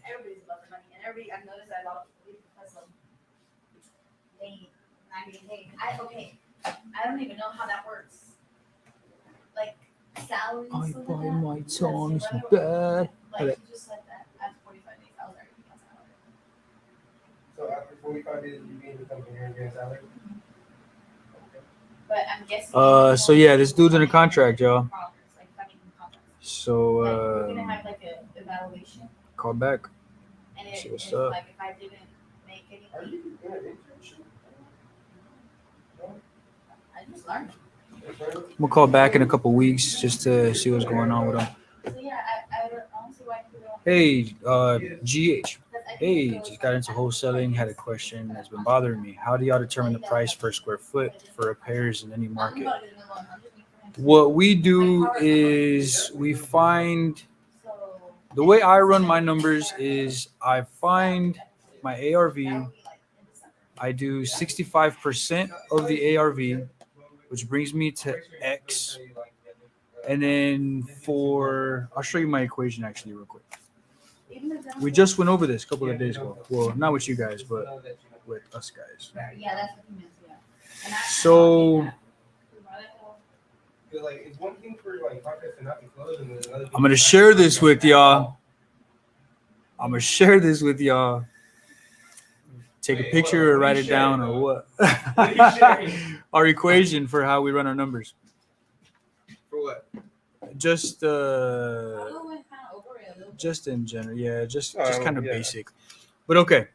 Everybody's about their money, and I've noticed that a lot of people because of okay. I don't even know how that works. Like salary. I and stuff buy like that. my Because time is right away, bad. Like you just said that after 45 days, I was already getting salary. So after 45 days, you being the company and getting salary? But I'm guessing. So yeah, this dude's in a contract, y'all. Like fucking contracts. So Like we're gonna have like a evaluation, call back. and See what's if up. like if I didn't make Are anything, you doing an internship? I just learned. We'll call back in a couple weeks just to see what's going on with him. So yeah, I don't see why people don't. Hey, GH. Because I think Hey, it goes, just got into wholesaling. Had a question that's been bothering me. How do y'all determine the price per square foot for repairs in any market? What we do is we find the way I run my numbers is I find my ARV. I do 65% of the ARV, which brings me to X. And then I'll show you my equation actually real quick. We just went over this a couple of days ago. Well, not with you guys, but with us guys. Yeah, that's what he means. Yeah. So Like, it's one thing for like contracts to not be closed, and then another. I'm gonna share this with y'all. Take a picture or write it down or what? Our equation for how we run our numbers. For what? Just Oh, I kind of over it a little bit. just in general, yeah, just Oh, kind of yeah. basic. But okay.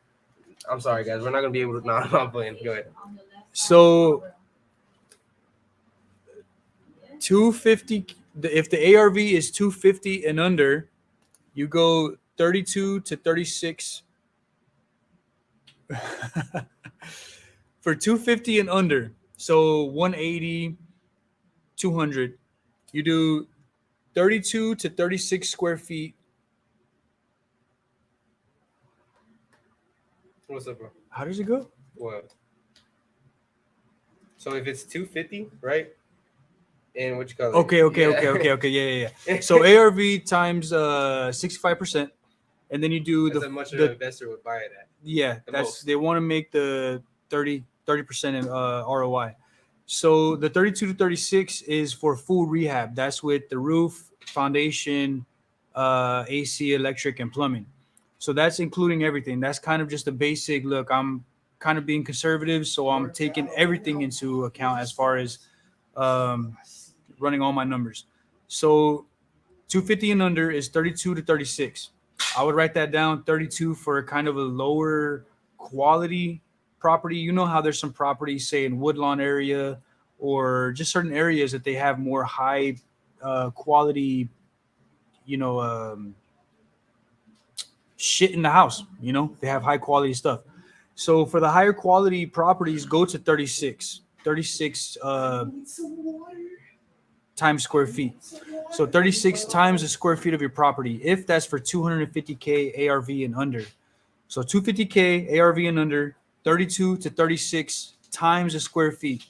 I'm sorry, guys. We're not gonna be able to. No, I'm not playing. Go ahead. On the left side. So 250. If the ARV is 250 and under, you go 32 to 36. For 250 and under, so 180, 200, you do 32 to 36 square feet. What's up, bro? How does it go? What? So if it's 250, right? And what you call it? Okay. Yeah. So ARV times 65%, and then you do That's the how much an the investor would buy it at. yeah. the That's most. they want to make the 30% in ROI. So the 32 to 36 is for full rehab. That's with the roof, foundation, AC, electric, and plumbing. So that's including everything. That's kind of just a basic look. I'm kind of being conservative, so I'm taking everything into account as far as running all my numbers. So 250 and under is 32 to 36. I would write that down. 32 for kind of a lower quality property, you know how there's some properties, say in Woodlawn area or just certain areas that they have more high quality, shit in the house. They have high quality stuff. So for the higher quality properties, go to 36 times square feet. So 36 times the square feet of your property, if that's for 250K ARV and under. So 250K ARV and under, 32 to 36 times the square feet.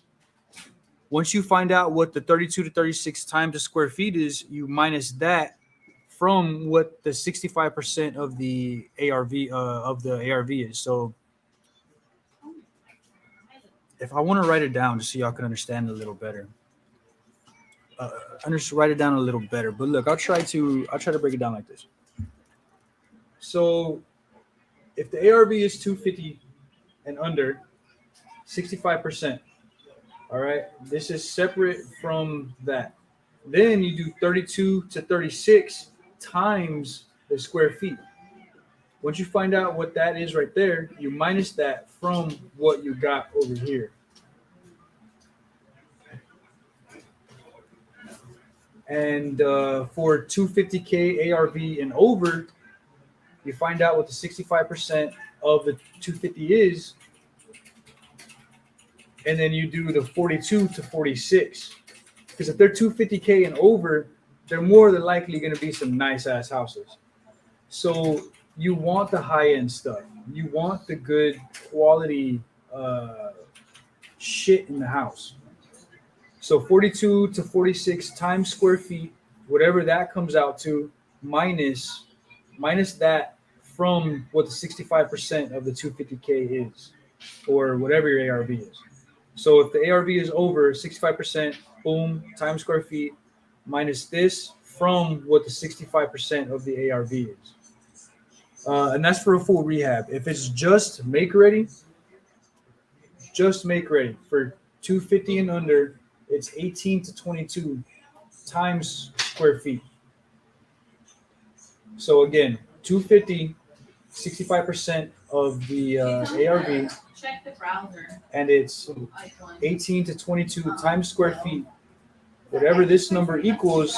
Once you find out what the 32 to 36 times the square feet is, you minus that from what the 65% of the ARV is. So if I want to write it down just so y'all can understand it a little better. Write it down a little better. But look, I'll try to break it down like this. So if the ARV is 250 and under, 65%. All right, this is separate from that. Then you do 32 to 36 times the square feet. Once you find out what that is right there, you minus that from what you got over here. And for 250K ARV and over, you find out what the 65% of the 250 is, and then you do the 42 to 46. Because if they're 250K and over, they're more than likely going to be some nice ass houses. So you want the high end stuff. You want the good quality shit in the house. So 42 to 46 times square feet, whatever that comes out to, minus that from what the 65% of the 250K is, or whatever your ARV is. So if the ARV is over 65%, boom, times square feet, minus this from what the 65% of the ARV is. And that's for a full rehab. If it's just make ready for 250 and under, it's 18 to 22 times square feet. So again, 250, 65% of the ARV. Check the browser. And it's 18 to 22 times square feet. Whatever this number equals,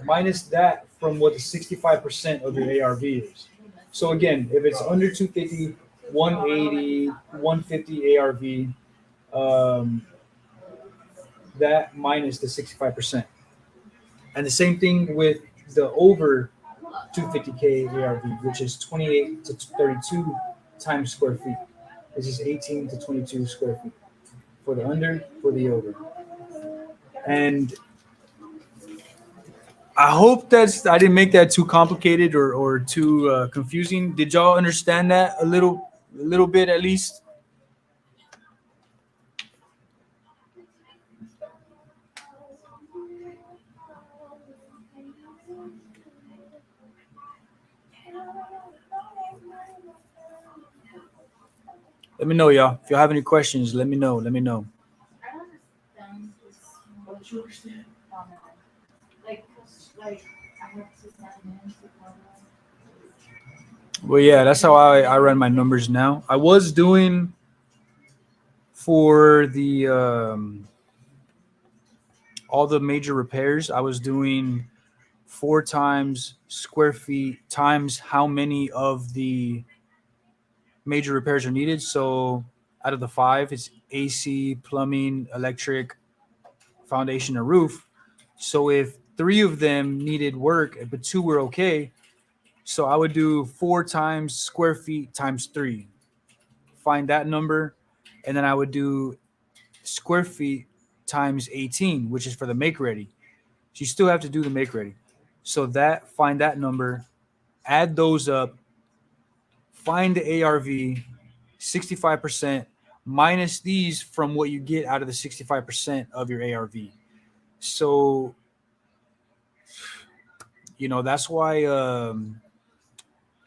minus that from what the 65% of your ARV is. So again, if it's under 250, 180, 150 ARV, that minus the 65%. And the same thing with the over 250K ARV, which is 28 to 32 times square feet. This is 18 to 22 square feet for the under, for the over. And I hope I didn't make that too complicated or too confusing. Did y'all understand that a little bit at least? Let me know, y'all. If y'all have any questions, let me know. I don't understand what you understand. Like I have to stand. Well, yeah, that's how I run my numbers now. I was doing for the all the major repairs. I was doing 4 times square feet times how many of the major repairs are needed. So out of the 5, it's AC, plumbing, electric, foundation, and roof. So if 3 of them needed work, but 2 were okay, so I would do 4 times square feet times 3. Find that number, and then I would do square feet times 18, which is for the make ready. So you still have to do the make ready. So find that number, add those up, find the ARV, 65%, minus these from what you get out of the 65% of your ARV. So, that's why you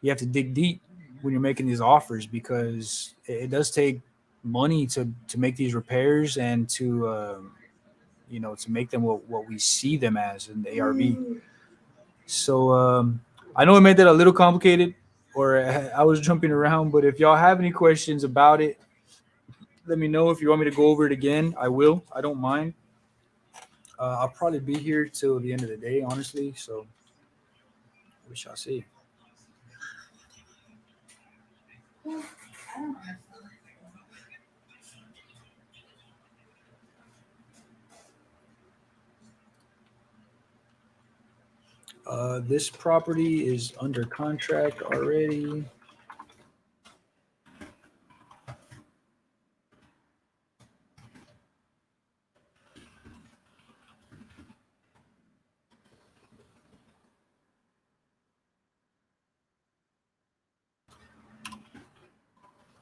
have to dig deep when you're making these offers, because it does take money to make these repairs and to make them what we see them as in the ARV. So I know I made that a little complicated, or I was jumping around, but if y'all have any questions about it, let me know if you want me to go over it again. I will. I don't mind. I'll probably be here till the end of the day, honestly. So we shall see. I don't know. This property is under contract already.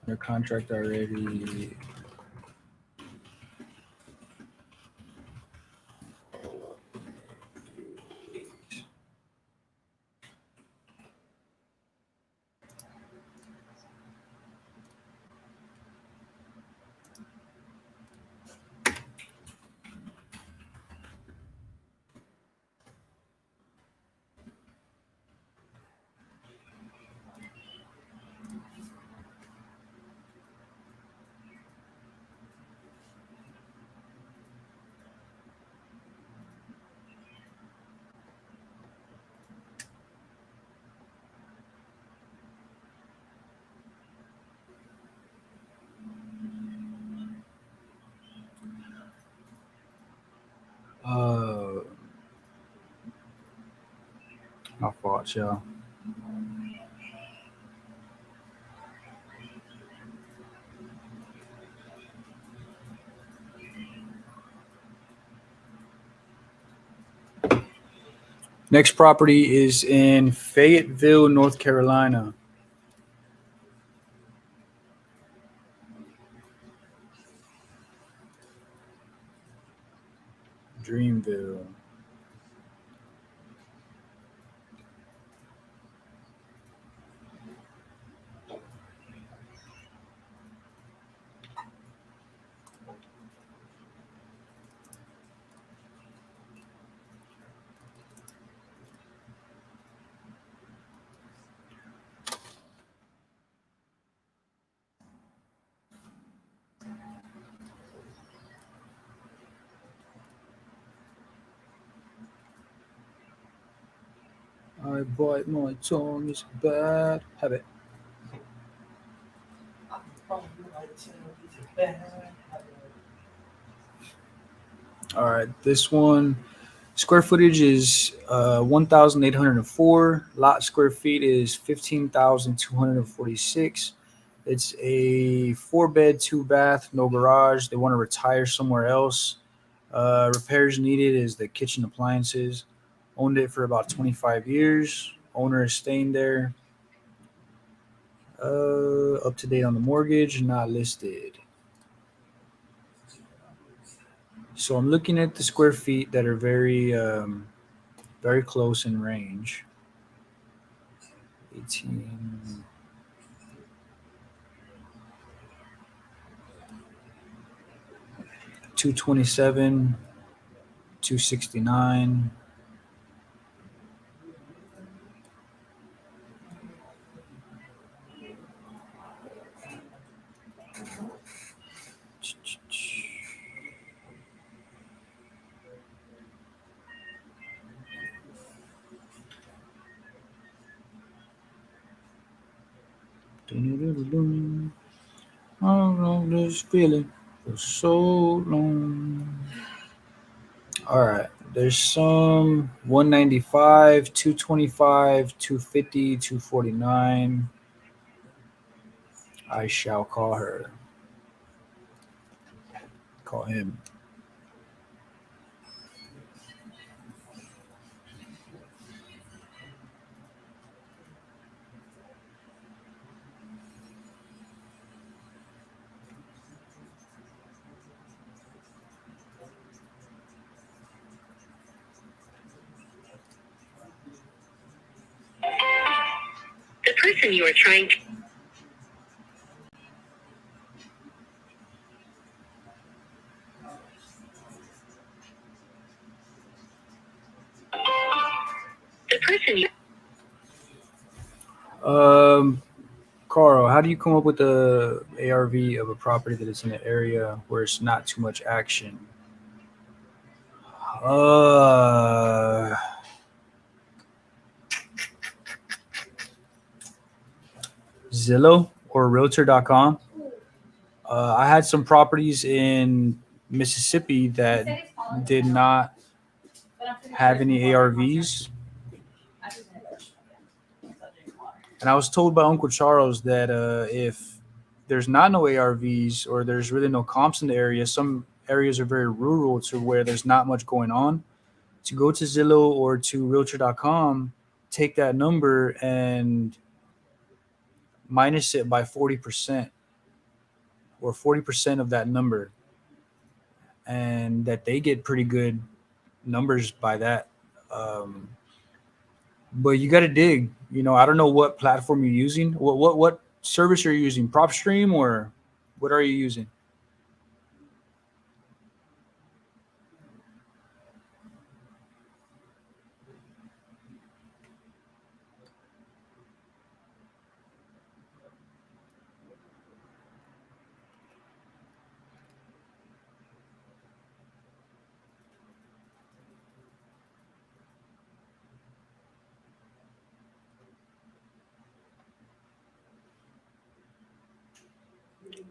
Under contract already. My fault, y'all. Next property is in Fayetteville, North Carolina. Dreamville. I bite my tongue, it's a bad habit. All right, this one square footage is 1,804. Lot square feet is 15,246. It's a 4-bed, 2-bath, no garage. They want to retire somewhere else. Repairs needed is the kitchen appliances. Owned it for about 25 years. Owner is staying there. Up to date on the mortgage, not listed. So I'm looking at the square feet that are very close in range. 18. $227, $269. I don't know this feeling for so long. All right. There's some 195, 225, 250, 249. I shall call her. Call him. The person you are trying to. The person you. Carl, how do you come up with the ARV of a property that is in an area where it's not too much action? Zillow or Realtor.com. I had some properties in Mississippi that did not have any ARVs. And I was told by Uncle Charles that if there's not no ARVs or there's really no comps in the area, some areas are very rural to where there's not much going on, to go to Zillow or to Realtor.com, take that number and minus it by 40% or 40% of that number. And that they get pretty good numbers by that. But you got to dig. I don't know what platform you're using. What service you're using? PropStream or what are you using?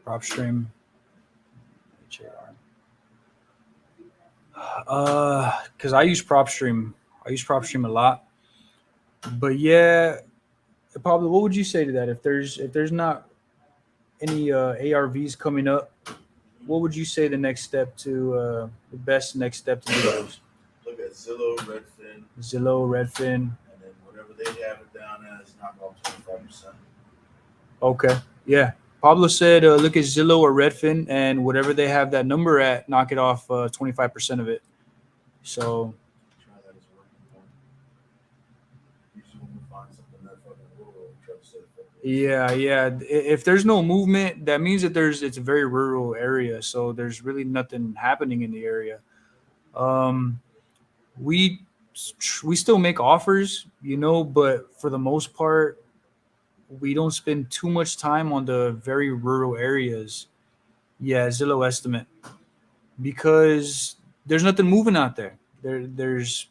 PropStream. Because I use PropStream. I use PropStream a lot. But yeah, Pablo, what would you say to that? If there's not any ARVs coming up, what would you say the next step to the best next step to do those? Look at Zillow, Redfin, Redfin. and then whatever they have it down as, knock off 25%. Okay. Yeah. Pablo said, look at Zillow or Redfin, and whatever they have that number at, knock it off 25% of it. So. Try that as a working point. Usually when we find something that fucking rural, we try to set it up. Yeah. If there's no movement, that means that it's a very rural area, so there's really nothing happening in the area. We still make offers, but for the most part, we don't spend too much time on the very rural areas. Yeah, Zillow estimate, because there's nothing moving out there. There's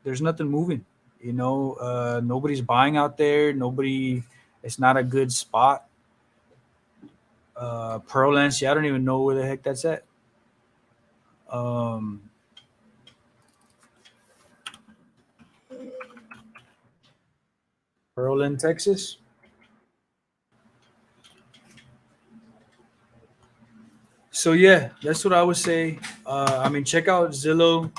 nothing moving. Nobody's buying out there. It's not a good spot. Pearland, I don't even know where the heck that's at. Pearland, Texas. So yeah, that's what I would say. Check out Zillow,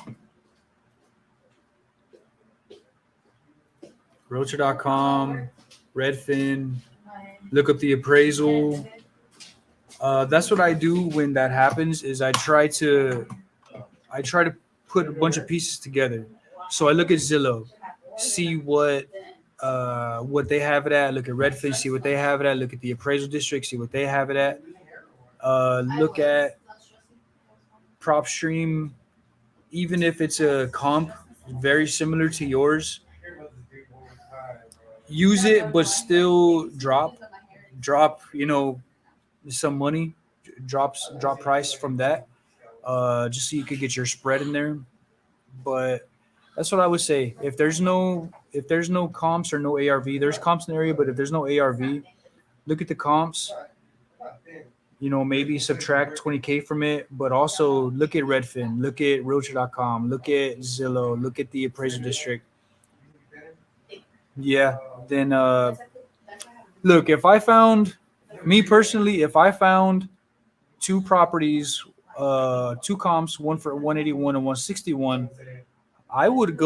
Realtor.com, Redfin. Look up the appraisal. That's what I do when that happens. Is I try to put a bunch of pieces together. So I look at Zillow, see what they have it at. Look at Redfin, see what they have it at. Look at the appraisal district, see what they have it at. Look at PropStream, even if it's a comp very similar to yours. Use it, but still drop, some money, drop price from that, just so you could get your spread in there. But that's what I would say. If there's no comps or no ARV, there's comps in the area, but if there's no ARV, look at the comps. Maybe subtract 20K from it, but also look at Redfin, look at Realtor.com, look at Zillow, look at the appraisal district. Yeah, then look, if I found two properties, two comps, one for 181 and 161, I would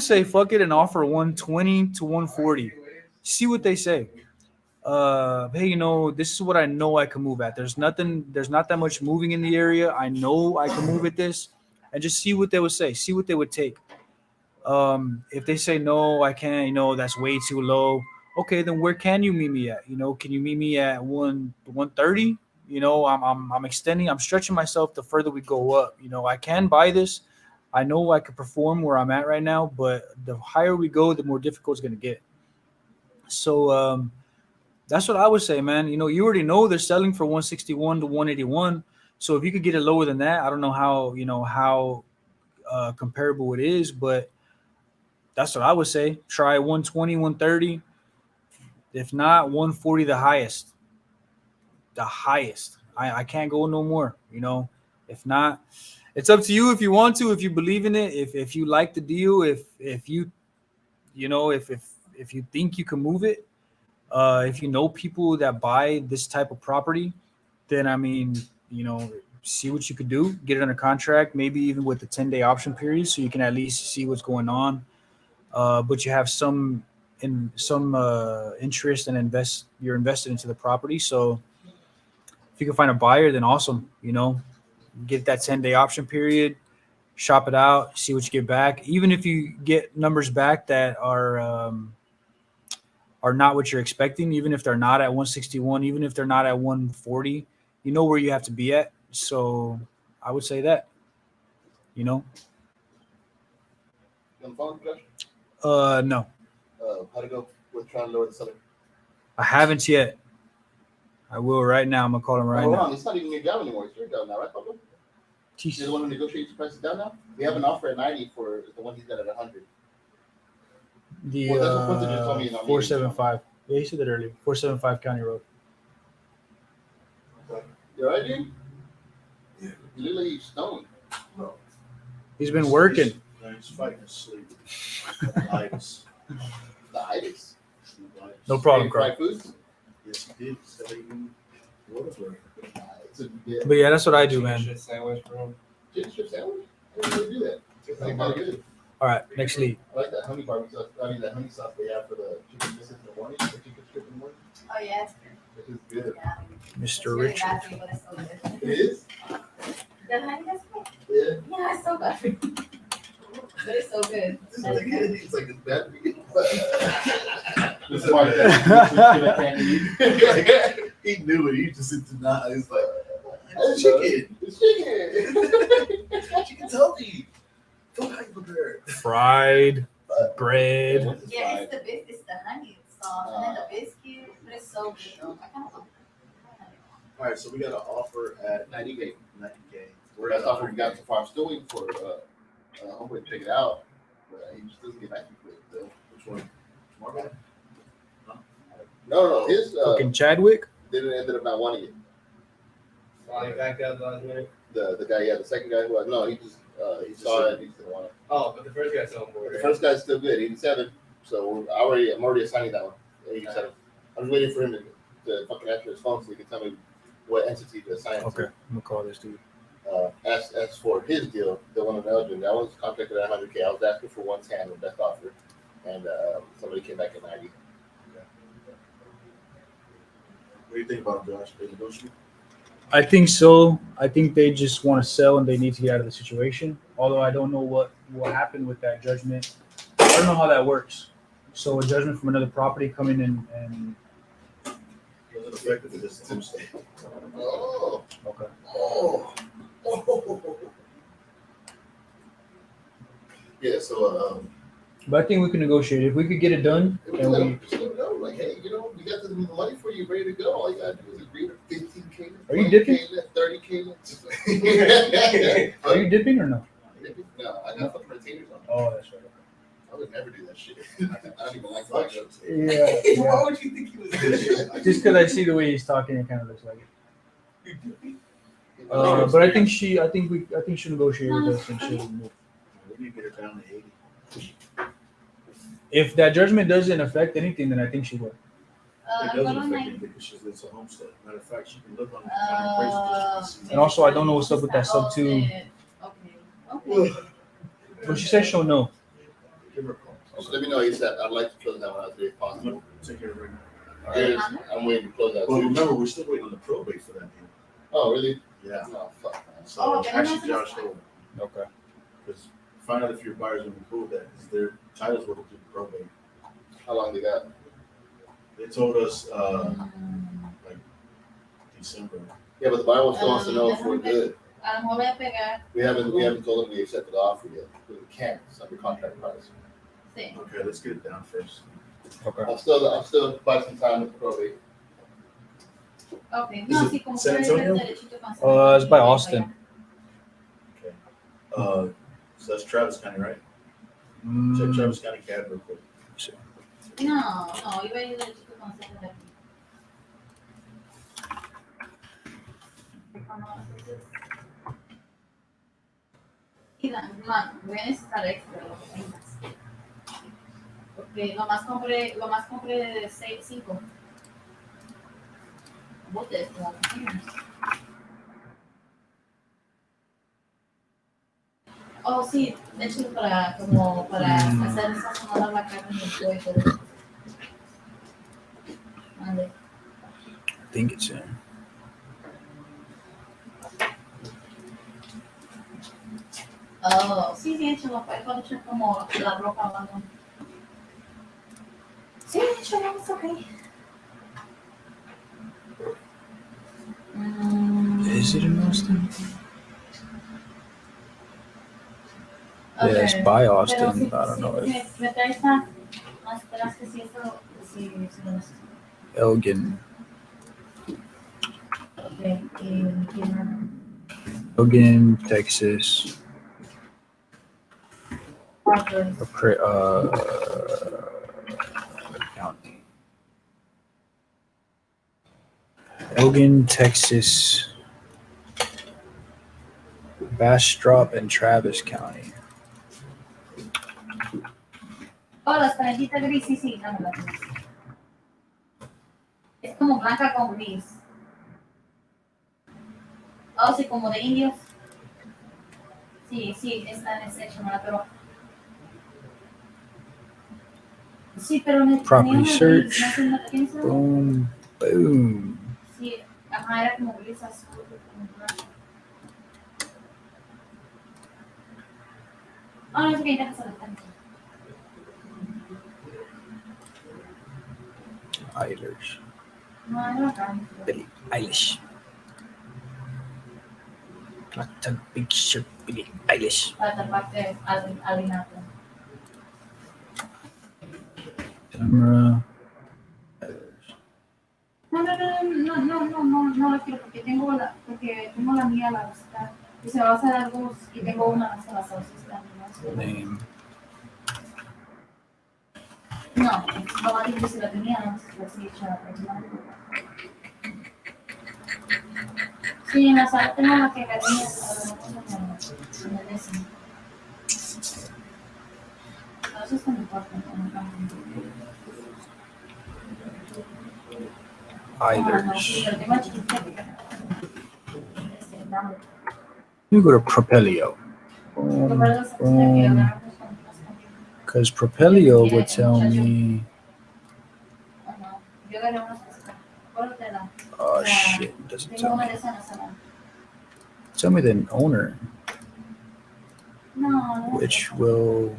say fuck it and offer 120 to 140. See what they say. Hey, this is what I know I can move at. There's not that much moving in the area. I know I can move at this, and just see what they would say, see what they would take. If they say no, I can't, that's way too low. Okay, then where can you meet me at? Can you meet me at 130? I'm stretching myself the further we go up. I can buy this. I know I can perform where I'm at right now, but the higher we go, the more difficult it's going to get. So that's what I would say, man. You know, you already know they're selling for 161 to 181. So if you could get it lower than that, I don't know how comparable it is, but that's what I would say. Try 120, 130. If not, 140 the highest. The highest. I can't go no more, you know. If not, it's up to you if you want to, if you believe in it, if you like the deal, if you you know, if you think you can move it, if you know people that buy this type of property, then I mean, you know, see what you could do, get it under contract, maybe even with the 10-day option period, so you can at least see what's going on. But you have some interest and you're invested into the property. So if you can find a buyer, then awesome. You know, get that 10-day option period, shop it out, see what you get back. Even if you get numbers back that are not what you're expecting, even if they're not at 161, even if they're not at 140, you know where you have to be at. So I would say that, you know. On the phone, Josh? No, How to go with trying to lower the seller? I haven't yet. I will right now. I'm gonna call him right Hold now. on, it's not even your job anymore. It's your job now, right, Pablo? You're the one who negotiates the prices down now? We have an offer at 90 for the one he's got at 100. The Well, that's what Quincy just told me in our meeting. 475. Yeah, you said that earlier. 475 County Road. You alright, dude? Yeah. You look like you're stoned. No. He's been working. He's fighting his sleep. The itis. The itis. No problem, Ate Carl. Fried foods? Yes, he did. He's eating whatever. But yeah, that's what I do, man. Shit sandwich, bro. Chicken strip sandwich? I didn't really do that. It's like kind of good. All right, next lead. I like that honey barbecue sauce. I mean, that honey sauce they have for the chicken biscuits in the morning, the chicken strip in the morning. Oh yeah, it's good. It is good. Yeah. Mr. It's really Richard. bad for you, but it's so good. It is? The honey that's good. Yeah. Yeah, it's so bad for you. But it's so good. It's like it's bad for you. This is why I can't eat. He knew it. He just did not. He's like, it's chicken. It's chicken. Chicken's healthy. Don't how you prepare it. Fried bread. Yeah, it's the honey sauce and then the biscuit. But it's so good though. I kind of All right, so we got an offer at 90K. 90K. That's not what we got so far. I'm still waiting for homeboy to check it out. But he just doesn't get back to me quick. Which one? Tomorrow? No. His Fucking Chadwick. didn't ended up not wanting it. Oh, you backed out last minute. The guy, yeah, the second guy who no, he saw it. He just didn't want it. Oh, but the first guy selling for But it. the first guy's still good, 87. So I'm already assigning that one. 87. I'm just waiting for him to fucking answer his phone so he can tell me what entity to assign it Okay, to. I'm gonna call this dude. As for his deal, the one in Elgin, that one's contracted at 100K. I was asking for 110 with best offer, and somebody came back at 90. What do you think about Josh? Is it negotiable? I think so. I think they just want to sell and they need to get out of the situation. Although I don't know what happened with that judgment. I don't know how that works. So a judgment from another property coming in and Was it effective for this Tuesday? Oh. okay. Oh. Yeah, so But I think we can negotiate. If we could get it done, we and let we him just let him know, like, hey, we got the money for you, ready to go. All you gotta do is agree to 15K. Are you dipping? 30K. Are you dipping or no? No, I got fucking retainers on. Oh, that's right. I would never do that shit. I don't even like functions. Yeah. Why would you think he was doing Just because I see the way he's talking, it kind of looks like it. But I think she negotiate with us and she'll move. We need to get it down to 80. If that judgment doesn't affect anything, then I think she will. It I'm doesn't going affect like. anything because she's it's a homestead. Matter of fact, she can live on the county appraisal district. And also, I don't know what's up with that sub two. Okay. But she said she'll know. Give her a call. Just let me know ASAP. I'd like to close that one out today if possible. Take care of it. All right. I'm waiting to close that Well, too. remember, we're still waiting on the probate for that deal. Oh, really? Yeah. Oh, fuck, man. So Oh, okay, actually, that's Josh told me. Okay. Because find out if your buyer's gonna be cool with that, because their titles were to do probate. How long they got? They told us like December. Yeah, but the buyer still wants to know if we're good. A lo mejor voy a pegar. We haven't told them we accepted the offer yet. But we can't. It's under contract price. Sí. Okay, let's get it down first. Okay. I'm still by some time with probate. Okay, Is no, it sí, como San puede Antonio? ser derechito con San It's by Antonio, Austin. So that's Travis County, right? Check Mm, Travis County CAD real quick. No, no, iba a ir derechito con San Antonio. Y voy a necesitar extra lo que tengas. Porque lo más compré de 5 botes como cocinas. Oh, sí, de hecho para hacer sazonar la carne y el pollo y todo eso. Vale. I think it's in. Oh, sí, de hecho, lo puedo echar como la ropa abajo. Sí, de hecho, no, es ok. Is it in Austin? Yeah, it's by Austin. I don't know if Me traes más atrás que si eso, si lo necesito. Elgin. Ok, Elgin, Texas. okay. County. Elgin, Texas. Bastrop and Travis County. Oh, las franjitas gris, sí, sí, dámela. Es como blanca con gris. Oh, sí, como de indios. Sí, sí, está en el section, ¿verdad? Pero. Sí, pero me Property search. no sé, ¿no tienes algo? Boom, boom. Sí, ajá, era como gris azul. Como blanco. Ah, no, es que ya se lo tanto. Eilers. No, no, no. Billie Eilish. Clacton Picture Billie Eilish. Para taparte al linato. Camera. No la quiero porque tengo la mía la buscar. Y se va a hacer algo y tengo una hasta las 2. Name. No, mamá dijo que si la tenía, no sé si la sigue echada. Sí, en la sala tengo la que gané en el décimo. No, eso está muy fuerte. Eilers. Pero tengo chiquitita que dame. You go to Propelio. Boom, boom. Because Propelio would tell me. Yo gané unas cosas. Oh shit! Doesn't tell me. Tell me the owner, which will.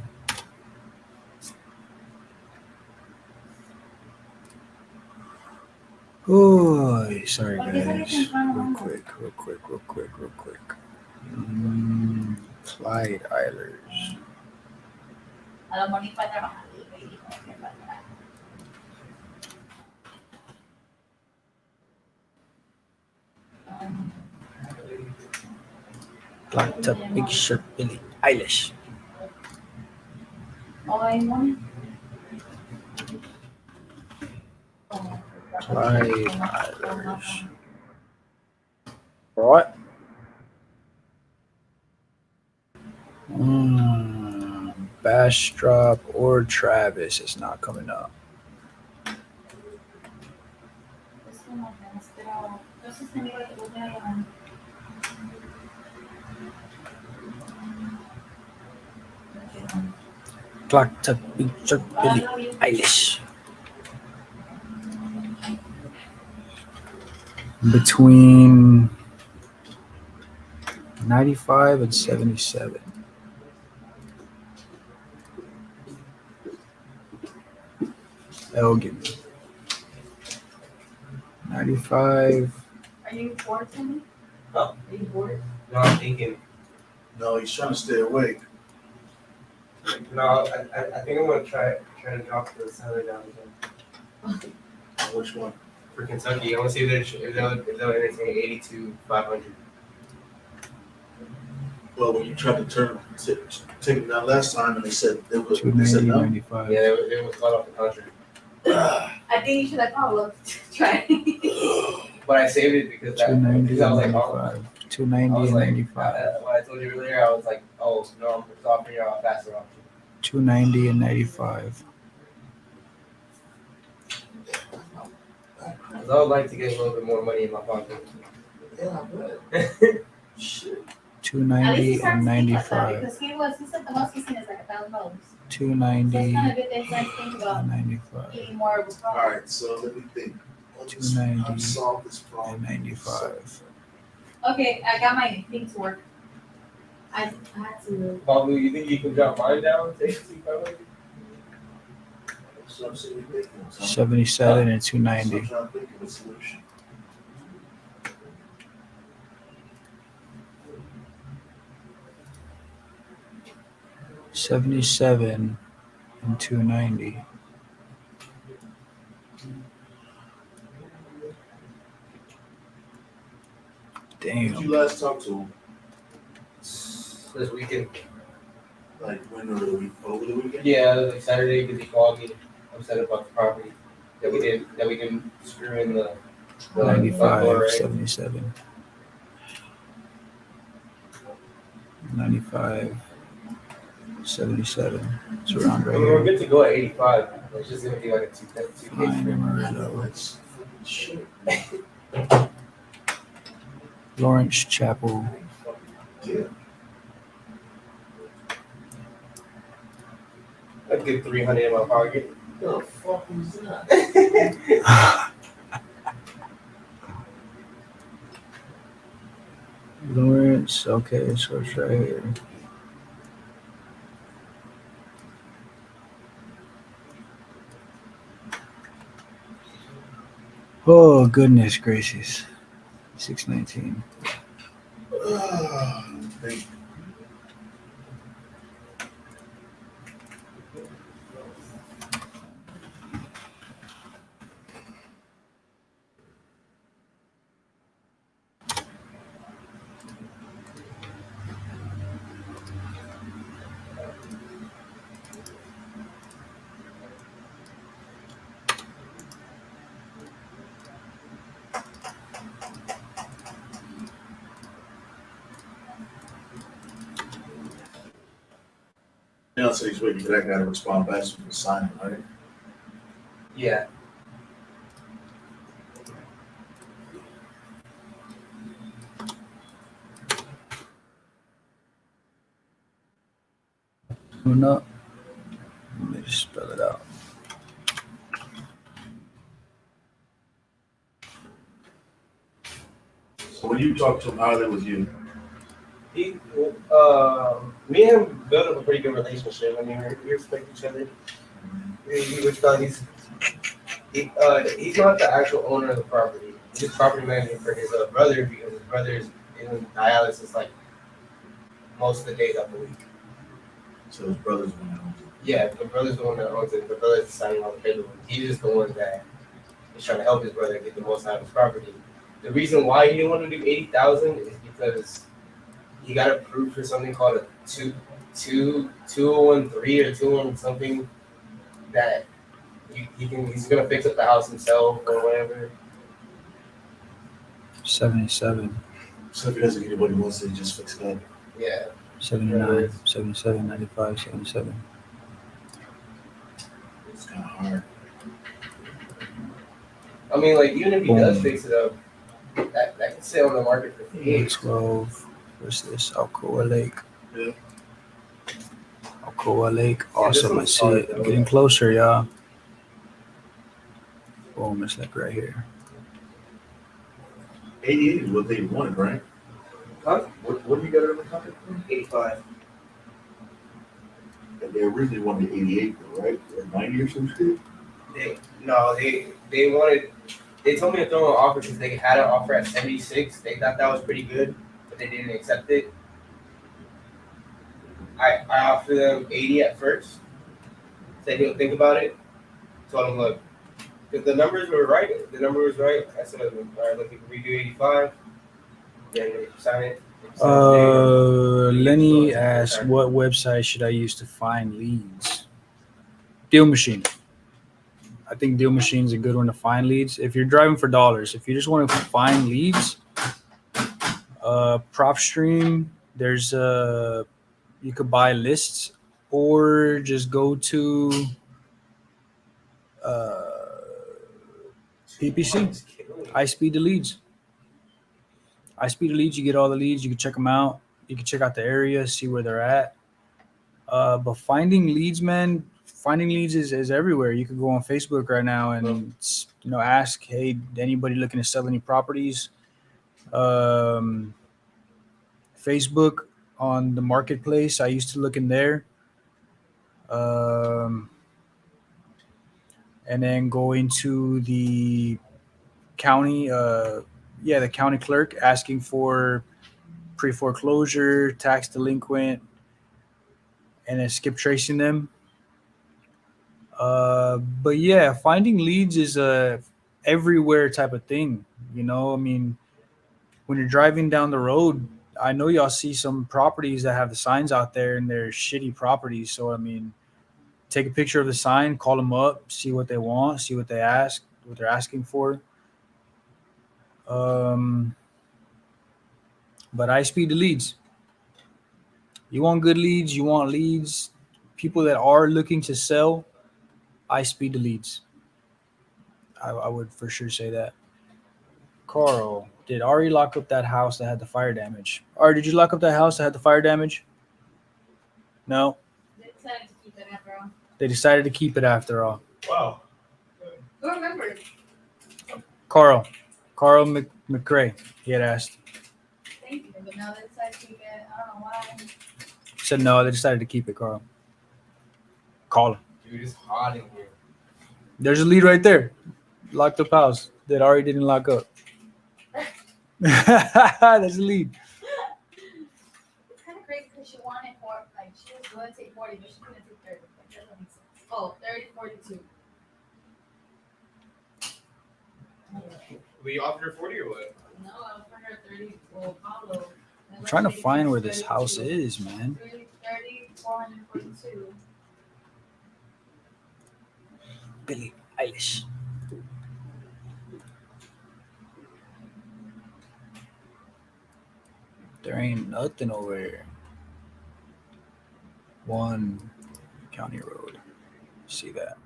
Oh, sorry guys. Real quick. Clyde Eilers. A lo mejor ni para trabajar. Black top picture Billie Eilish. Clyde Eilers. What? Bastrop or Travis is not coming up. Black top picture Billie Eilish. Between 95 and 77. Elgin. 95. Are you bored, Timmy? Huh? Are you bored? No, I'm thinking. No, he's trying to stay awake. No, I think I'm gonna try to drop the salary down again. Which one? For Kentucky, I want to see if they'll entertain 82,500. Well, when you tried to take it down last time, and they said no. Yeah, it was cut off the contract. I think you should have followed. Try. But I saved it because I was like, oh, 290 I was and like, 95. when I told you earlier, I was like, oh no, I'm just offering you a faster option. 290 and 95. Because I would like to get a little bit more money in my pocket. Yeah, I bet. Shit. 290 and 95. Because he said the most he's seen is like $1,000. So 290 it's kind of good that you guys think about and 95. getting more of a All problem. right, so let me think. 290 solve this problem. and 95. Okay, I got my thing to work. I had to. Babu, you think you can drop mine down to 82,500? So I'm saying, we make them. So 77 and I'm 290. trying to think of a solution. $77 and 290. Did Damn. you last talk to him? This weekend. Like when over the week? Over the weekend? Yeah, like Saturday because he called me upset about the property that we didn't screw in the 95, 77. 95, 77. It's around right I mean, we're here. good to go at 85. It's just gonna be like a 2K Fine, stream. Amarillo. That's shit. Lawrence Chapel. Yeah. A good 300 in my pocket. The fuck was that? Lawrence, okay, so it's right here. Oh, goodness gracious. 619. Thank you. Now, so he's waiting for that guy to respond back so we can sign it, right? Yeah. Una. Let me just spell it out. So when you talk to him, how are they with you? Me and him built up a pretty good relationship. I mean, we respect each other. He's not the actual owner of the property. He's property manager for his brother because his brother is in dialysis like most of the days of the week. So his brother's one that owns it. Yeah, the brother's the one that owns it. The brother's signing all the paperwork. He's just the one that is trying to help his brother get the most out of his property. The reason why he didn't want to do 80,000 is because he got approved for something called a 2013 or 21 something that he's gonna fix up the house himself or whatever. 77, So if he doesn't get what he wants, then he just fix it up. Yeah. 79, 77, 95, 77. It's kind of hard. I mean, like even if he does Boom. fix it up, that could stay on the market for years. 12. What's this? Alcoa Lake. Yeah. Alcoa Lake. Yeah, this Awesome. I one's see solid, it. though. Getting closer, y'all. Boom. It's like right here. 88 is what they wanted, right? Huh? What do you got in the contract? 85. And they originally wanted 88, though, right? Or 90 or some shit. They wanted. They told me to throw an offer because they had an offer at 76. They thought that was pretty good, but they didn't accept it. I offered them 80 at first. Said he'll think about it. Told him, look, because the numbers were right. The number was right. I said, all right, look, you can redo 85. Then they sign it. Lenny asks, what website should I use to find leads? Deal Machine. I think Deal Machine is a good one to find leads. If you're driving for dollars, if you just want to find leads, PropStream, there's you could buy lists or just go to PPC. I speed the leads. I speed the leads. You get all the leads. You can check them out. You can check out the area, see where they're at. But finding leads, man, finding leads is everywhere. You could go on Facebook right now and ask, hey, anybody looking to sell any properties? Facebook on the marketplace. I used to look in there. And then go into the county, the county clerk asking for pre-foreclosure, tax delinquent, and then skip tracing them. But yeah, finding leads is a everywhere type of thing. I mean, when you're driving down the road, I know y'all see some properties that have the signs out there and they're shitty properties. So I mean, take a picture of the sign, call them up, see what they want, see what they ask, what they're asking for. But I speed the leads. You want good leads, you want leads, people that are looking to sell, I speed the leads. I would for sure say that. Carl, did Ari lock up that house that had the fire damage? Ari, did you lock up that house that had the fire damage? No? They decided to keep it after all. They decided to keep it after all. Wow. Who remembers? Carl McCrae, he had asked. Thank you, but now they decided to keep it. I don't know why. He said no, they decided to keep it, Carl. Call him. Dude, it's hot in here. There's a lead right there. Locked up house that Ari didn't lock up. There's a lead. It's kind of crazy because she wanted she was going to take 40, but she couldn't take 30. That doesn't make sense. Oh, 30, 42. We offered her 40 or what? No, I offered her 30 for Pablo. I'm trying to find where this house is, man. 30, 442. Billie Eilish. There ain't nothing over here. One county road. See that?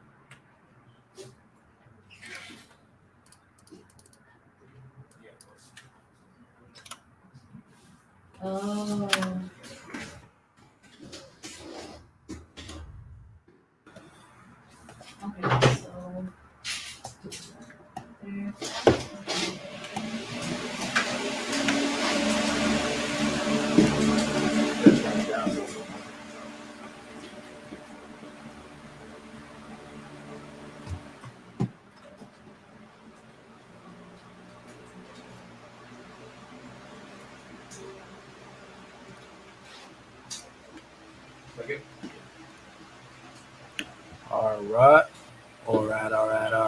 Oh. Okay, so. Okay. All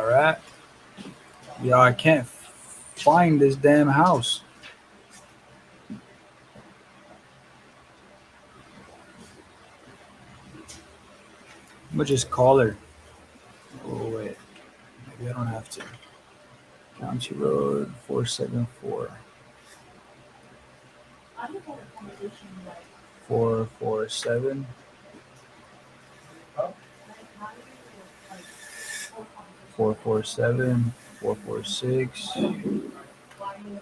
right. Yeah, I can't find this damn house. I'm gonna just call her. Oh wait, maybe I don't have to. County Road 474. 447. 447, 446,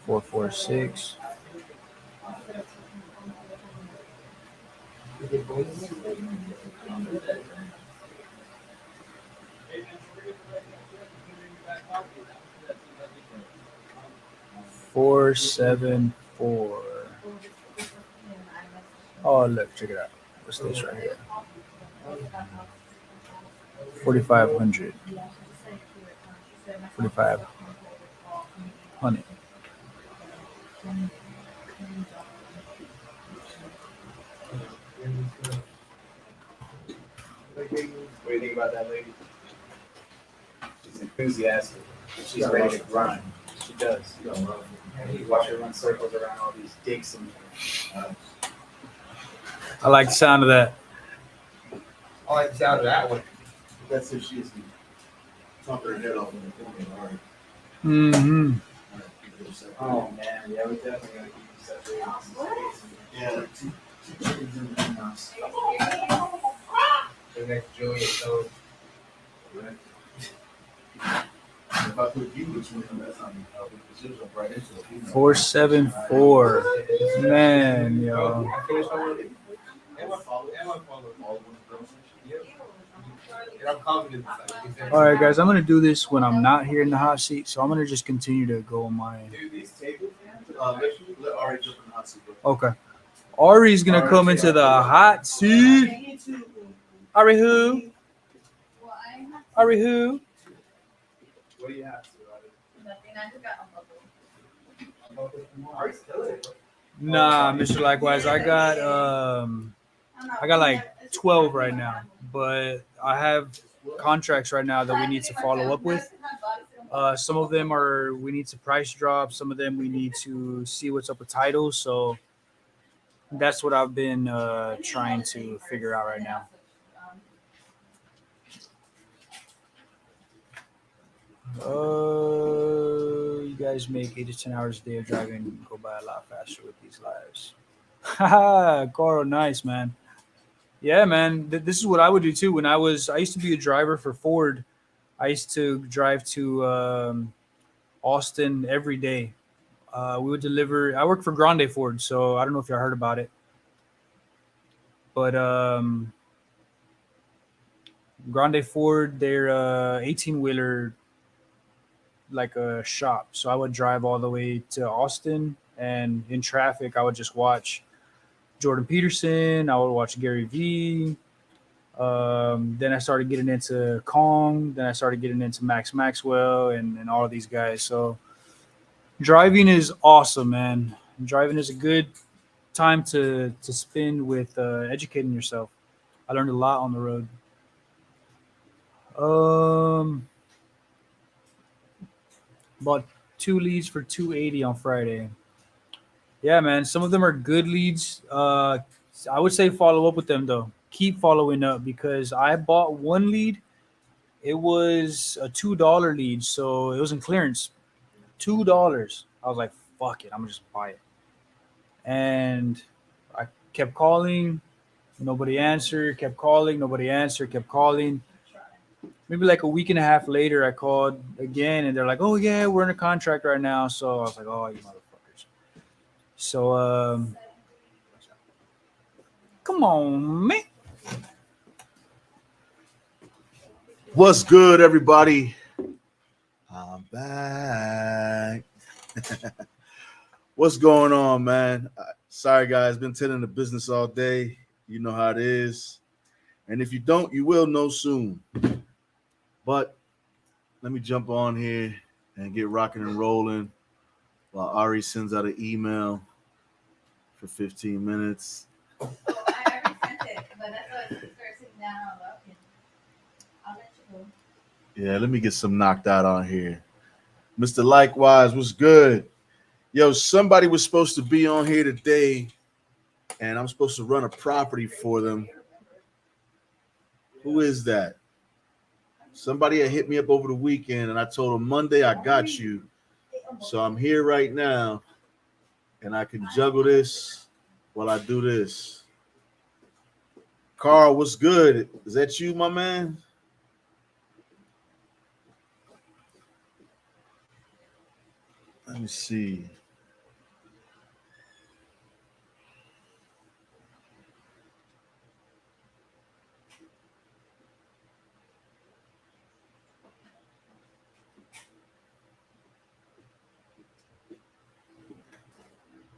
446. Four, 7, 4. Oh, look, check it out. What's this right here? 4,500. 4,500. What do you think about that lady? She's enthusiastic. She's ready to grind. She does. And you watch her run circles around all these dicks and. I like the sound of that. I like the sound of that one. That's if she's top her head off in the corner, all right. Mm-hmm. Oh man, yeah, we definitely gotta keep you separated. Yeah, like two chickens in the house. The next Julia, so. Right. If I put you between them, that's not me. She was right into it. 474. Man, yo. I finished my one. And I followed all of them. Yep. And I'm confident that All right, guys, I'm going to do this when I'm not here in the hot seat. So I'm going to just continue to go on my. Dude, these tables, let Ari jump in the hot seat. Okay. Ari's going to come into the hot seat. Ari who? Ari who? What do you have? Nothing. I just got Ari's killing it. Nah, Mr. Likewise, I got like 12 right now, but I have contracts right now that we need to follow up with. Some of them are we need to price drop. Some of them we need to see what's up with titles. So that's what I've been trying to figure out right now. You guys make 8 to 10 hours a day of driving, go by a lot faster with these lives. Haha, Coro, nice, man. Yeah, man. This is what I would do too. I used to be a driver for Ford. I used to drive to Austin every day. We would deliver. I worked for Grande Ford, so I don't know if y'all heard about it, but Grande Ford, they're 18-wheeler like a shop. So I would drive all the way to Austin, and in traffic, I would just watch Jordan Peterson. I would watch Gary Vee. Then I started getting into Kong. Then I started getting into Max Maxwell and all of these guys. So driving is awesome, man. Driving is a good time to spend with educating yourself. I learned a lot on the road. Bought 2 leads for $280 on Friday. Yeah, man. Some of them are good leads. I would say follow up with them though. Keep following up because I bought 1 lead. It was a $2 lead, so it was in clearance. $2. I was like, fuck it, I'm gonna just buy it. And I kept calling, nobody answered. Kept calling, nobody answered. Kept calling. Maybe like a week and a half later, I called again, and they're like, "Oh yeah, we're in a contract right now." So I was like, "Oh, you motherfuckers!" So come on, man. What's good, everybody? I'm back. What's going on, man? Sorry, guys. Been tending to business all day. You know how it is. And if you don't, you will know soon. But let me jump on here and get rocking and rolling while Ari sends out an email for 15 minutes. I already sent it, but that's why I started sitting down. Okay. I'll let you go. Yeah, let me get some knocked out on here. Mr. Likewise, what's good? Yo, somebody was supposed to be on here today, and I'm supposed to run a property for them. Who is that? Somebody had hit me up over the weekend, and I told them Monday I got you. So I'm here right now, and I can juggle this while I do this. Carl, what's good? Is that you, my man? Let me see.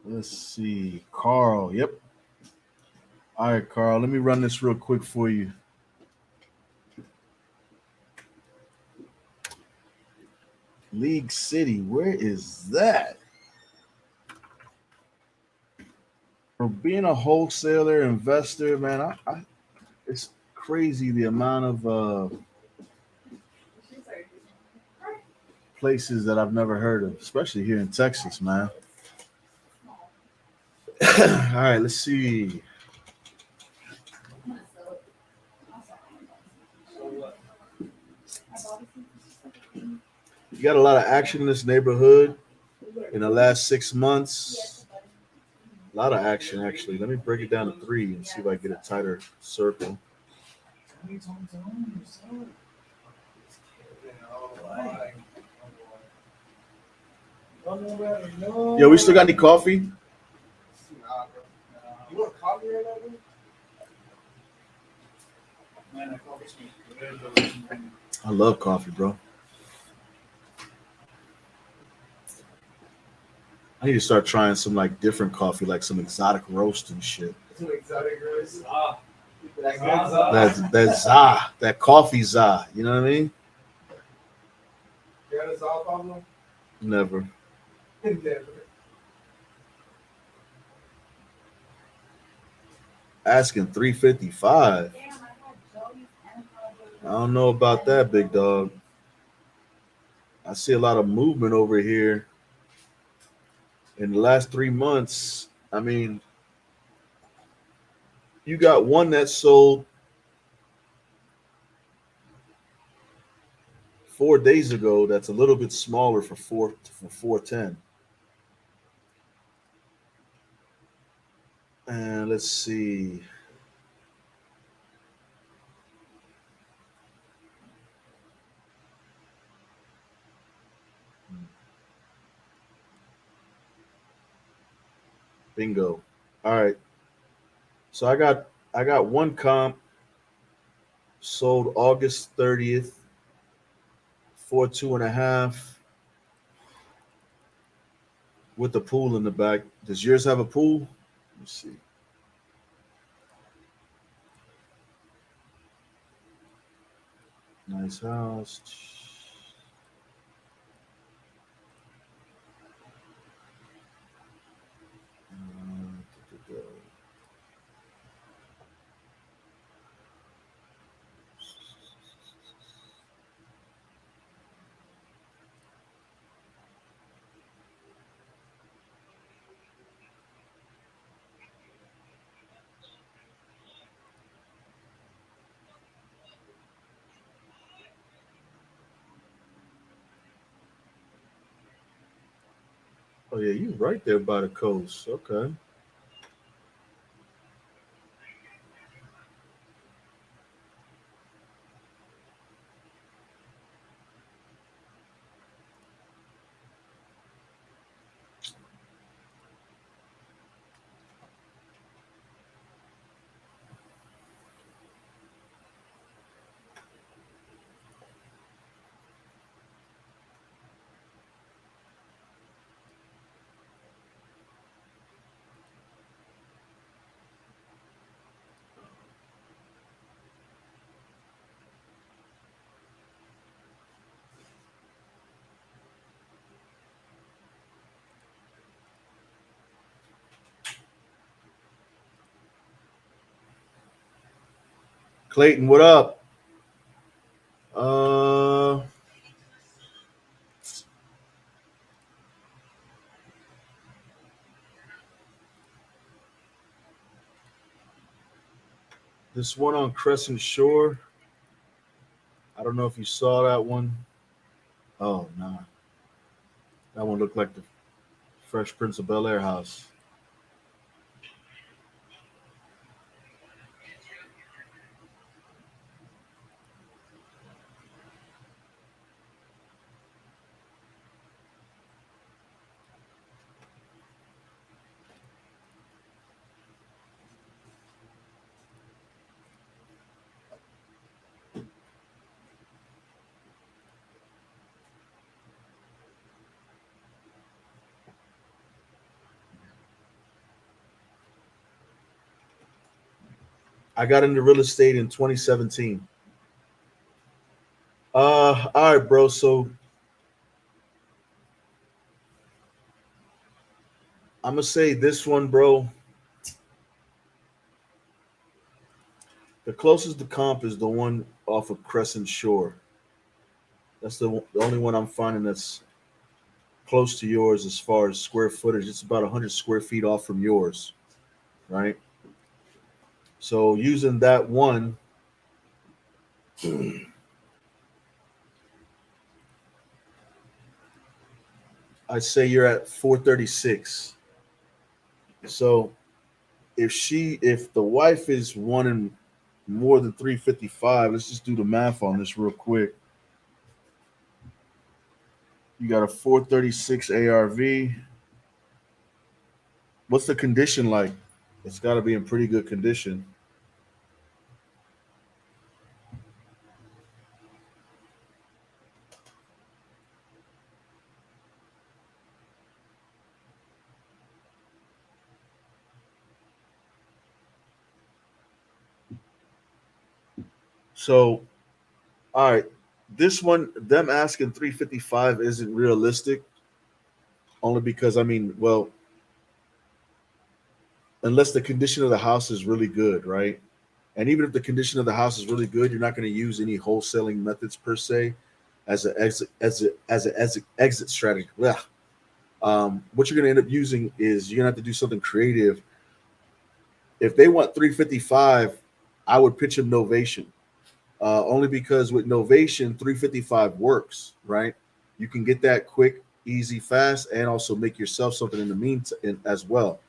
Let's see. Carl. Yep. All right, Carl. Let me run this real quick for you. League City. Where is that? For being a wholesaler investor, man, it's crazy the amount of places that I've never heard of, especially here in Texas, man. All right, let's see. You got a lot of action in this neighborhood in the last 6 months. A lot of action, actually. Let me break it down to 3 and see if I get a tighter circle. Yo, we still got any coffee? You want coffee right now, bro? Man, that coffee smells good. I love coffee, bro. I need to start trying some like different coffee, like some exotic roast and shit. Some exotic rice. That coffee za. You know what I mean? You had a Zao, Pablo? Never. Never. Asking 355. I don't know about that, big dog. I see a lot of movement over here in the last 3 months. I mean, you got one that sold 4 days ago. That's a little bit smaller for 410. And let's see. Bingo. All right. So I got one comp sold August 30th for 2.5 with the pool in the back. Does yours have a pool? Let me see. Nice house. Oh yeah, you right there by the coast. Okay. Clayton, what up? This one on Crescent Shore. I don't know if you saw that one. Oh nah. That one looked like the Fresh Prince of Bel Air house. I got into real estate in 2017. All right, bro. So I'm gonna say this one, bro. The closest to comp is the one off of Crescent Shore. That's the only one I'm finding that's close to yours as far as square footage. It's about 100 square feet off from yours, right? So using that one, I'd say you're at 436. So if the wife is wanting more than 355, let's just do the math on this real quick. You got a 436 ARV. What's the condition like? It's got to be in pretty good condition. So, all right, this one, them asking 355 isn't realistic, only because, I mean, well, unless the condition of the house is really good, right? And even if the condition of the house is really good, you're not going to use any wholesaling methods per se as an exit strategy. Blah. What you're going to end up using is you're going to have to do something creative. If they want 355, I would pitch them Novation. Only because with Novation, 355 works, right? You can get that quick, easy, fast, and also make yourself something in the meantime as well.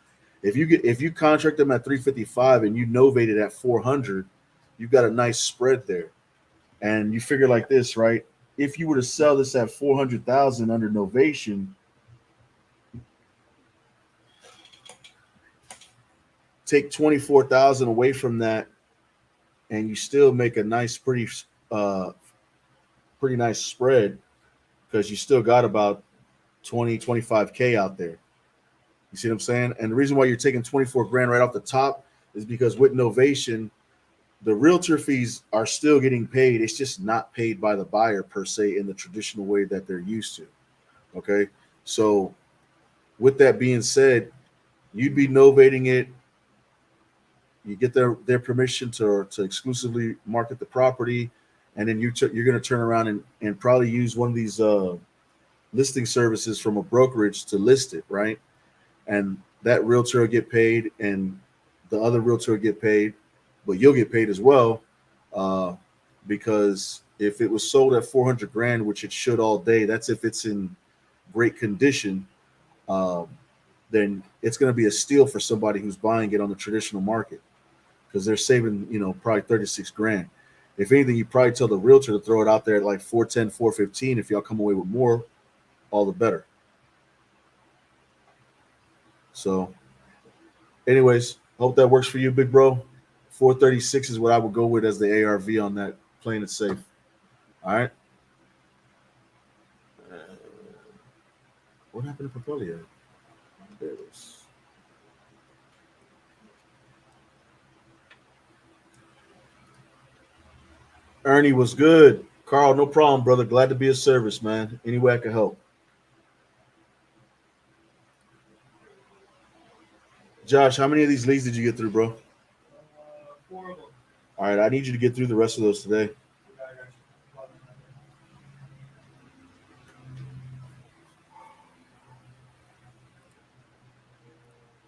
If you contract them at 355 and you novate it at 400, you've got a nice spread there. And you figure like this, right? If you were to sell this at 400,000 under Novation, take 24,000 away from that, and you still make a nice, pretty nice spread because you still got about 25K out there. You see what I'm saying? And the reason why you're taking 24 grand right off the top is because with Novation, the realtor fees are still getting paid. It's just not paid by the buyer per se in the traditional way that they're used to. Okay. So with that being said, you'd be novating it. You get their permission to exclusively market the property. And then you're going to turn around and probably use one of these listing services from a brokerage to list it, right? And that realtor will get paid and the other realtor will get paid, but you'll get paid as well, because if it was sold at 400 grand, which it should all day, that's if it's in great condition, then it's going to be a steal for somebody who's buying it on the traditional market because they're saving, probably 36 grand. If anything, you probably tell the realtor to throw it out there at like 410, 415. If y'all come away with more, all the better. So, anyways, hope that works for you, big bro. 436 is what I would go with as the ARV on that, playing it safe. All right. What happened to Propelio? There it is. Ernie was good. Carl, no problem, brother. Glad to be of service, man. Any way I can help. Josh, how many of these leads did you get through, bro? 4 of them. All right, I need you to get through the rest of those today.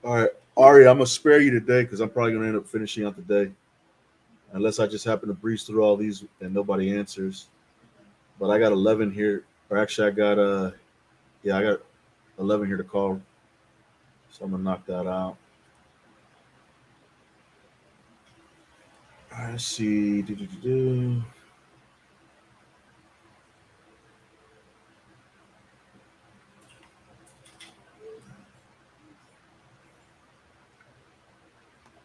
All right, Ari, I'm gonna spare you today because I'm probably gonna end up finishing out the day, unless I just happen to breeze through all these and nobody answers. But I got 11 here, or actually, I got I got 11 here to call, so I'm gonna knock that out. All right, let's see.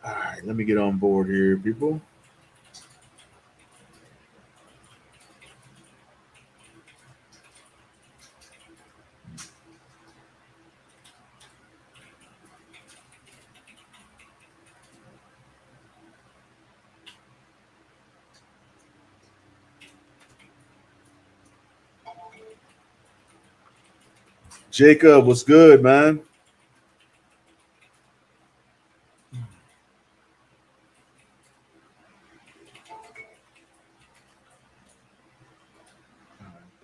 All right, let me get on board here, people. Jacob, what's good, man?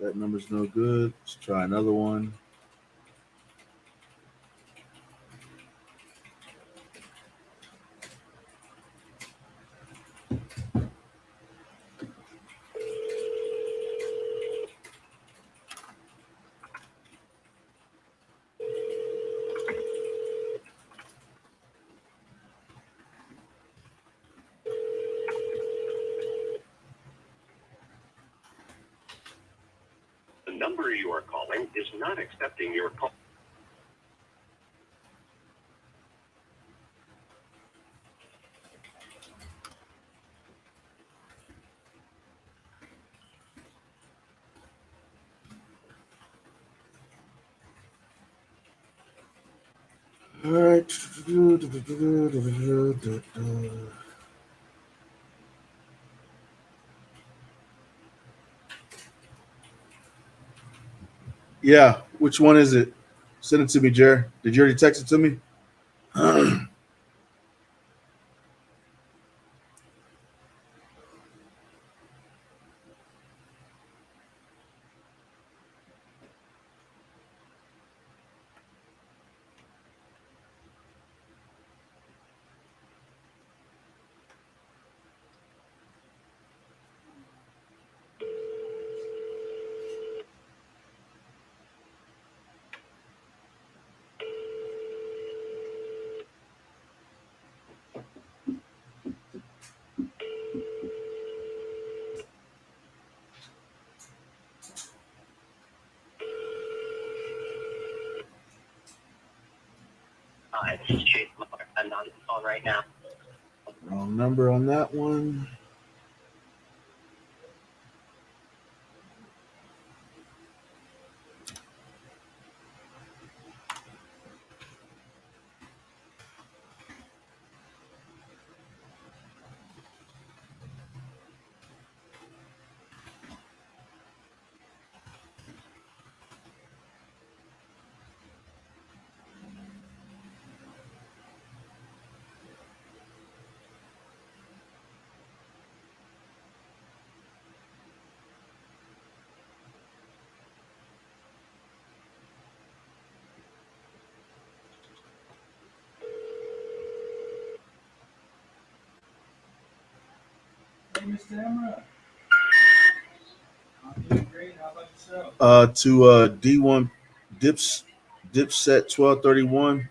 That number's no good. Let's try another one. The number you are calling is not accepting your call. All right. Yeah, which one is it? Send it to me, Jer. Did you already text it to me? Hi, this is Chase Miller. I'm not on the phone right now. Wrong number on that one. Hey, Mr. Emra. I'm doing great. How about yourself? To D1 Dipset 1231.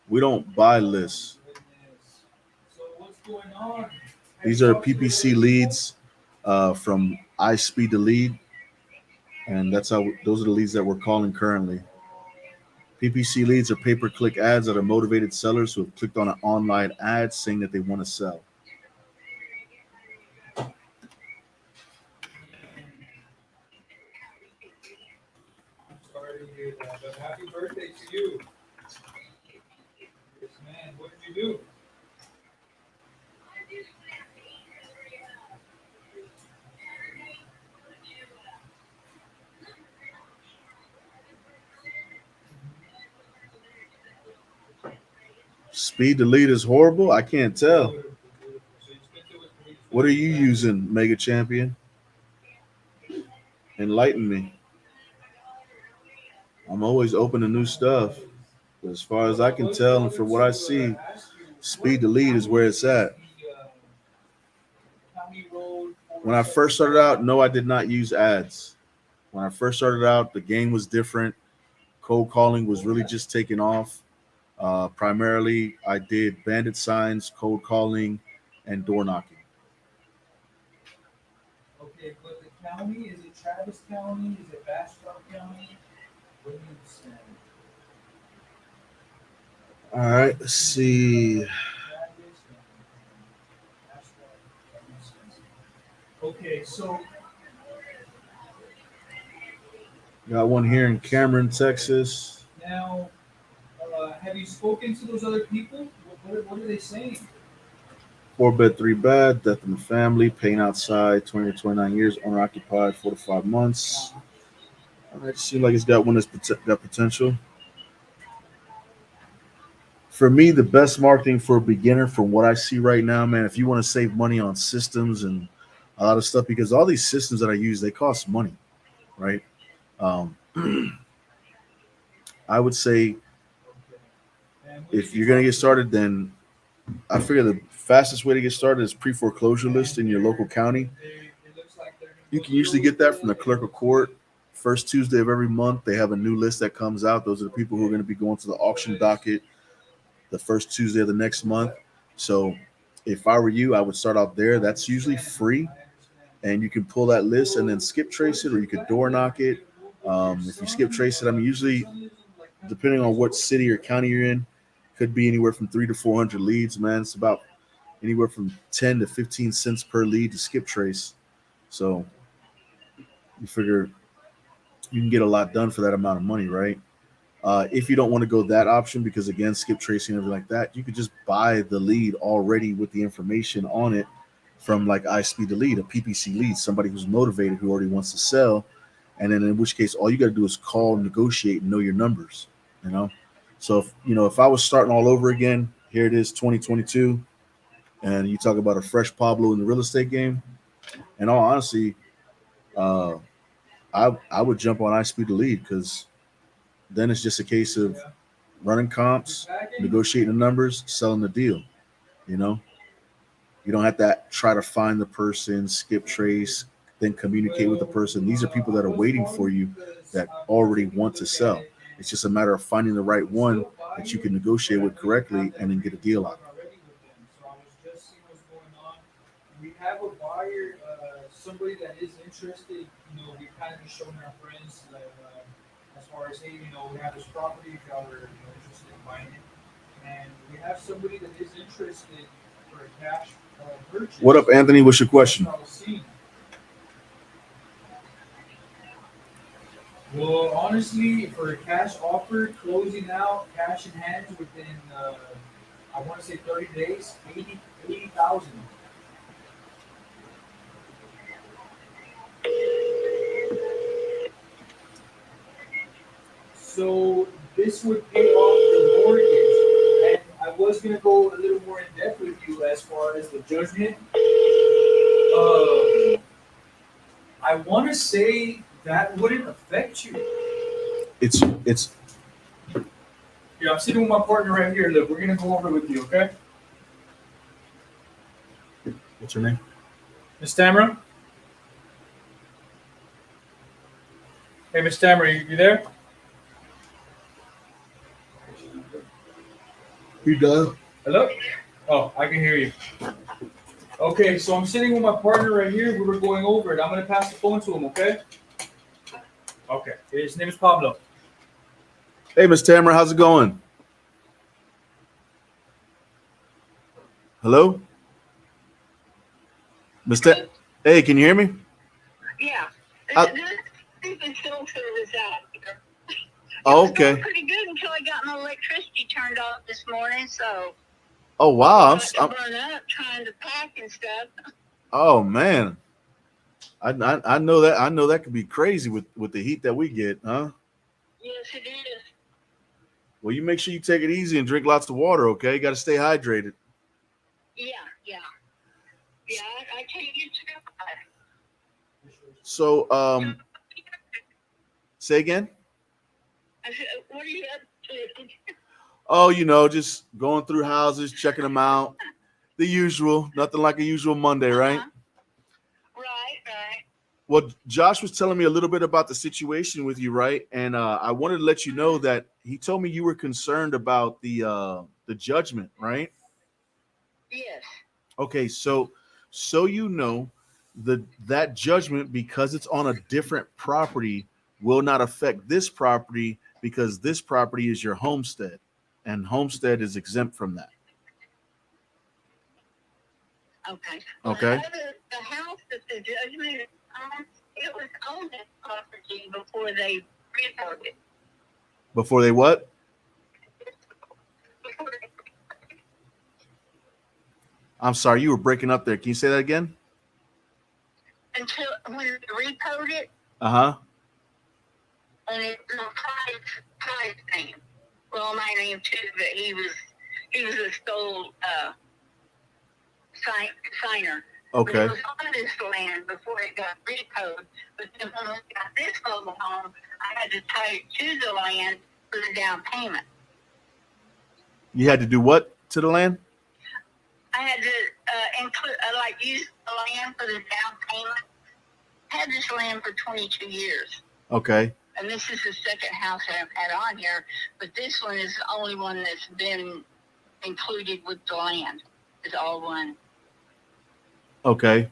We don't buy lists. So what's going on? These are PPC leads from iSpeed to Lead, and that's how those are the leads that we're calling currently. PPC leads are pay-per-click ads that are motivated sellers who have clicked on an online ad saying that they want to sell. I'm sorry to hear that, but happy birthday to you. Yes, man. What did you do? Speed to Lead is horrible. I can't tell. What are you using, Mega Champion? Enlighten me. I'm always open to new stuff. But as far as I can tell, and from what I see, Speed to Lead is where it's at. When I first started out, no, I did not use ads. When I first started out, the game was different. Cold calling was really just taking off. Primarily, I did bandit signs, cold calling, and door knocking. Okay, but the county, is it Travis County? Is it Bastrop County? What do you understand? All right, let's see. Okay, so Got one here in Cameron, Texas. now, have you spoken to those other people? What are they saying? 4 bed, 3 bad, death in the family, pain outside, 20 to 29 years, owner occupied, 4 to 5 months. All right, seems like it's got one that's got potential. For me, the best marketing for a beginner, from what I see right now, man, if you want to save money on systems and a lot of stuff, because all these systems that I use, they cost money, right? Um, I would say if you're gonna get started, then I figure the fastest way to get started is pre-foreclosure list in your local county. You can usually get that from the clerk of court. First Tuesday of every month, they have a new list that comes out. Those are the people who are going to be going to the auction docket the first Tuesday of the next month. So if I were you, I would start out there. That's usually free, and you can pull that list and then skip trace it, or you could door knock it. If you skip trace it, I mean, usually depending on what city or county you're in, could be anywhere from 300 to 400 leads. Man, it's about anywhere from 10 to 15 cents per lead to skip trace. So you figure you can get a lot done for that amount of money, right? If you don't want to go that option, because again, skip tracing and everything like that, you could just buy the lead already with the information on it from like iSpeed the lead, a PPC lead, somebody who's motivated, who already wants to sell. And then in which case, all you got to do is call, negotiate, and know your numbers, you know? So if I was starting all over again, here it is 2022, and you talk about a fresh Pablo in the real estate game, in all honesty, I would jump on iSpeed the lead, because then it's just a case of running comps, negotiating the numbers, selling the deal. You know, you don't have to try to find the person, skip trace, then communicate with the person. These are people that are waiting for you that already want to sell. It's just a matter of finding the right one that you can negotiate with correctly and then get a deal out. We have a buyer, somebody that is interested. We kind of just showing our friends that, as far as, hey, we have this property, if y'all are interested in buying it, and we have somebody that is interested for a cash purchase. What up, Anthony? What's your question? Well, honestly, for a cash offer, closing out, cash in hand within, I want to say 30 days, 80,000. So this would pay off the mortgage, and I was gonna go a little more in depth with you as far as the judgment. I want to say that wouldn't affect you. It's Yeah, I'm sitting with my partner right here. Look, we're gonna go over with you, okay? What's her name? Miss Tamara. Hey, Miss Tamara, you there? You done? Hello? Oh, I can hear you. Okay, so I'm sitting with my partner right here. We were going over it. I'm going to pass the phone to him, okay? Okay. His name is Pablo. Hey, Miss Tamara, how's it going? Hello? Hey, can you hear me? Yeah. I- Stupid filter was out here. Oh, It was going okay. pretty good until I got my electricity turned off this morning, so Oh, wow. I got to burn up trying to pack and stuff. Oh, man. I know that. I know that could be crazy with the heat that we get, huh? Yes, it is. Well, you make sure you take it easy and drink lots of water, okay? You got to stay hydrated. Yeah. Yeah, I take you to. So, say again? I said, what are you up to? Oh, just going through houses, checking them out. The usual. Nothing like a usual Monday, right? Right. Well, Josh was telling me a little bit about the situation with you, right? And I wanted to let you know that he told me you were concerned about the judgment, right? Yes. Okay, so that judgment, because it's on a different property, will not affect this property, because this property is your homestead, and homestead is exempt from that. Okay. Okay. The house that the judgment is on, it was on that property before they rebuilt it. Before they what? I'm sorry, you were breaking up there. Can you say that again? Until when they repoed it, Uh-huh. and it's my Ty's name. Well, my name too, but he was a sole signer. Okay. But it was on this land before it got repoed. But then when we got this mobile home, had to tie it to the land for the down payment. You had to do what to the land? I had to include, use the land for the down payment. I had this land for 22 years. Okay. And this is the second house that I've had on here, but this one is the only one that's been included with the land. It's all one. Okay.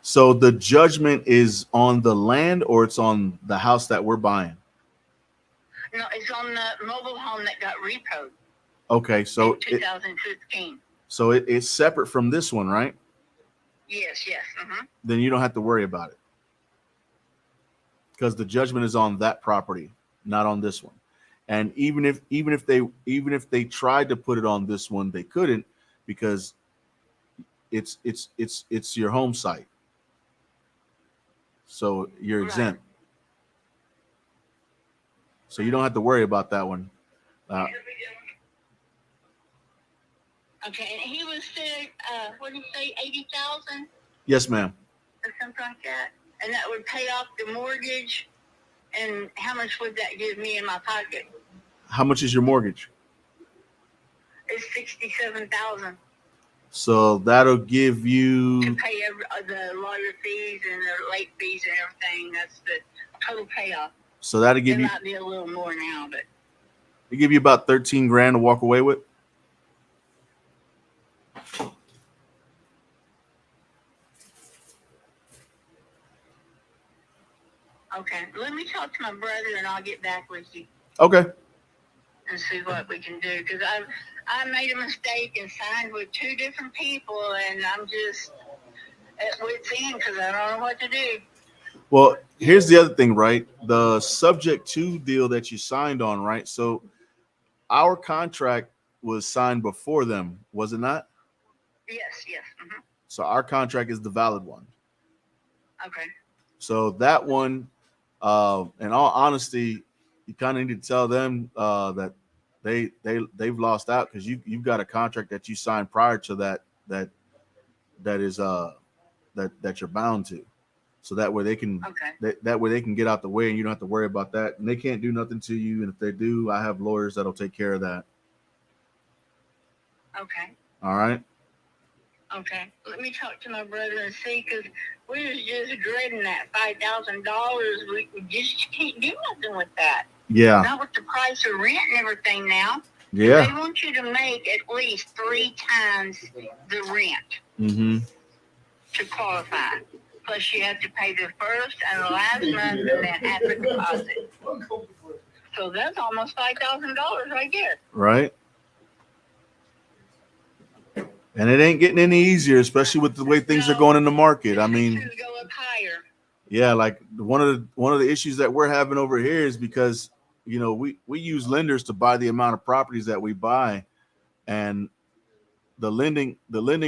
So the judgment is on the land or it's on the house that we're buying? No, it's on the mobile home that got repoed Okay. So in 2015. it's separate from this one, right? Yes. Mm-hmm. Then you don't have to worry about it. Because the judgment is on that property, not on this one. And even if they tried to put it on this one, they couldn't, because it's your home site. So you're exempt. So you don't have to worry about that one. Okay, and he was said, what did he say, 80,000 Yes, ma'am. or something like that, and that would pay off the mortgage. And how much would that give me in my pocket? How much is your mortgage? It's 67,000 So that'll give you. to pay the lawyer fees and the late fees and everything. That's the total payoff. So that'll give It you. might be a little more now, but They give you about 13 grand to walk away with. okay. Let me talk to my brother and I'll get back with you Okay. and see what we can do. Because I made a mistake and signed with two different people, and I'm just at wit's end because I don't know what to do. Well, here's the other thing, right? The subject to deal that you signed on, right? So our contract was signed before them, was it not? Yes. Mm-hmm. So our contract is the valid one. Okay. So that one, in all honesty, you kind of need to tell them that they've lost out, because you've got a contract that you signed prior to that is that you're bound to. So that way they can that way they can get out the way and you don't have to worry about that. And they can't do nothing to you. And if they do, I have lawyers that'll take care of that. Okay. All right. Okay. Let me talk to my brother and see, because we was just dreading that $5,000. We just can't do nothing with that. Yeah. Not with the price of rent and everything now. Yeah. They want you to make at least 3 times the rent Mm-hmm. to qualify. Plus, you have to pay the first and the last month, and then half a deposit. So that's almost $5,000 right there. Right. And it ain't getting any easier, especially with the way things are going in the market. I mean, Go up higher. yeah, like one of the issues that we're having over here is because, we use lenders to buy the amount of properties that we buy, and the lending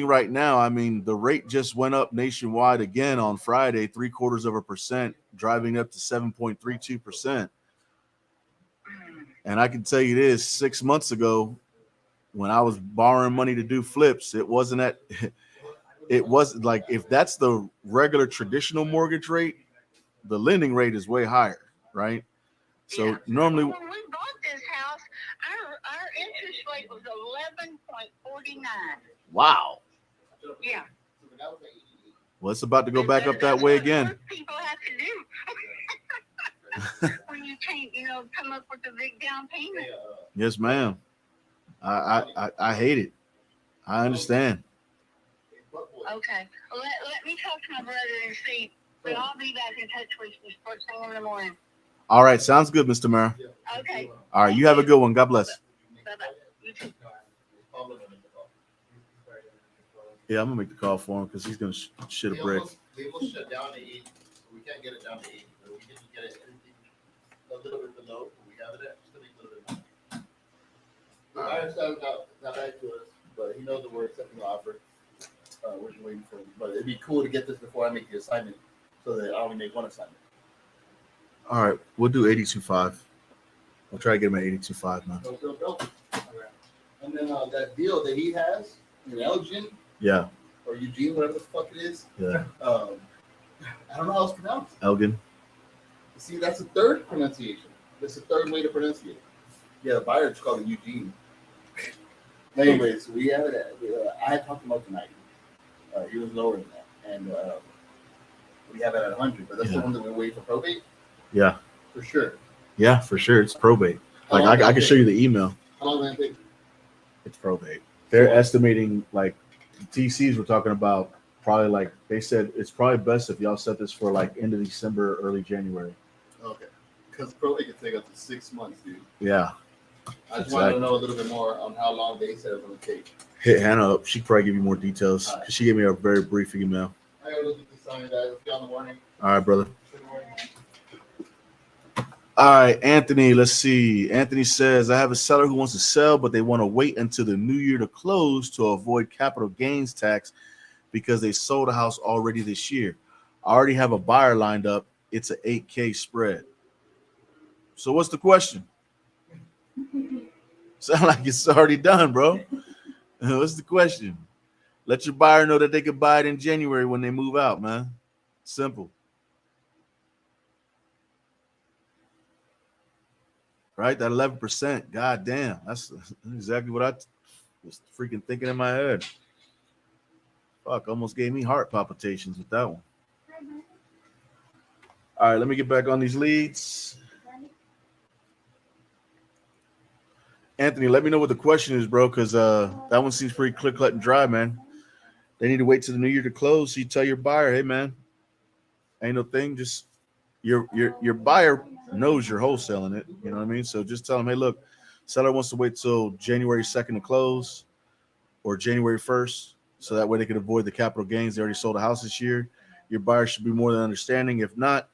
right now, I mean, the rate just went up nationwide again on Friday, 0.75%, driving up to 7.32%. And I can tell you this: 6 months ago, when I was borrowing money to do flips, it wasn't like, if that's the regular traditional mortgage rate, the lending rate is way higher, right? So normally, when we bought this house, our interest rate was 11.49. wow. Yeah. Well, it's about to go back up that way again. What people have to do when you can't, come up with a big down payment. Yes, ma'am. I hate it. I understand. Okay. Well, let me talk to my brother and see. But I'll be back in touch with you first thing in the morning. All right. Sounds good, Mr. Mara. Okay. All right. You have a good one. God bless. Bye-bye. You too. Yeah, I'm going to make the call for him because he's going to shit a brick. They will shut down to 8. We can't get it down to 8. But we can get it a little bit below. We have it at still a little bit more. I understand not back to us, but he knows that we're accepting the offer. We're just waiting for him. But it'd be cool to get this before I make the assignment, so that I only make one assignment. All right. We'll do 82.5. I'll try to get him at 82.5 now. Go. And then that deal that he has in Elgin, Yeah. or Eugene, whatever the fuck it is. Yeah. I don't know how it's pronounced. Elgin. See, that's the third pronunciation. That's the third way to pronunciate it. Yeah, the buyer just called it Eugene. Anyways, we have it at, I had talked about tonight. He was lower than that. And we have it at 100, but that's the one that we're waiting for probate? Yeah. For sure. Yeah, for sure. It's probate. Like I can show you the email. How long does that take? It's probate. They're estimating like TCs we're talking about probably like they said it's probably best if y'all set this for like end of December, early January. Okay. Because probate can take up to 6 months, dude. Yeah. I just wanted to know a little bit more on how long they said it was going to take. Hit Hannah up. She can probably give you more details. All right. She gave me a very brief email. I got to look at the sign, guys. Let's get on the morning. All right, brother. Good morning. All right, Anthony, let's see. Anthony says, I have a seller who wants to sell, but they want to wait until the new year to close to avoid capital gains tax because they sold a house already this year. I already have a buyer lined up. It's an 8K spread. So what's the question? Sound like it's already done, bro. What's the question? Let your buyer know that they could buy it in January when they move out, man. Simple. Right? That 11%. God damn. That's exactly what I was freaking thinking in my head. Fuck, almost gave me heart palpitations with that one. All right, let me get back on these leads. Anthony, let me know what the question is, bro, because that one seems pretty clear cut and dry, man. They need to wait till the new year to close. So you tell your buyer, hey, man, ain't no thing. Just your buyer knows you're wholesaling it. You know what I mean? So just tell them, hey, look, seller wants to wait till January 2nd to close or January 1st. So that way they can avoid the capital gains. They already sold a house this year. Your buyer should be more than understanding. If not,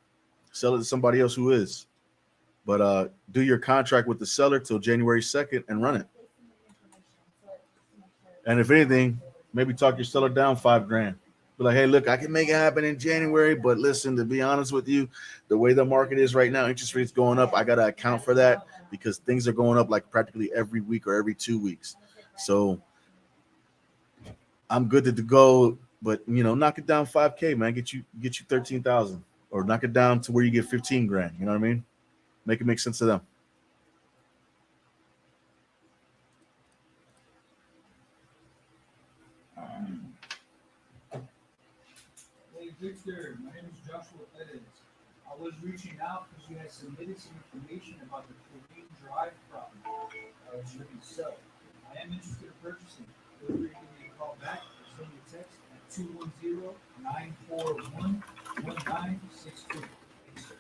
sell it to somebody else who is. But do your contract with the seller till January 2nd and run it. And if anything, maybe talk your seller down $5,000. Be like, hey, look, I can make it happen in January, but listen, to be honest with you, the way the market is right now, interest rates going up. I got to account for that because things are going up like practically every week or every 2 weeks. So I'm good to go, but knock it down $5K, man. Get you 13,000, or knock it down to where you get $15,000. You know what I mean? Make it make sense to them. Hey Victor, my name is Joshua Perez. I was reaching out because you had submitted some information about the Korean Drive property I was looking to sell. I am interested in purchasing. Feel free to give me a call back or send me a text at 210-941-1962. Thanks, sir.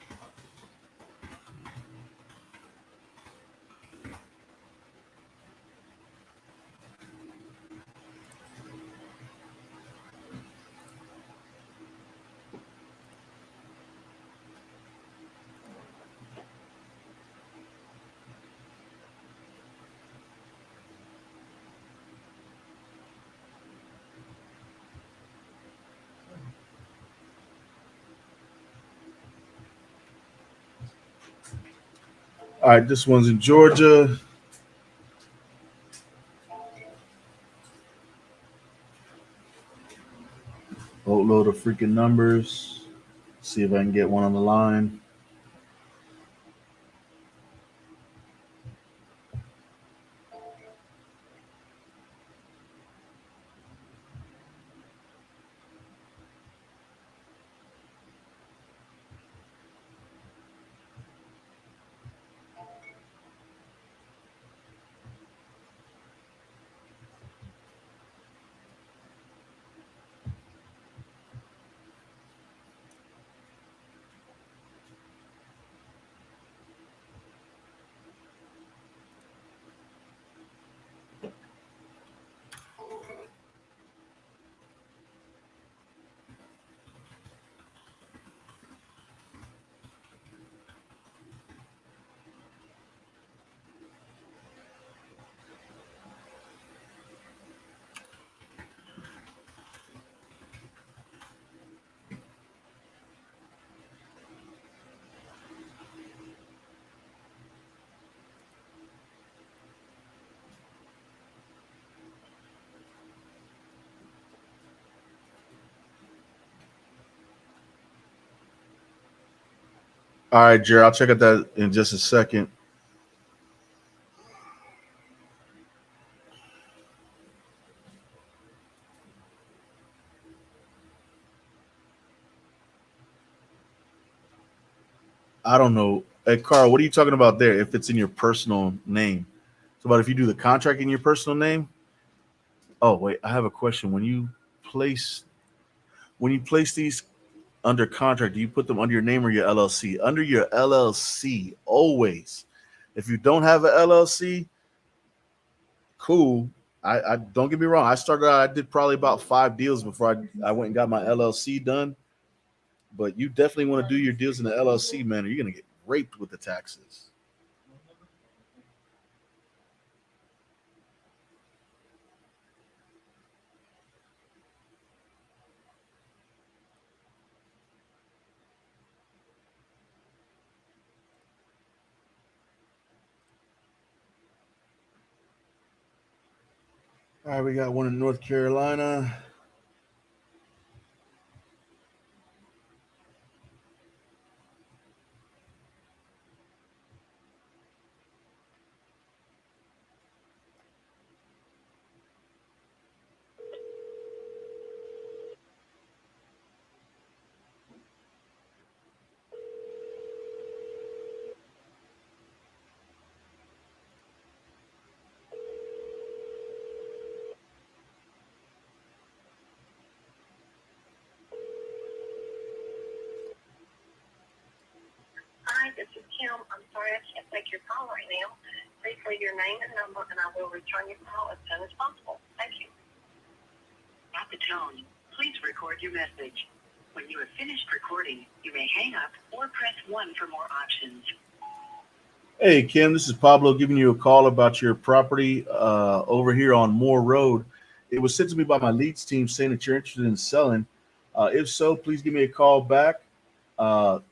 All right, this one's in Georgia. Boatload of freaking numbers. See if I can get one on the line. All right, Jared, I'll check out that in just a second. I don't know. Hey, Carl, what are you talking about there? If it's in your personal name, so about if you do the contract in your personal name. Oh wait, I have a question. Place when you place these under contract, do you put them under your name or your LLC? Under your LLC always. If you don't have an LLC, cool. I don't get me wrong. I started out, I did probably about 5 deals before I went and got my LLC done. But you definitely want to do your deals in the LLC, man, or you're gonna get raped with the taxes. All right, we got one in North Carolina. Hi, this is Kim. I'm sorry I can't take your call right now. Please leave your name and number, and I will return your call as soon as possible. Thank you. At the tone, please record your message. When you have finished recording, you may hang up or press 1 for more options. Hey, Kim, this is Pablo giving you a call about your property over here on Moore Road. It was sent to me by my leads team saying that you're interested in selling. If so, please give me a call back.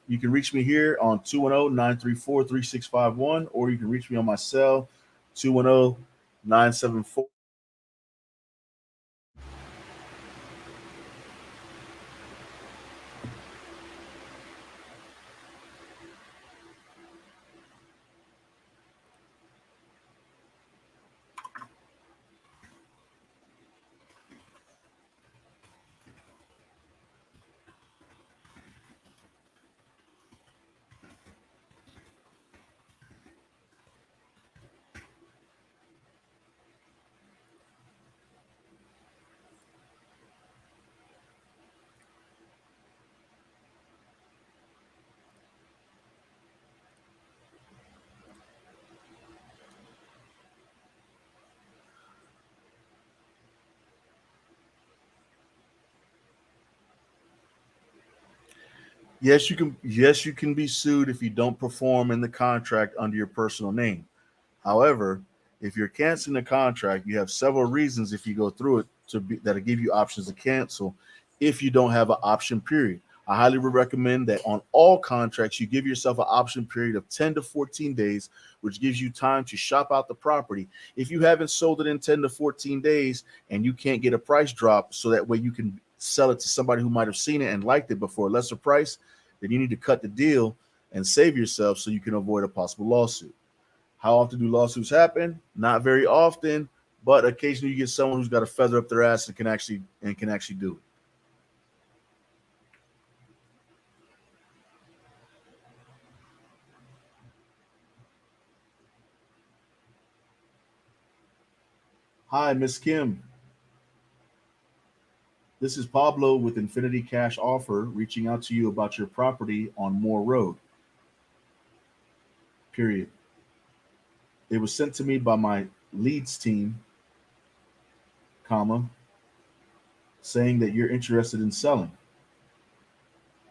You can reach me here on 210-934-3651, or you can reach me on my cell, 210-974. Yes, you can. Yes, you can be sued if you don't perform in the contract under your personal name. However, if you're canceling the contract, you have several reasons if you go through it that'll give you options to cancel if you don't have an option period. I highly would recommend that on all contracts, you give yourself an option period of 10 to 14 days, which gives you time to shop out the property. If you haven't sold it in 10 to 14 days and you can't get a price drop so that way you can sell it to somebody who might have seen it and liked it before a lesser price, then you need to cut the deal and save yourself so you can avoid a possible lawsuit. How often do lawsuits happen? Not very often, but occasionally you get someone who's got a feather up their ass and can actually do it. Hi, Miss Kim. This is Pablo with Infinity Cash Offer reaching out to you about your property on Moore Road. Period. It was sent to me by my leads team, comma, saying that you're interested in selling.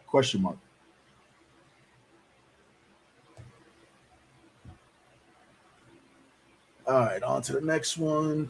Question mark. All right, on to the next one.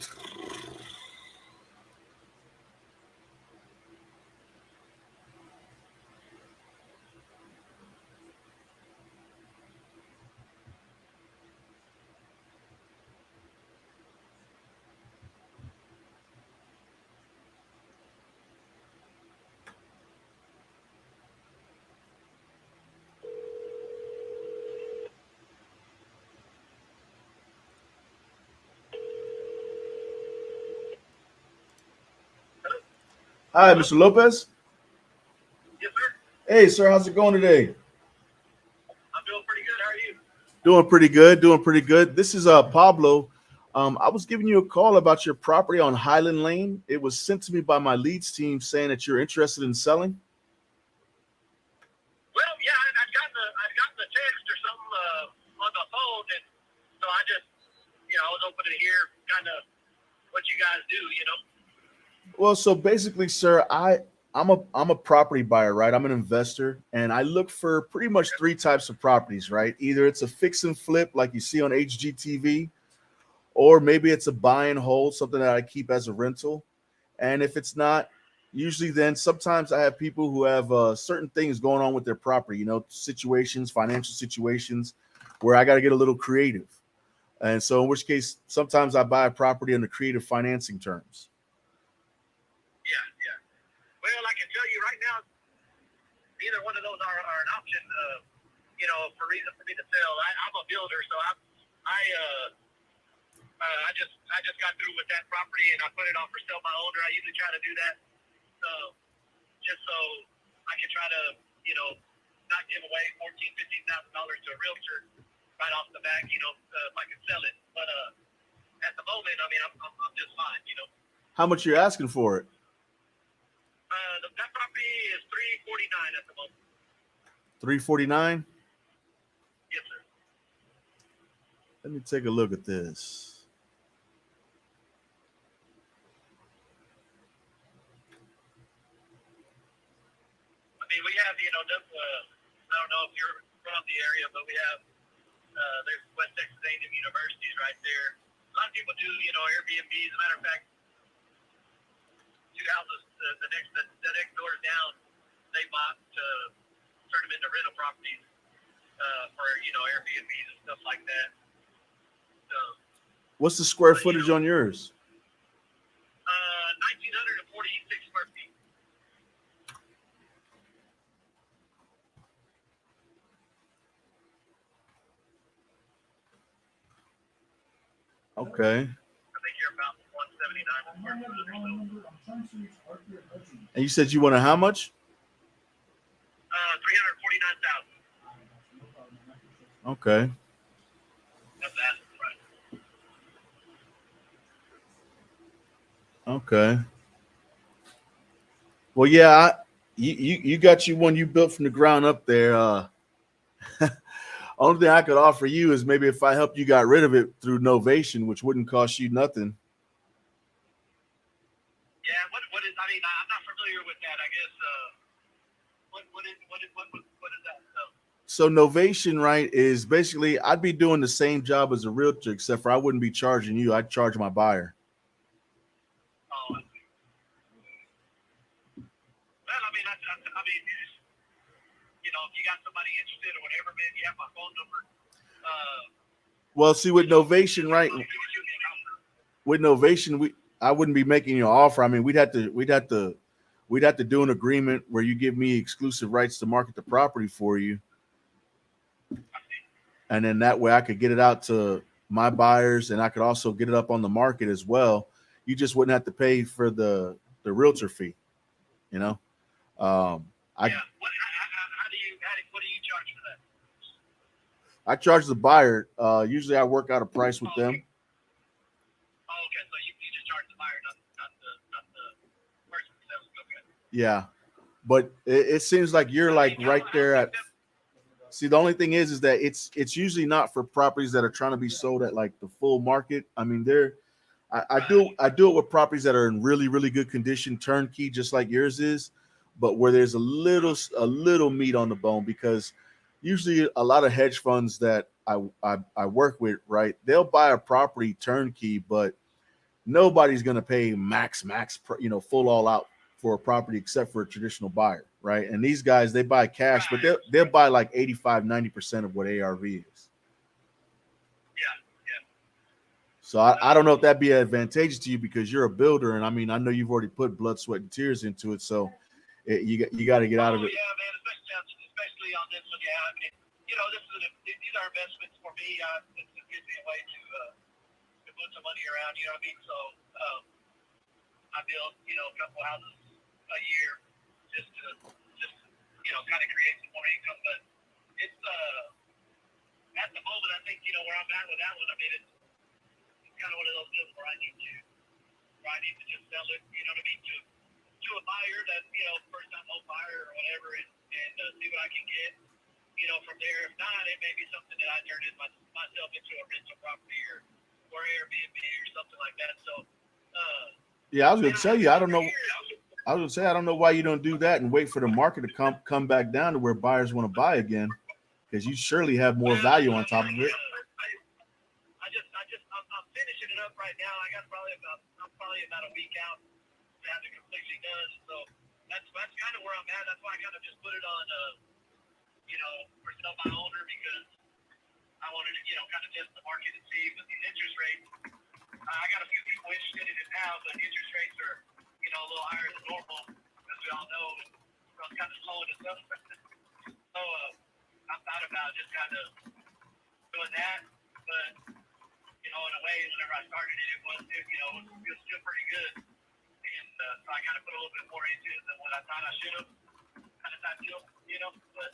Hi, Mr. Lopez. Yes, sir. Hey, sir, how's it going today? I'm doing pretty good. How are you? Doing pretty good. Doing pretty good. This is Pablo. I was giving you a call about your property on Highland Lane. It was sent to me by my leads team saying that you're interested in selling. Well, yeah, I'd gotten the text or something on the phone, and so I just, I was open to hear kind of what you guys do, Well, so basically, sir, I'm a property buyer, right? I'm an investor, and I look for pretty much three types of properties, right? Either it's a fix and flip like you see on HGTV, or maybe it's a buy and hold, something that I keep as a rental. And if it's not, usually then sometimes I have people who have certain things going on with their property, situations, financial situations, where I got to get a little creative. And so, in which case, sometimes I buy a property under creative financing terms. Yeah. Well, I can tell you right now, either one of those are an option, for reason for me to sell. I'm a builder, so I just got through with that property and I put it on for sale by owner. I usually try to do that, just so I can try to, not give away $14,000-$15,000 to a realtor right off the back, if I can sell it. But at the moment, I mean, I'm just fine, How much you're asking for it? That property is $349 at the moment. $349. Yes, sir. Let me take a look at this. I mean, we have, I don't know if you're from the area, but we have, there's West Texas A&M universities right there. A lot of people do, Airbnbs. As a matter of fact, two houses, the next door down, they bought to turn them into rental properties for, Airbnbs and stuff like that. So, What's the square footage on yours? 1,946 square feet. Okay. I think you're about 179 square feet or so. And you said you wanted how much? 349,000. Okay. That's asking price. Okay. Well, yeah, you got you one you built from the ground up there. Only thing I could offer you is maybe if I helped you got rid of it through Novation, which wouldn't cost you nothing. Yeah, what is? I mean, I'm not familiar with that. I guess what is that? So Novation, right, is basically I'd be doing the same job as a realtor, except for I wouldn't be charging you. I'd charge my buyer. Oh, I see. Well, I mean, if you got somebody interested or whatever, man, you have my phone number. Well, see, with Novation, right? With Novation, I wouldn't be making you an offer. I mean, we'd have to do an agreement where you give me exclusive rights to market the property for you, and then that way I could get it out to my buyers, and I could also get it up on the market as well. You just wouldn't have to pay for the realtor fee, you know. What do you charge for that? I charge the buyer. Usually, I work out a price with them. Oh, okay, so you just charge the buyer, not the person selling. Okay. Yeah, but it seems like you're like right there at. See, the only thing is that it's usually not for properties that are trying to be sold at like the full market. I mean, I do it with properties that are in really, really good condition, turnkey, just like yours is, but where there's a little meat on the bone, because usually a lot of hedge funds that I work with, right, they'll buy a property turnkey, but nobody's going to pay max, full all out for a property except for a traditional buyer, right? And these guys, they buy cash, but they'll buy like 85-90% of what ARV is. Yeah. So I don't know if that'd be advantageous to you because you're a builder, and I mean I know you've already put blood, sweat, and tears into it, so you got to get out of it. Yeah, man, especially on this one. Yeah, I mean, these are investments for me. It gives me a way to put some money around. You know what I mean? So I built, a couple houses a year just to kind of create some more income. But it's at the moment, I think where I'm at with that one. I mean, it's kind of one of those deals where I need to just sell it. You know what I mean? To a buyer that first time home buyer or whatever, and see what I can get. From there. If not, it may be something that I turn myself into a rental property or Airbnb or something like that. So. Yeah, I was gonna tell you, I don't know. I was gonna say I don't know why you don't do that and wait for the market to come back down to where buyers want to buy again, because you surely have more value on top of it. I'm finishing it up right now. I got I'm probably about a week out to have it completely done. So that's kind of where I'm at. That's why I kind of just put it on, for sale by owner, because I wanted to, kind of test the market and see. But these interest rates, I got a few people interested in it now, but interest rates are, a little higher than normal, as we all know. And so it's kind of slowing us up. So I thought about just kind of doing that, but in a way, whenever I started it, it was still pretty good, and so I kind of put a little bit more into it than what I thought I should have, kind of type deal, but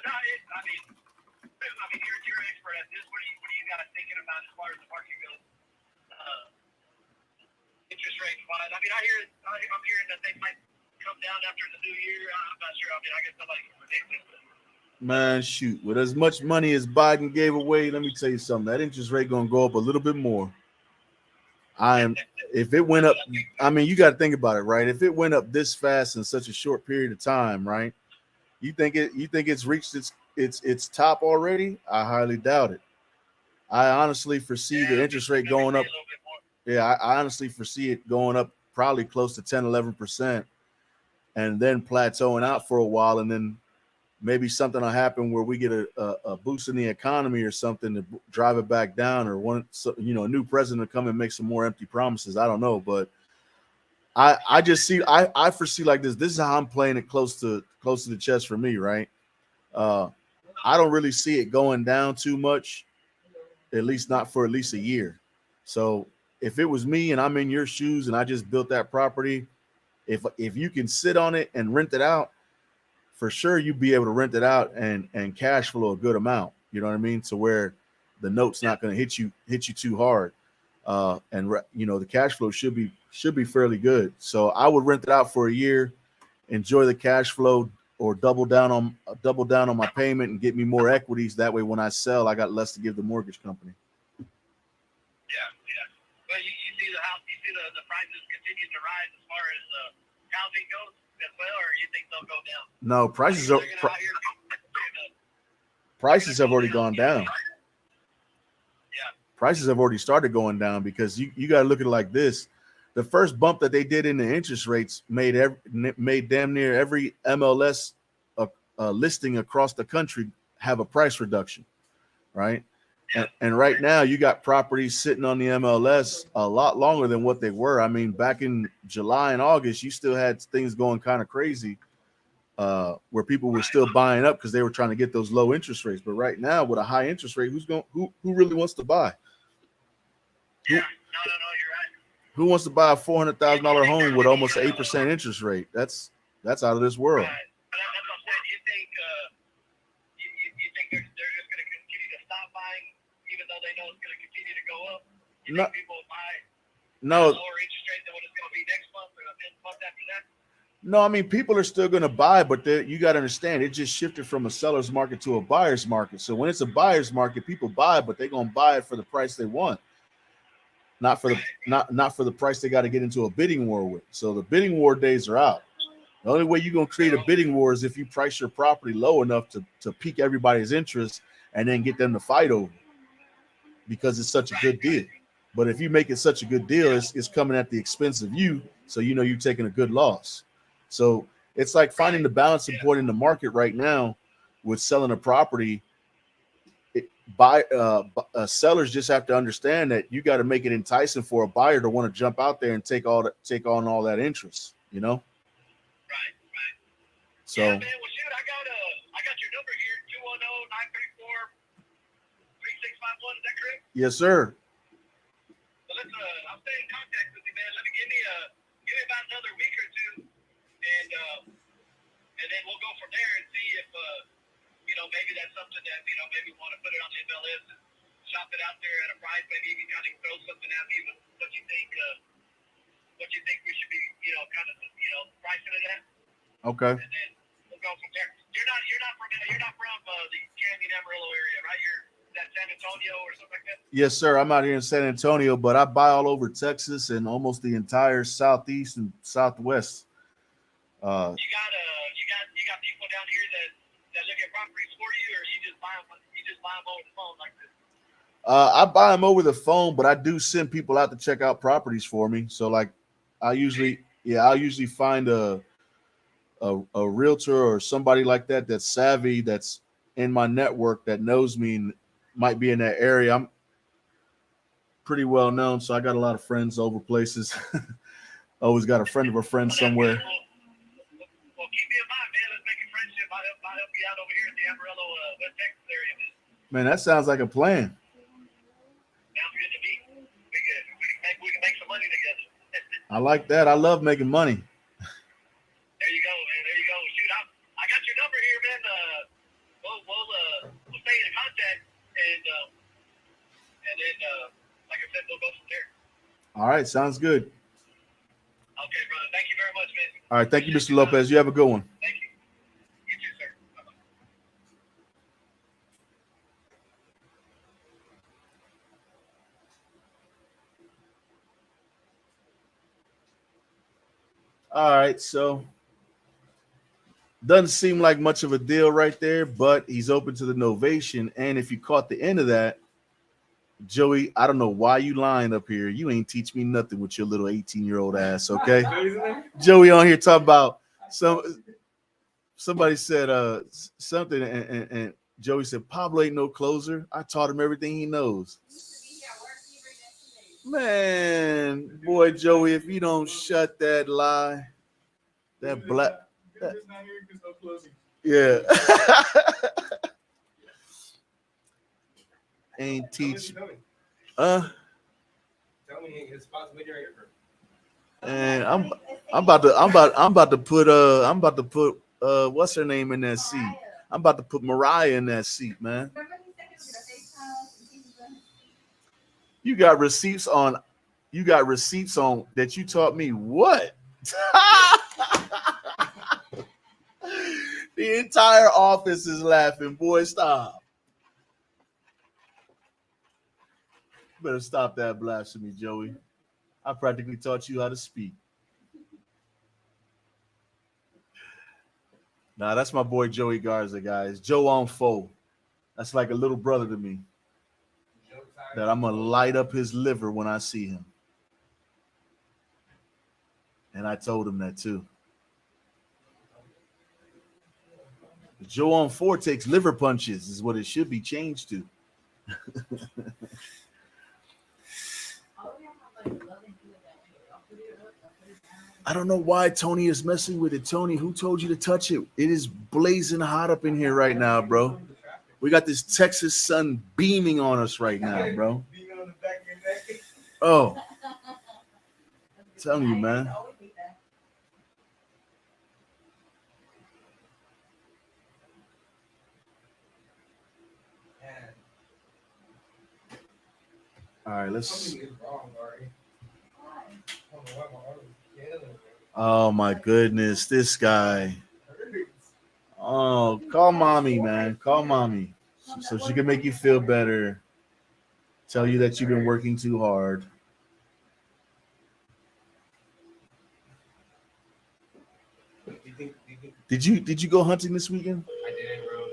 no, I mean, you're an expert at this. What are you guys thinking about as far as the market goes? Interest rate wise, I mean, I'm hearing that they might come down after the new year. I'm not sure. I mean, I guess nobody can predict it. Man, shoot. With as much money as Biden gave away, let me tell you something. That interest rate gonna go up a little bit more. If it went up, I mean, you got to think about it, right? If it went up this fast in such a short period of time, right? You think it's reached its top already? I highly doubt it. I honestly foresee the interest rate going up. Yeah, I honestly foresee it going up probably close to 10, 11%, and then plateauing out for a while, and then maybe something will happen where we get a boost in the economy or something to drive it back down, or a new president to come and make some more empty promises. I don't know, but I just see I foresee like this. This is how I'm playing it close to the chest for me, right? I don't really see it going down too much, at least not for at least a year. So if it was me and I'm in your shoes and I just built that property, if you can sit on it and rent it out, for sure you'd be able to rent it out and cash flow a good amount. You know what I mean? To where the note's not going to hit you too hard. The cash flow should be fairly good. So I would rent it out for a year, enjoy the cash flow, or double down on my payment and get me more equities. That way, when I sell, I got less to give the mortgage company. Yeah. But you see the prices continue to rise as far as housing goes as well, or you think they'll go down? No, prices have already gone down. Prices have already started going down, because you got to look at it like this. The first bump that they did in the interest rates made damn near every MLS listing across the country have a price reduction, right? And right now you got properties sitting on the MLS a lot longer than what they were. I mean, back in July and August, you still had things going kind of crazy, where people were still buying up because they were trying to get those low interest rates. But right now, with a high interest rate, who really wants to buy? Yeah, no, you're right. Who wants to buy a $400,000 home with almost an 8% interest rate? That's out of this world. Right. But that's what I'm saying. You think they're just going to continue to stop buying, even though they know it's going to continue to go up? You think people will buy lower interest rate than what it's going to be next month or the month after that? No, I mean, people are still going to buy, but you got to understand, it just shifted from a seller's market to a buyer's market. So when it's a buyer's market, people buy, but they're going to buy it for the price they want. Not for the price they got to get into a bidding war with. So the bidding war days are out. The only way you're going to create a bidding war is if you price your property low enough to pique everybody's interest and then get them to fight over it, because it's such a good deal. But if you make it such a good deal, it's coming at the expense of you, so you're taking a good loss. So it's like finding the balancing point in the market right now with selling a property. Sellers just have to understand that you got to make it enticing for a buyer to want to jump out there and take on all that interest, Right. So yeah, man, well, shoot, I got your number here, 210-934-3651. Is that correct? Yes, sir. Well, I'll stay in contact with you, man. Give me about another week or two, and then we'll go from there and see if maybe that's something that maybe we want to put it on the MLS and shop it out there at a price. Maybe you can kind of throw something at me with what you think we should be kind of pricing it at. Okay. And then we'll go from there. You're not from the Canyon Amarillo area, right? You're that San Antonio or something like that. Yes, sir. I'm out here in San Antonio, but I buy all over Texas and almost the entire southeast and southwest. You got people down here that look at properties for you, or you just buy them over the phone like this. I buy them over the phone, but I do send people out to check out properties for me. So like, I'll usually find a realtor or somebody like that that's savvy, that's in my network, that knows me and might be in that area. I'm pretty well known, so I got a lot of friends over places. Always got a friend of a friend somewhere. Well, keep me in mind, man. Let's make a friendship. I'll help you out over here in the Amarillo, West Texas area, man. Man, that sounds like a plan. Sounds good to me. We can make some money together. I like that. I love making money. There you go, man. There you go. Shoot, I got your number here, man. We'll stay in contact, and then, like I said, we'll go from there. All right, sounds good. Okay, brother. Thank you very much, man. All right, thank you, Mr. Lopez. You have a good one. Thank you. You too, sir. Bye-bye. All right, so doesn't seem like much of a deal right there, but he's open to the novation. And if you caught the end of that, Joey, I don't know why you lying up here. You ain't teach me nothing with your little 18-year-old ass, okay? Joey on here talking about somebody said something, and Joey said, Pablo ain't no closer. I taught him everything he knows. Man, boy, Joey, if you don't shut that lie, that black. Yeah. Ain't teach. And I'm about to put what's her name in that seat? I'm about to put Mariah in that seat, man. You got receipts on that you taught me what? The entire office is laughing. Boy, stop. Better stop that blasphemy, Joey. I practically taught you how to speak. Nah, that's my boy Joey Garza, guys. Joe on foe. That's like a little brother to me. That I'm gonna light up his liver when I see him. And I told him that too. Joe on 4 takes liver punches is what it should be changed to. I don't know why Tony is messing with it. Tony, who told you to touch it? It is blazing hot up in here right now, bro. We got this Texas sun beaming on us right now, bro. Oh, I'm telling you, man. All right, let's. Oh my goodness, this guy. Oh, call mommy, man. Call mommy so she can make you feel better. Tell you that you've been working too hard. Did you go hunting this weekend? I didn't, bro.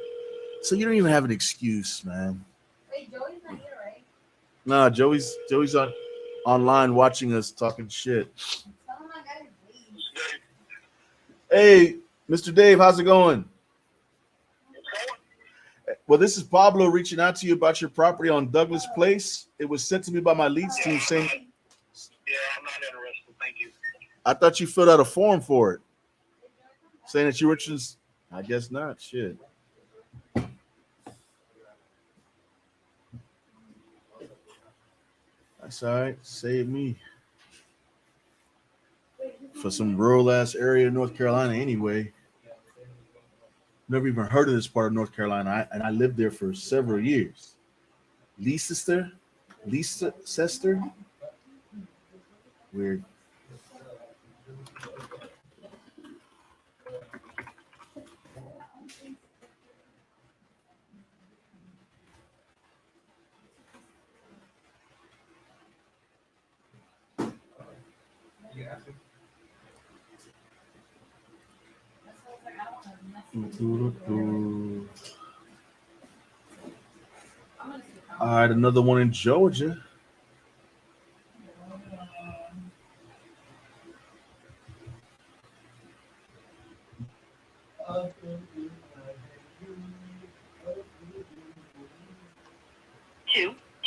So you don't even have an excuse, man. Wait, Joey's not here, right? Nah, Joey's online watching us talking shit. Tell him I got his lead. Hey, Mr. Dave, how's it going? Well, this is Pablo reaching out to you about your property on Douglas Place. It was sent to me by my leads team saying. Yeah, I'm not interested. Thank you. I thought you filled out a form for it, saying that you were interested. I guess not. Shit. That's all right. Save me. for some rural ass area in North Carolina anyway. Never even heard of this part of North Carolina, and I lived there for several years. Leicester? Weird. All right, another one in Georgia.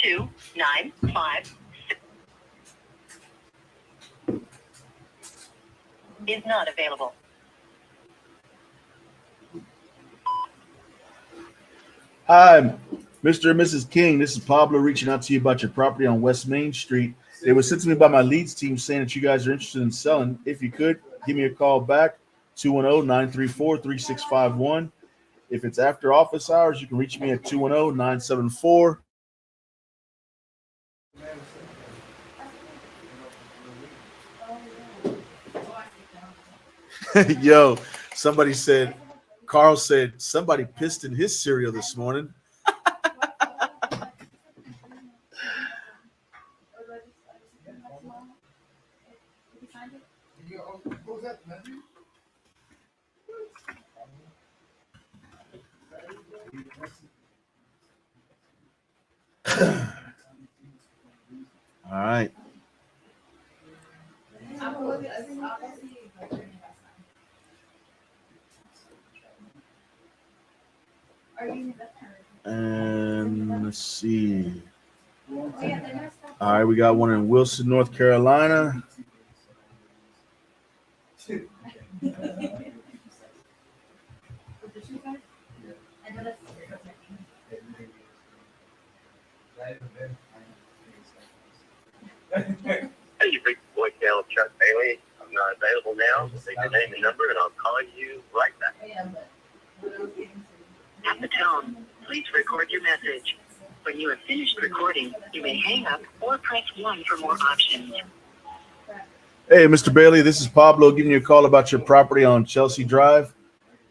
Two, 9, 5 is not available. Hi, Mr. and Mrs. King. This is Pablo reaching out to you about your property on West Main Street. It was sent to me by my leads team saying that you guys are interested in selling. If you could, give me a call back, 210-934-3651. If it's after office hours, you can reach me at 210-974. Yo, somebody said, Carl said, somebody pissed in his cereal this morning. All right. And let's see. All right, we got one in Wilson, North Carolina. Hey, you've reached the voicemail of Chuck Bailey. I'm not available now. Leave your name and number, and I'll call you right back. At the tone, please record your message. When you have finished recording, you may hang up or press 1 for more options. Hey, Mr. Bailey, this is Pablo giving you a call about your property on Chelsea Drive.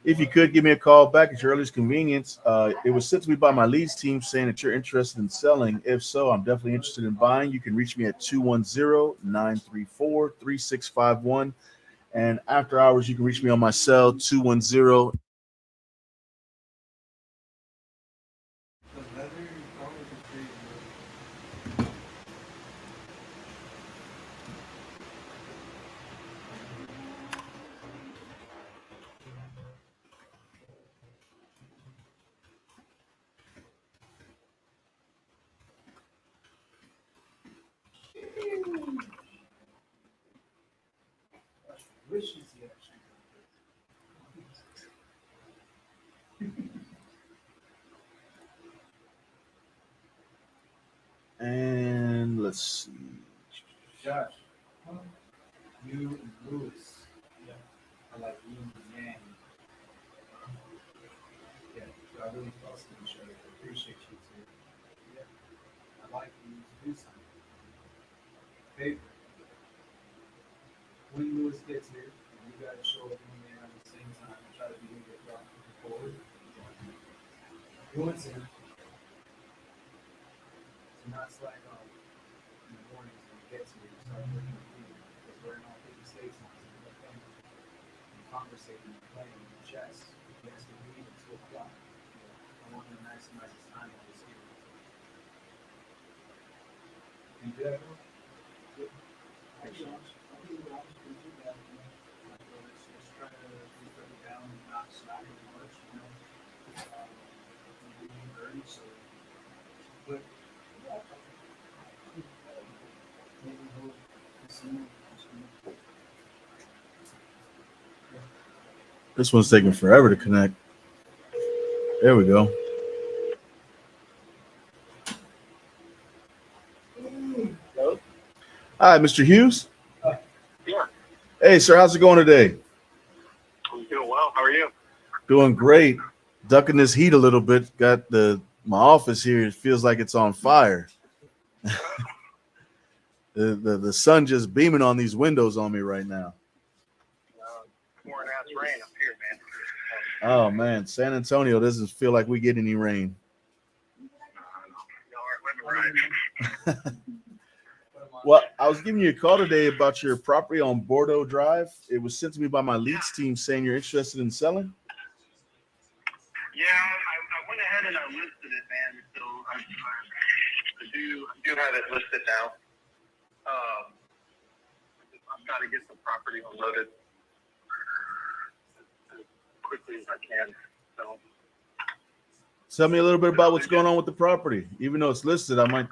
If you could give me a call back at your earliest convenience. It was sent to me by my leads team saying that you're interested in selling. If so, I'm definitely interested in buying. You can reach me at 210-934-3651. And after hours, you can reach me on my cell, 210. And let's see. Josh, you and Lewis are like yin and yang. Yeah, I really felt each other. I appreciate you too. Yeah, I'd like you to do something. Favor. When Lewis gets here, you got to show up in there at the same time and try to be able to get forward. Lewis in. Do not slack off in the mornings when he gets here. Start working with me because we're in all 50 states now. So we're playing and conversating and playing chess. He has to leave at 2 o'clock. I want him to maximize his time while he's here. Can you do that, bro? Good. Excellent. Let's try to be pretty down and not slack as much, you know. Early, so. But This one's taking forever to connect. There we go. Hello? Hi, Mr. Hughes. Yeah. Hey, sir, how's it going today? I'm doing well. How are you? Doing great. Ducking this heat a little bit. Got my office here. It feels like it's on fire. The sun just beaming on these windows on me right now. Pouring ass rain up here, man. Oh man, San Antonio doesn't feel like we get any rain. Well, I was giving you a call today about your property on Bordeaux Drive. It was sent to me by my leads team saying you're interested in selling. Yeah, I went ahead and I listed it, man. So I do have it listed now. I've got to get the property unloaded as quickly as I can. So Tell me a little bit about what's going on with the property. Even though it's listed, I might.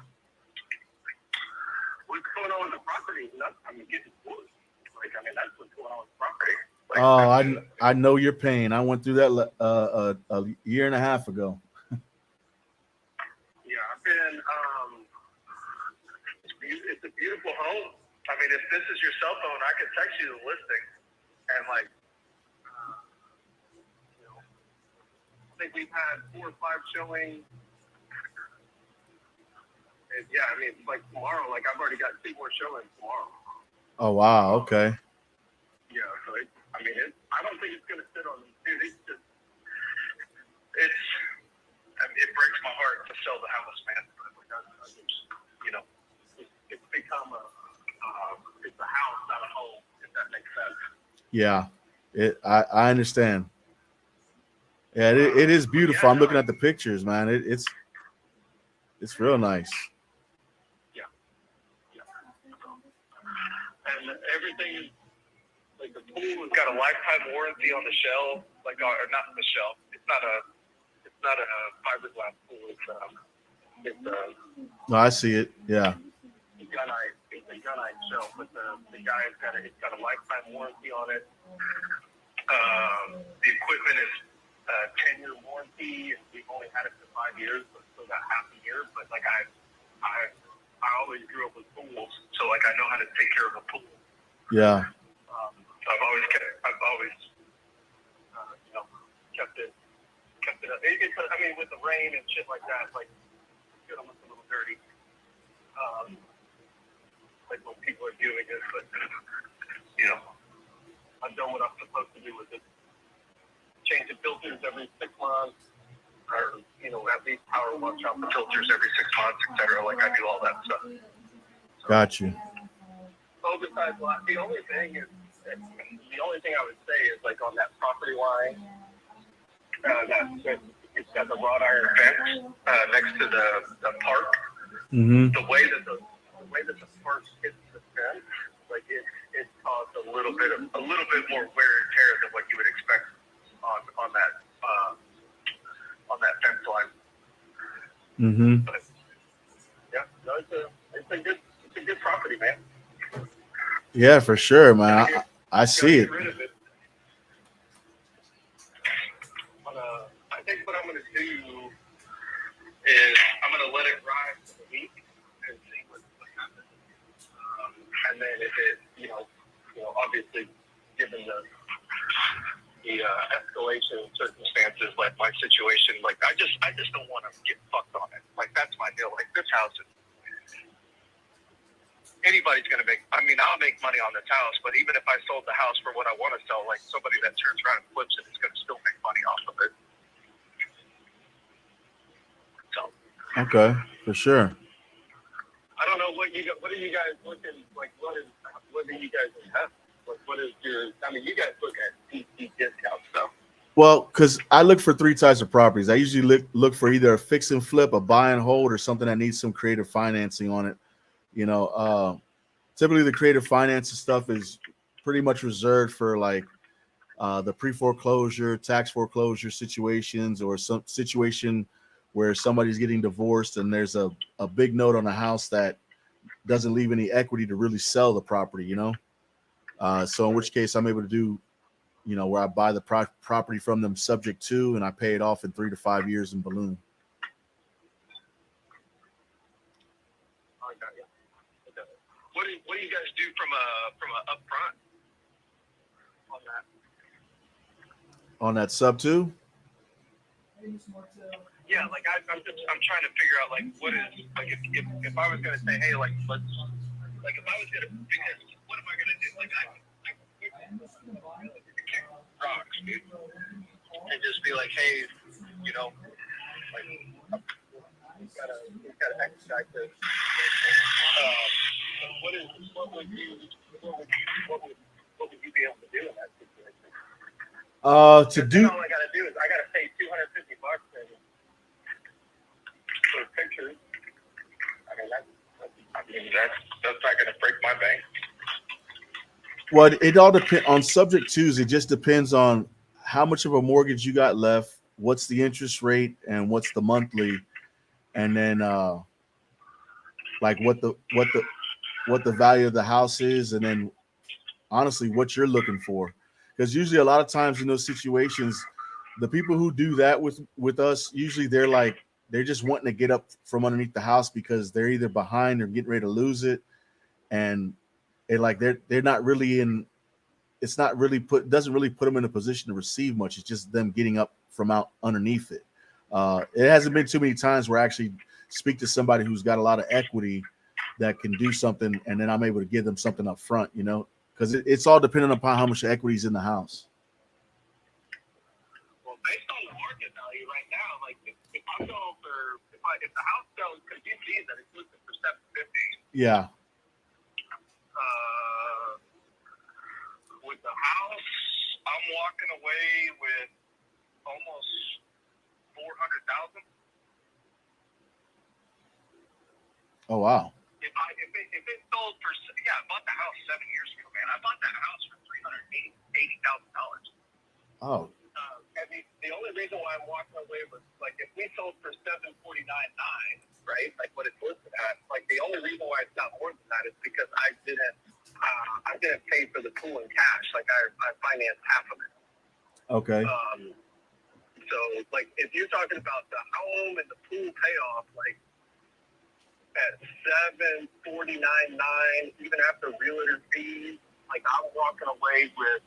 what's going on with the property? I mean, getting divorced. Like, I mean, that's what's going on with the property. Like, Oh, I know your pain. I went through that a year and a half ago. Yeah, I've been. It's a beautiful home. I mean, if this is your cell phone, I can text you the listing, and like, I think we've had 4 or 5 showings. And yeah, I mean, like tomorrow, like I've already got 2 more showings tomorrow. Oh wow, okay. Yeah, so I mean, I don't think it's gonna sit on them, dude. It breaks my heart to sell the house, man. You know, it's become it's a house, not a home, if that makes sense. Yeah, I understand. Yeah, it is beautiful. I'm looking at the pictures, man. It's real nice. Yeah. And everything is like the pool has got a lifetime warranty on the shell, like or not the shell. It's not a fiberglass pool. It's No, I see it. Yeah. It's a gunite shell, but the guy's got it's got a lifetime warranty on it. The equipment is 10-year warranty, and we've only had it for 5 years, but still got half a year. But like I always grew up with pools, so like I know how to take care of a pool. Yeah. I've always kept it. It's I mean, with the rain and shit like that, like it's almost a little dirty. Like when people are doing it, but you know, I've done what I'm supposed to do with it. Change the filters every 6 months, or at least power wash out the filters every 6 months, etc. Like I do all that stuff. Got you. Oh, besides that, the only thing I would say is like on that property line, it's got the wrought iron fence next to the park. Mm-hmm. The way that the park hits the fence, like it caused a little bit more wear and tear than what you would expect on that fence line. Mm-hmm. But yeah, no, it's a good property, man. Yeah, for sure, man. I see it. I think what I'm going to do is I'm going to let it ride for the week and see what happens. And then if it, obviously, given the escalation circumstances, like my situation, like I just don't want to get fucked on it. Like that's my deal. Like this house is. Anybody's going to I'll make money on this house, but even if I sold the house for what I want to sell, like somebody that turns around and flips it is going to still make money off of it. So. Okay, for sure. I don't know what are you guys looking, like what do you guys have? Like what is your, you guys look at deep discount stuff. Well, because I look for 3 types of properties. I usually look for either a fix and flip, a buy and hold, or something that needs some creative financing on it. Typically the creative finance stuff is pretty much reserved for like the pre-foreclosure, tax foreclosure situations, or some situation where somebody's getting divorced and there's a big note on a house that doesn't leave any equity to really sell the property, so in which case I'm able to do, where I buy the property from them subject to, and I pay it off in 3 to 5 years in balloon. What do you guys do from a upfront? on that. On that sub two? Yeah, like I'm trying to figure out like what is like if I was gonna say, hey, like let's like if I was gonna pick this, what am I gonna do? Like I kick rocks, dude, and just be like, hey, you know, like we gotta exercise this. What would you be able to do in that situation? To do All I gotta do is I gotta pay $250 for pictures. I mean that's not gonna break my bank. well, it all depends on subject twos. It just depends on how much of a mortgage you got left, what's the interest rate, and what's the monthly, and then like what the value of the house is, and then honestly what you're looking for. Because usually a lot of times in those situations, the people who do that with us, usually they're just wanting to get up from underneath the house because they're either behind or getting ready to lose it, and they're not really in. It's not really doesn't really put them in a position to receive much. It's just them getting up from out underneath it. It hasn't been too many times where I actually speak to somebody who's got a lot of equity that can do something, and then I'm able to give them something up front, because it's all dependent upon how much equity is in the house. Well, based on the market value right now, like if I'm going for if the house sells, because you see that it's listed for $750. Yeah. With the house, I'm walking away with almost $400,000. Oh wow. If it sold for I bought the house 7 years ago, man. I bought that house for $380,000. Oh. And the only reason why I'm walking away was like if we sold for $749.9, right? Like what it's listed at. Like the only reason why it's not more than that is because I didn't pay for the pool in cash. Like I financed half of it. Okay. So like if you're talking about the home and the pool payoff, like at $749.9, even after realtor fees, like I'm walking away with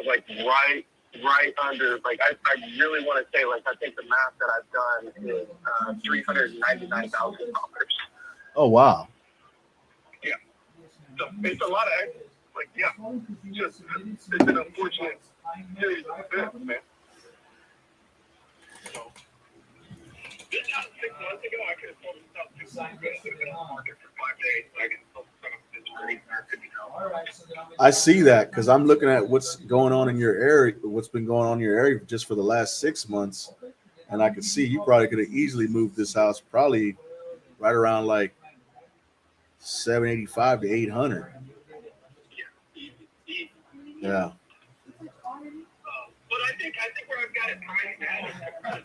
like right under, like I really want to say, like I think the math that I've done is $399,000. Oh wow. Yeah. So it's a lot of, like, yeah. Just it's an unfortunate series of events, man. So, 6 months ago, I could have sold this out 2 months ago. I could have been on the market for 5 days. I could have sold some of this for $850. I see that because I'm looking at what's going on in your area, what's been going on in your area just for the last 6 months, and I could see you probably could have easily moved this house probably right around like 785 to 800. Yeah. But I think where I've got it priced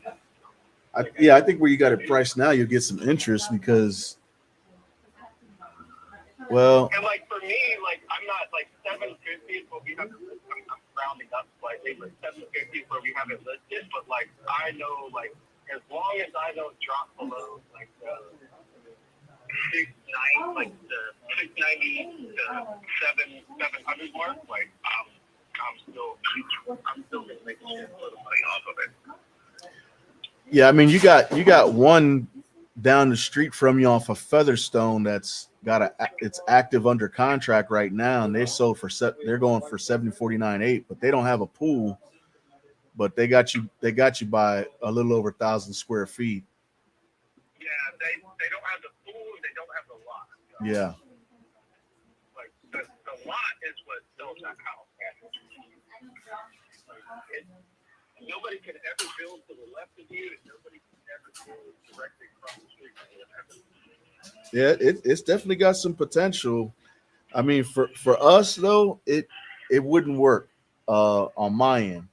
now. I think where you got it priced now, you'll get some interest because, well. And like for me, like I'm not like 750 is what we have. I'm rounding up slightly, but 750 is where we have it listed. But like I know, like as long as I don't drop below like the 690, like the 690 to 700 mark, like I'm still gonna make a little money off of it. Yeah, I mean you got one down the street from you off of Featherstone that's it's active under contract right now, and they're going for $749,800, but they don't have a pool, but they got you by a little over 1,000 square feet. Yeah, they don't have the pool, and they don't have the lot. Yeah. Like the lot is what sells that house. Nobody can ever build to the left of you, and nobody can ever build directly across the street from you. Yeah, it's definitely got some potential. I mean, for us though, it wouldn't work on my end.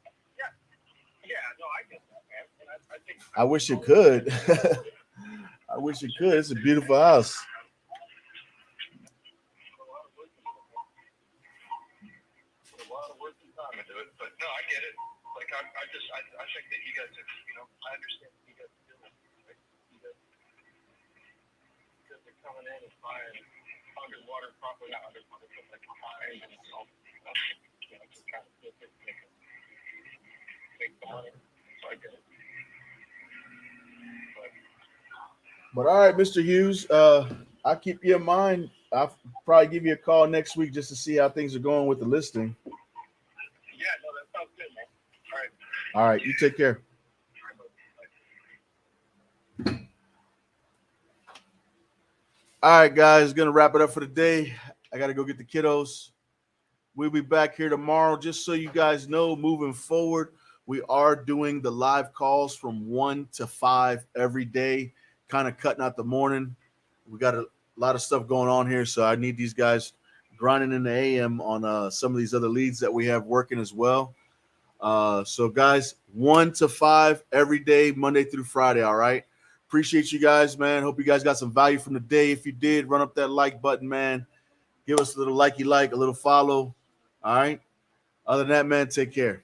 Yeah, no, I get that, man. And I think I wish it could. I wish it could. It's a beautiful house. a lot of work and time into it, but no, I get it. Like I think that you guys are, I understand what you guys are doing. Right? You guys are coming in and buying underwater properly, not underwater, but like behind and all stuff. You know, just kind of flip it, make the money. So I get it. But all right, Mr. Hughes, I'll keep you in mind. I'll probably give you a call next week just to see how things are going with the listing. Yeah, no, that sounds good, man. All right. All right, you take care. All right, guys, gonna wrap it up for the day. I gotta go get the kiddos. We'll be back here tomorrow. Just so you guys know, moving forward, we are doing the live calls from 1 to 5 every day, kind of cutting out the morning. We got a lot of stuff going on here, so I need these guys grinding in the AM on some of these other leads that we have working as well. So, guys, 1 to 5 every day, Monday through Friday. All right. Appreciate you guys, man. Hope you guys got some value from the day. If you did, run up that like button, man. Give us a little likey like, a little follow. All right. Other than that, man, take care.